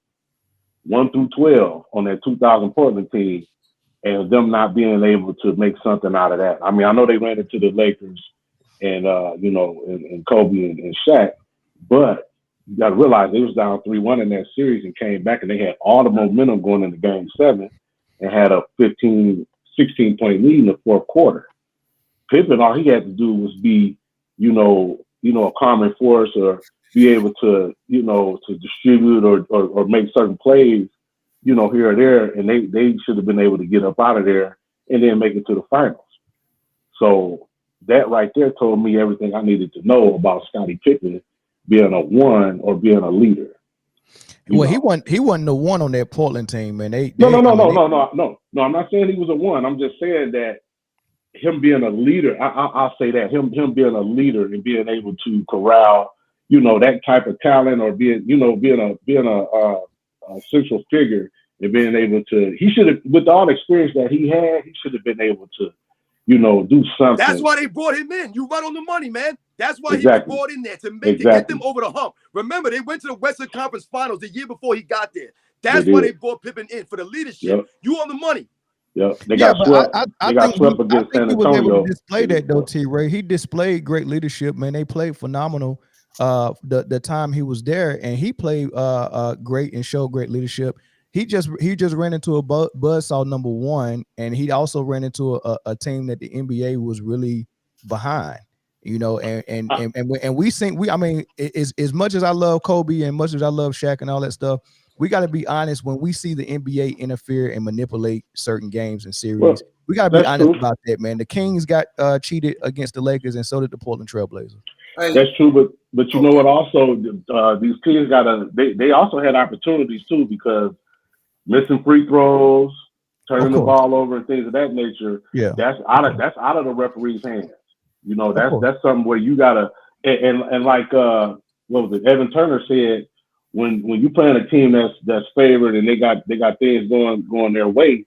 1 through 12, on that 2000 Portland team, and them not being able to make something out of that. I mean, I know they ran into the Lakers and and Kobe and Shaq, but you got to realize they was down 3-1 in that series and came back, and they had all the momentum going into Game 7 and had a 15, 16-point lead in the fourth quarter. Pippen, all he had to do was be, a calming force, or be able to, to distribute or make certain plays, here or there, and they should have been able to get up out of there and then make it to the finals. So that right there told me everything I needed to know about Scottie Pippen being a one or being a leader. He wasn't the one on that Portland team, man. No. I'm not saying he was a one. I'm just saying that him being a leader, I'll say that him being a leader and being able to corral, that type of talent, or being a central figure, and being able to, he should have, with all the experience that he had, he should have been able to, do something. That's why they brought him in. You right on the money, man. That's why he was brought in there to get them over the hump. Remember, they went to the Western Conference Finals the year before he got there. That's why they brought Pippen in, for the leadership. Yep. You on the money. Yeah, they got swept. They got swept against San Antonio. He was able to display that though, T. Ray. He displayed great leadership, man. They played phenomenal the time he was there, and he played great and showed great leadership. He just ran into a buzzsaw, number one, and he also ran into a team that the NBA was really behind. And we think as much as I love Kobe and much as I love Shaq and all that stuff, we got to be honest. When we see the NBA interfere and manipulate certain games and series, we got to be honest about that, man. The Kings got cheated against the Lakers, and so did the Portland Trailblazers. That's true, but you know what? Also, these teams they also had opportunities too, because missing free throws, turning the ball over, and things of that nature. Yeah, that's out of the referee's hands. That's something where you gotta and like what was it? Evan Turner said, when you playing a team that's favored and they got things going their way,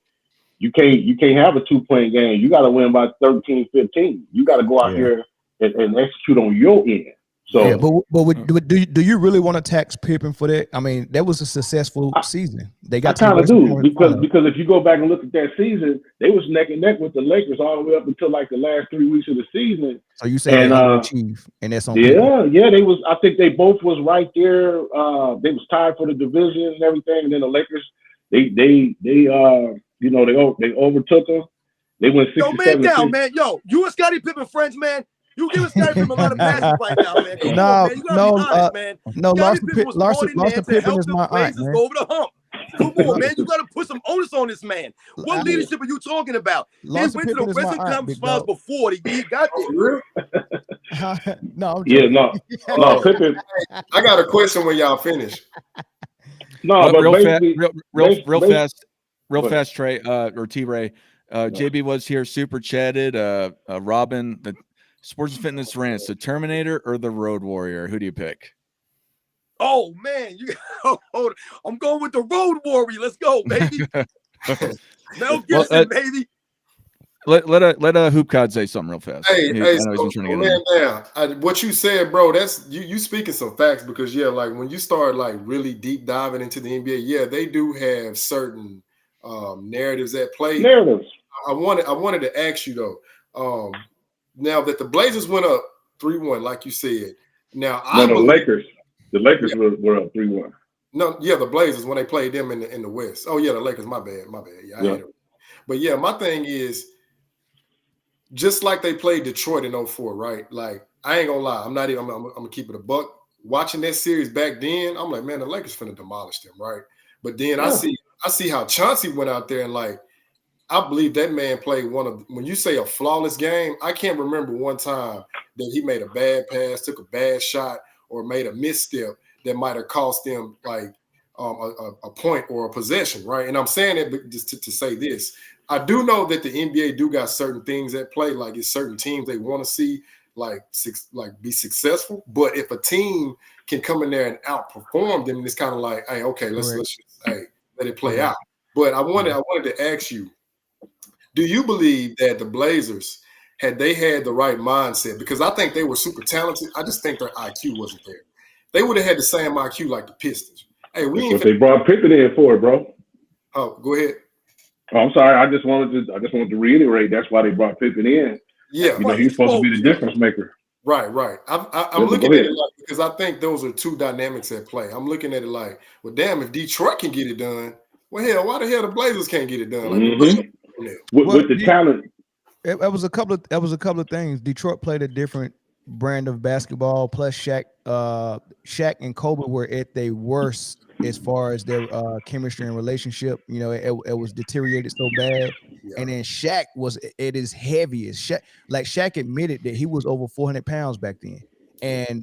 you can't have a 2-point game. You got to win by 13, 15. You got to go out here and execute on your end. So yeah, but do you really want to tax Pippen for that? I mean, that was a successful season. They got I kind of do because if you go back and look at that season, they was neck and neck with the Lakers all the way up until like the last 3 weeks of the season. So you say they underachieved, and that's on Pippen. Yeah, they was. I think they both was right there. They was tied for the division and everything, and then the Lakers, they overtook them. They went 6 Yo, man down, man. Yo, you and Scottie Pippen friends, man. You giving Scottie Pippen a lot of passes right now, man. Come on, man. You gotta be honest, man. No, Scottie Pippen was Larson brought in there to Pippen help is the my aunt, Blazers man. go over the hump. Come on, man. You gotta put some onus on this man. What leadership are you talking about? Larson They went to Pippen the is my Western aunt, Conference big Finals dog. before he got there. No, I'm Yeah, joking. no, Pippen. I got a question when y'all finish. No, but basically, real fast, Trey or T-Ray. JB was here, super chatted. Robin, the Sports and Fitness Rants, the Terminator or the Road Warrior? Who do you pick? Oh man, I'm going with the Road Warrior. Let's go, baby. Mel Gibson, baby. Let a hoop cod say something real fast. Hey, I know he's been trying to get in. What you said, bro, that's you speaking some facts because like when you start like really deep diving into the NBA, they do have certain narratives at play. I wanted to ask you though, now that the Blazers went up 3-1, like you said. Now the Lakers were up 3-1. No, yeah, the Blazers when they played them in the West. Oh yeah, the Lakers. My bad. Yeah, I had it. But yeah, my thing is just like they played Detroit in 04, right? Like I ain't gonna lie, I'm gonna keep it a buck. Watching that series back then, I'm like, man, the Lakers finna demolish them, right? But then I see how Chauncey went out there and like. I believe that man played when you say a flawless game, I can't remember one time that he made a bad pass, took a bad shot, or made a misstep that might have cost them like a point or a possession, right? And I'm saying it just to say this. I do know that the NBA do got certain things at play, like it's certain teams they want to see like be successful. But if a team can come in there and outperform them, it's kind of like, hey, okay, let's let it play out. But I wanted to ask you, do you believe that the Blazers, had they had the right mindset, because I think they were super talented, I just think their IQ wasn't there. They would have had the same IQ like the Pistons. Hey, that's what they brought Pippen in for, bro. Oh, go ahead. Oh, I'm sorry. I just wanted to reiterate. That's why they brought Pippen in. Yeah, he's supposed to be the difference maker. Right. I'm looking at it like, because I think those are two dynamics at play. I'm looking at it like, well, damn, if Detroit can get it done, well, hell, why the hell the Blazers can't get it done? Like, with the talent. It was a couple of things. Detroit played a different brand of basketball. Plus, Shaq and Kobe were at their worst as far as their chemistry and relationship. You know, it was deteriorated so bad. Yeah. And then Shaq was at his heaviest. Shaq admitted that he was over 400 pounds back then. And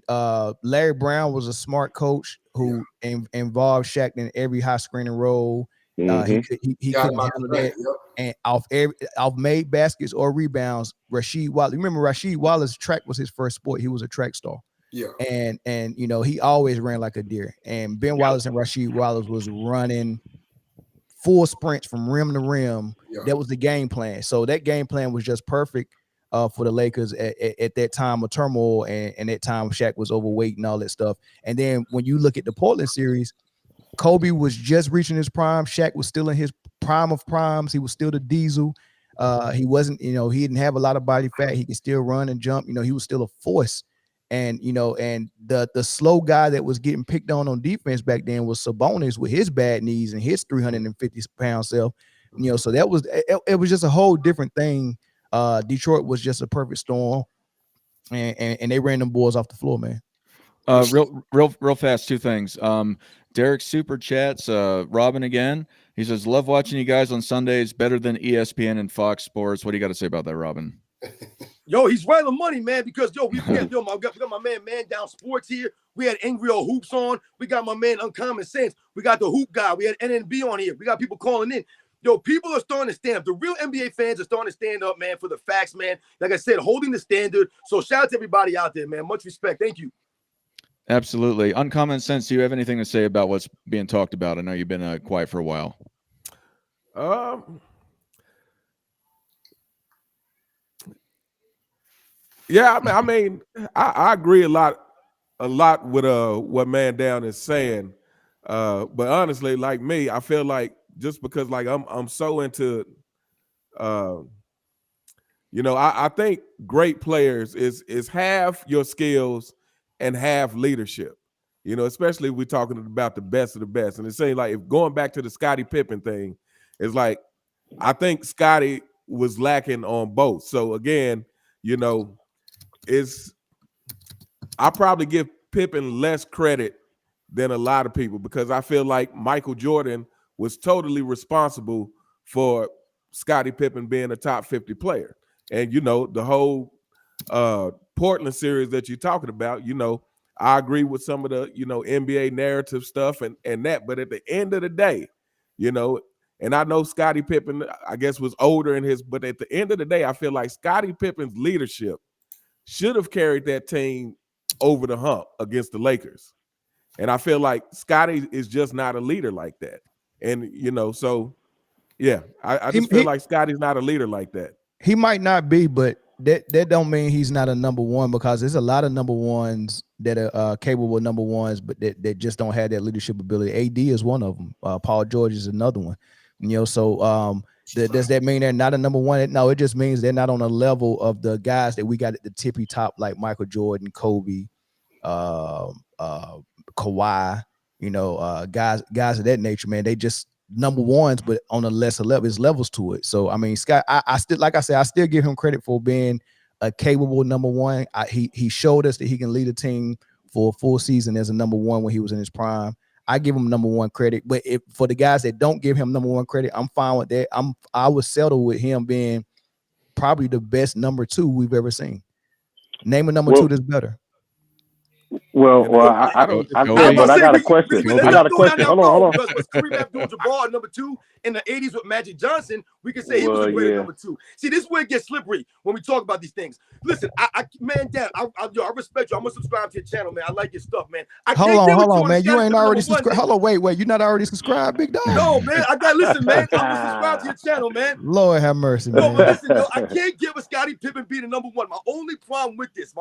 Larry Brown was a smart coach who involved Shaq in every high screening role. He couldn't handle that. Yep. And off made baskets or rebounds, Rasheed Wallace. Remember, Rasheed Wallace track was his first sport. He was a track star. Yeah. And you know, he always ran like a deer. And Ben Wallace and Rasheed Wallace was running full sprints from rim to rim. Yeah. That was the game plan. So that game plan was just perfect for the Lakers at that time of turmoil and that time Shaq was overweight and all that stuff. And then when you look at the Portland series, Kobe was just reaching his prime. Shaq was still in his prime of primes. He was still the diesel. He wasn't, he didn't have a lot of body fat. He could still run and jump. He was still a force. And, and the slow guy that was getting picked on defense back then was Sabonis with his bad knees and his 350-pound self. So that was, it was just a whole different thing. Detroit was just a perfect storm. And they ran them boys off the floor, man. Real fast, two things. Derek super chats, Robin again. He says, love watching you guys on Sundays, better than ESPN and Fox Sports. What do you got to say about that, Robin? Yo, he's right on money, man, because we got my man Down Sports here. We had Angry Old Hoops on. We got my man Uncommon Sense. We got the Hoop Guy. We had NNB on here. We got people calling in. Yo, people are starting to stand up. The real NBA fans are starting to stand up, man, for the facts, man. Like I said, holding the standard. So shout out to everybody out there, man. Much respect. Thank you. Absolutely. Uncommon Sense, do you have anything to say about what's being talked about? I know you've been quiet for a while. Yeah, I agree a lot with what Man Down is saying. But honestly, like me, I feel like just because like I'm so into I think great players is half your skills and half leadership. Especially if we're talking about the best of the best. And it's saying like if going back to the Scottie Pippen thing, it's like I think Scottie was lacking on both. So again, it's I probably give Pippen less credit than a lot of people because I feel like Michael Jordan was totally responsible for Scottie Pippen being a top 50 player. And the whole Portland series that you're talking about, I agree with some of the NBA narrative stuff and that, but at the end of the day, and I know Scottie Pippen, I guess, was older but at the end of the day, I feel like Scottie Pippen's leadership should have carried that team over the hump against the Lakers. And I feel like Scottie is just not a leader like that. And, so yeah, I just feel like Scottie's not a leader like that. He might not be, but that don't mean he's not a number one, because there's a lot of number ones that are capable number ones, but that just don't have that leadership ability. AD is one of them. Paul George is another one. So does that mean they're not a number one? No, it just means they're not on a level of the guys that we got at the tippy top, like Michael Jordan, Kobe, Kawhi, guys of that nature, man. They just number ones, but on a lesser level. There's levels to it. So I mean, Scott, I still, like I said, I still give him credit for being a capable number one. He showed us that he can lead a team for a full season as a number one when he was in his prime. I give him number one credit. But if for the guys that don't give him number one credit, I'm fine with that. I would settle with him being probably the best number two we've ever seen. Name a number two that's better. Well, I said, but I got a question. I got a question. Hold on. Because was Kareem Abdul-Jabbar number two in the 80s with Magic Johnson? We can say he was a great number two. See, this is where it gets slippery when we talk about these things. Listen, Man Down, I respect you. I'm gonna subscribe to your channel, man. I like your stuff, man. Hold on, man. You ain't already subscribed. Hold on, wait. You're not already subscribed, big dog? No, man. Listen, man. I'm gonna subscribe to your channel, man. Lord have mercy, man. No, but listen, I can't give a Scottie Pippen being the number one. My only problem with this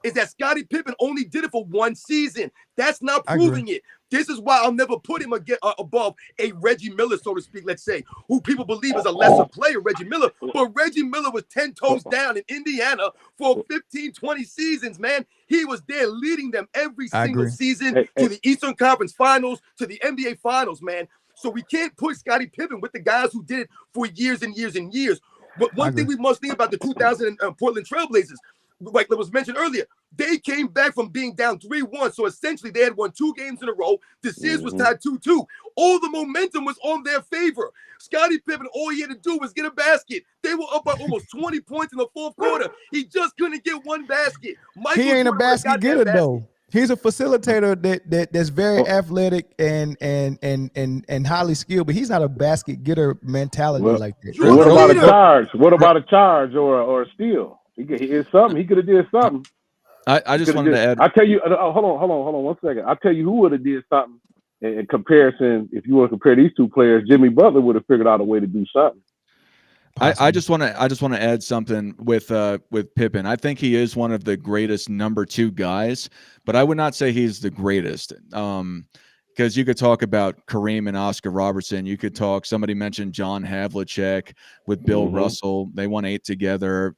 is that Scottie Pippen only did it for one season. That's not proving it. This is why I'll never put him above a Reggie Miller, so to speak, let's say, who people believe is a lesser player, Reggie Miller. But Reggie Miller was 10 toes down in Indiana for 15, 20 seasons, man. He was there leading them every single season to the Eastern Conference Finals, to the NBA Finals, man. So we can't put Scottie Pippen with the guys who did it for years and years and years. But one thing we must think about the 2000 Portland Trailblazers, like it was mentioned earlier, they came back from being down 3-1. So essentially, they had won 2 games in a row. The series was tied 2-2. All the momentum was on their favor. Scottie Pippen, all he had to do was get a basket. They were up by almost 20 points in the fourth quarter. He just couldn't get one basket. He ain't a basket getter, though. He's a facilitator that's very athletic and highly skilled, but he's not a basket getter mentality like that. What about a charge? What about a charge or a steal? He could have did something. I just wanted to add. I'll tell you. Hold on 1 second. I'll tell you who would have did something in comparison. If you want to compare these two players, Jimmy Butler would have figured out a way to do something. I just want to add something with Pippen. I think he is one of the greatest number two guys, but I would not say he's the greatest. Because you could talk about Kareem and Oscar Robertson. You could talk. Somebody mentioned John Havlicek with Bill Russell. They won 8 together.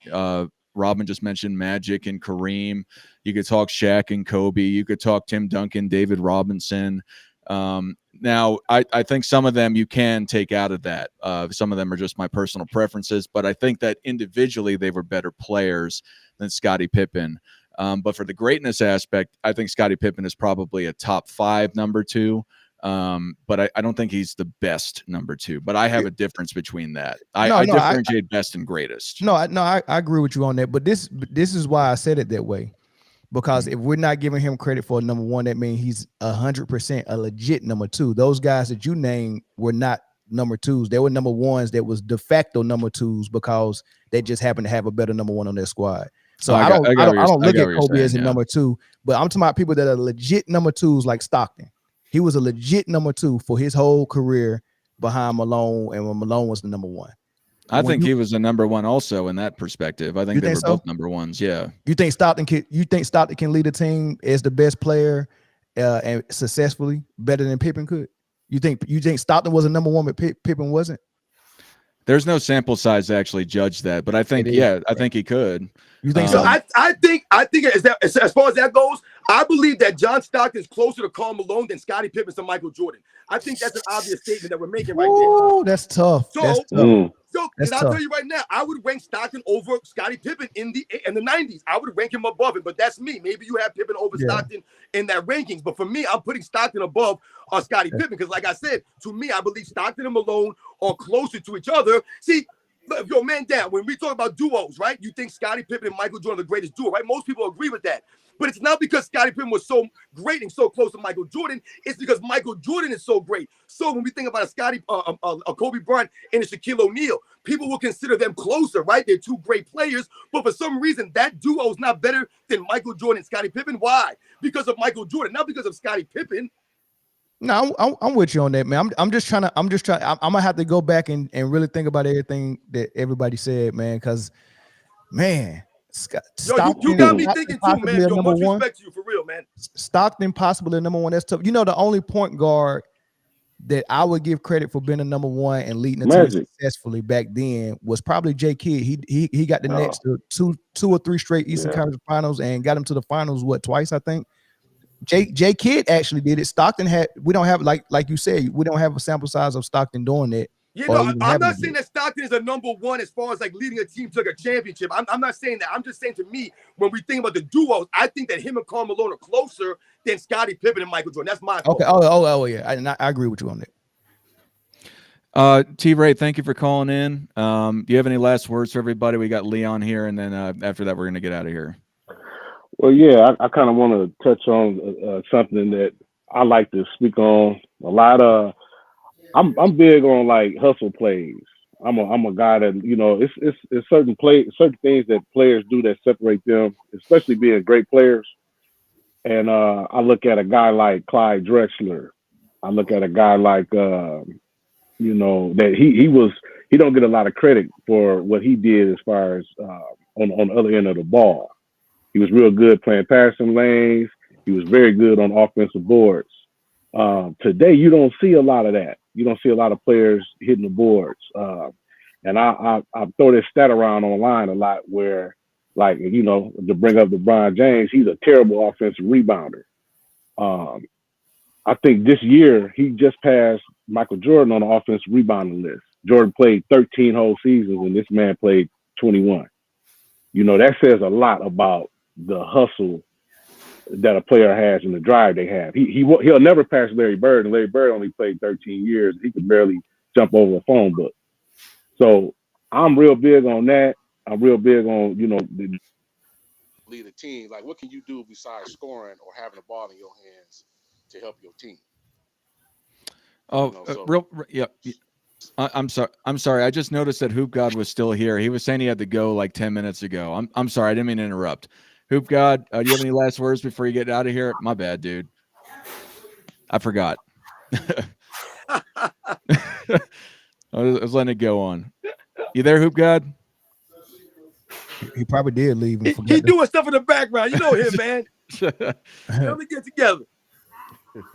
Robin just mentioned Magic and Kareem. You could talk Shaq and Kobe. You could talk Tim Duncan, David Robinson. Now, I think some of them you can take out of that. Some of them are just my personal preferences, but I think that individually they were better players than Scottie Pippen. But for the greatness aspect, I think Scottie Pippen is probably a top 5 number two. But I don't think he's the best number two. But I have a difference between that. I differentiate best and greatest. I agree with you on that. But this is why I said it that way. Because if we're not giving him credit for number one, that means he's 100% a legit number two. Those guys that you named were not number twos. They were number ones that was de facto number twos because they just happened to have a better number one on their squad. So I don't look at Kobe as a number 2, but I'm talking about people that are legit number 2s like Stockton. He was a legit number 2 for his whole career behind Malone, and when Malone was the number 1. I think he was the number 1 also in that perspective. I think they were both number 1s. Yeah. You think Stockton can lead a team as the best player and successfully better than Pippen could? You think Stockton was a number 1, but Pippen wasn't? There's no sample size to actually judge that, but I think I think he could. You think so? I think as far as that goes, I believe that John Stockton is closer to Karl Malone than Scottie Pippen to Michael Jordan. I think that's an obvious statement that we're making right there. That's tough. So I'll tell you right now, I would rank Stockton over Scottie Pippen in the 90s. I would rank him above it, but that's me. Maybe you have Pippen over Stockton in that rankings, but for me, I'm putting Stockton above Scottie Pippen because, like I said, to me, I believe Stockton and Malone are closer to each other. See, yo, man, down. When we talk about duos, right? You think Scottie Pippen and Michael Jordan are the greatest duo, right? Most people agree with that. But it's not because Scottie Pippen was so great and so close to Michael Jordan. It's because Michael Jordan is so great. So when we think about a Kobe Bryant and a Shaquille O'Neal, people will consider them closer, right? They're 2 great players. But for some reason, that duo is not better than Michael Jordan and Scottie Pippen. Why? Because of Michael Jordan, not because of Scottie Pippen. No, I'm with you on that, man. I'm just trying. I'm gonna have to go back and really think about everything that everybody said, man. Because, man, you got me thinking too, man. Yo, much respect to you, for real, man. Stockton possibly number 1. That's tough. You know, the only point guard that I would give credit for being a number 1 and leading the team successfully back then was probably J. Kidd. He got the Nets to two or three straight Eastern Conference Finals and got him to the finals twice, I think. J. Kidd actually did it. Stockton we don't have like you said, we don't have a sample size of Stockton doing that. Yeah, no, I'm not saying that Stockton is a number 1 as far as like leading a team to a championship. I'm not saying that. I'm just saying, to me, when we think about the duos, I think that him and Karl Malone are closer than Scottie Pippen and Michael Jordan. That's my thought. Okay. Oh yeah. I agree with you on that. T-Ray, thank you for calling in. Do you have any last words for everybody? We got Leon here, and then after that, we're going to get out of here. Well, yeah, I kind of want to touch on something that I like to speak on a lot. I'm big on like hustle plays. I'm a guy that, you know, it's certain things that players do that separate them, especially being great players. And I look at a guy like Clyde Drexler. I look at a guy like you know, that he don't get a lot of credit for what he did as far as on the other end of the ball. He was real good playing passing lanes. He was very good on offensive boards. Today, you don't see a lot of that. You don't see a lot of players hitting the boards. And I throw this stat around online a lot where, like, you know, to bring up LeBron James, he's a terrible offensive rebounder. I think this year he just passed Michael Jordan on the offensive rebounding list. Jordan played 13 whole seasons and this man played 21. You know, that says a lot about the hustle that a player has and the drive they have. He'll never pass Larry Bird, and Larry Bird only played 13 years. He could barely jump over a phone book. So I'm real big on that. I'm real big on, you know, lead a team. Like, what can you do besides scoring or having the ball in your hands to help your team? Oh, yeah. I'm sorry. I just noticed that Hoop God was still here. He was saying he had to go like 10 minutes ago. I'm sorry. I didn't mean to interrupt. Hoop God, do you have any last words before you get out of here? My bad, dude. I forgot. I was letting it go on. You there, Hoop God? He probably did leave. He doing stuff in the background. You know him, man. Let me get together.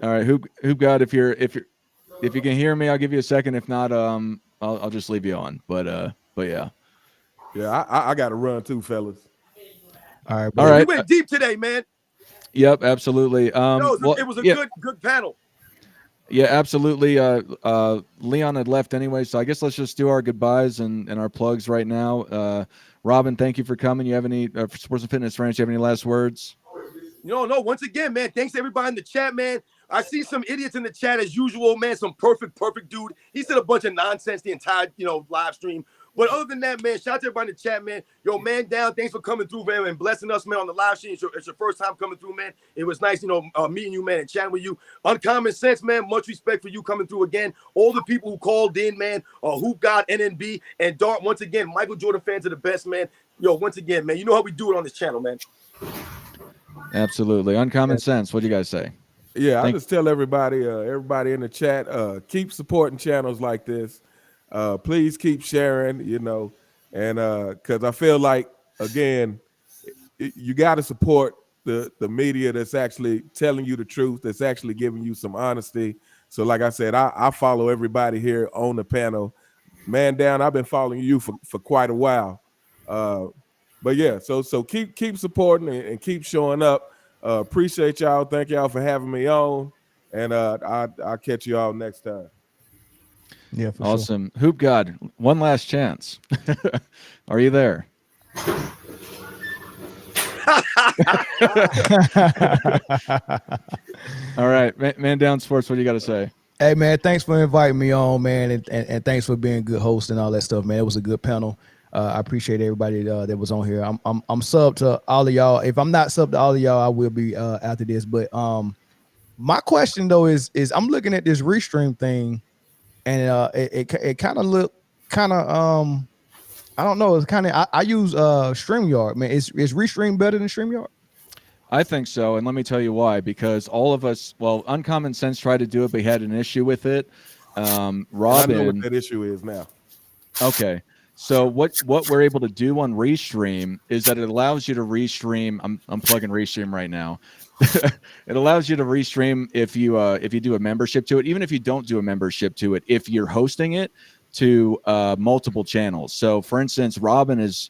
All right, Hoop God, if you can hear me, I'll give you a second. If not, I'll just leave you on. But yeah. Yeah, I got to run too, fellas. All right. All right. We went deep today, man. Yep, absolutely. It was a good panel. Yeah, absolutely. Leon had left anyway, so I guess let's just do our goodbyes and our plugs right now. Robin, thank you for coming. You have any Sports and Fitness Ranch? You have any last words? No. Once again, man, thanks to everybody in the chat, man. I see some idiots in the chat as usual, man. Some perfect dude. He said a bunch of nonsense the entire, live stream. But other than that, man, shout out to everybody in the chat, man. Yo, man, down. Thanks for coming through, man, and blessing us, man, on the live stream. It's your first time coming through, man. It was nice, meeting you, man, and chatting with you. Uncommon Sense, man. Much respect for you coming through again. All the people who called in, man. Hoop God, NNB, and Dart. Once again, Michael Jordan fans are the best, man. Yo, once again, man, you know how we do it on this channel, man. Absolutely. Uncommon sense. What do you guys say? Yeah, I just tell everybody, everybody in the chat, keep supporting channels like this. Please keep sharing, you know, and because I feel like, again, you got to support the media that's actually telling you the truth, that's actually giving you some honesty. So, like I said, I follow everybody here on the panel. Man down, I've been following you for quite a while. But yeah, so keep supporting and keep showing up. Appreciate y'all. Thank y'all for having me on. And I'll catch you all next time. Yeah, for awesome. Hoop God, one last chance. Are you there? All right, man down sports. What do you got to say? Hey man, thanks for inviting me on, man, and thanks for being a good host and all that stuff, man. It was a good panel. I appreciate everybody that was on here. I'm sub to all of y'all. If I'm not sub to all of y'all, I will be after this. But my question though is I'm looking at this restream thing, and it kind of look kind of I don't know. It's kind of I use StreamYard, man. Is restream better than StreamYard? I think so, and let me tell you why. Because all of us, well, Uncommon Sense tried to do it, but he had an issue with it. Robin, I know what that issue is now. Okay, so what we're able to do on Restream is that it allows you to restream. I'm plugging Restream right now. It allows you to restream if you do a membership to it, even if you don't do a membership to it, if you're hosting it to multiple channels. So, for instance, Robin is.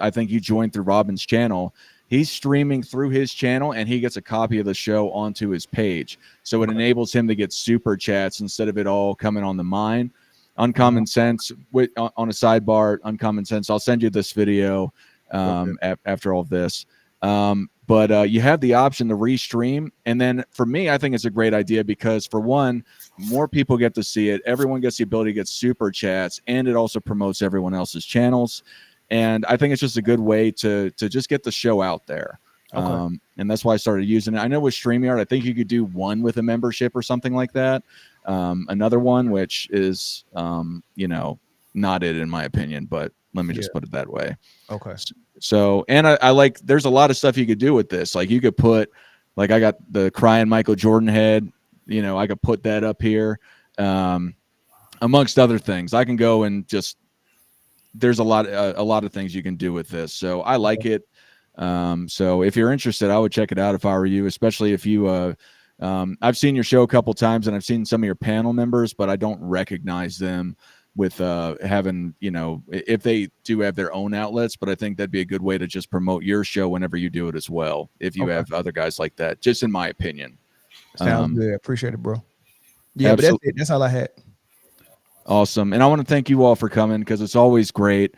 I think you joined through Robin's channel. He's streaming through his channel and he gets a copy of the show onto his page. So it enables him to get super chats instead of it all coming on the mine. Uncommon Sense on a sidebar, Uncommon Sense. I'll send you this video after all of this. But you have the option to restream. And then for me, I think it's a great idea because for one, more people get to see it. Everyone gets the ability to get super chats, and it also promotes everyone else's channels. And I think it's just a good way to just get the show out there. Okay. And that's why I started using it. I know with StreamYard, I think you could do one with a membership or something like that. Another one, which is, not it in my opinion, but let me just put it that way. Okay. So, and I like, there's a lot of stuff you could do with this. Like you could put, like I got the crying Michael Jordan head, I could put that up here, amongst other things. I can go and just, there's a lot of things you can do with this. So I like it. So if you're interested, I would check it out if I were you, especially if you, I've seen your show a couple times and I've seen some of your panel members, but I don't recognize them with having, if they do have their own outlets, but I think that'd be a good way to just promote your show whenever you do it as well. If you have other guys like that, just in my opinion. Sounds good. Appreciate it, bro. Yeah, but that's it. That's all I had. Awesome. And I want to thank you all for coming because it's always great.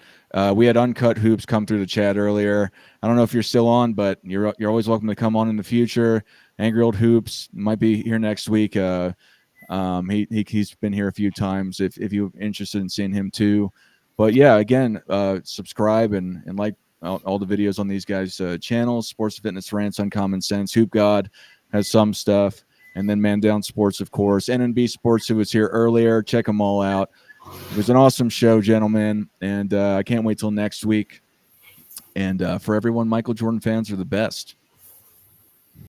We had Uncut Hoops come through the chat earlier. I don't know if you're still on, but you're always welcome to come on in the future. Angry Old Hoops might be here next week. He's been here a few times if you're interested in seeing him too. But yeah, again, subscribe and like all the videos on these guys' channels. Sports Fitness Rants, Uncommon Sense, Hoop God has some stuff. And then Man Down Sports, of course. NNB Sports, who was here earlier. Check them all out. It was an awesome show, gentlemen. And I can't wait till next week. And for everyone, Michael Jordan fans are the best.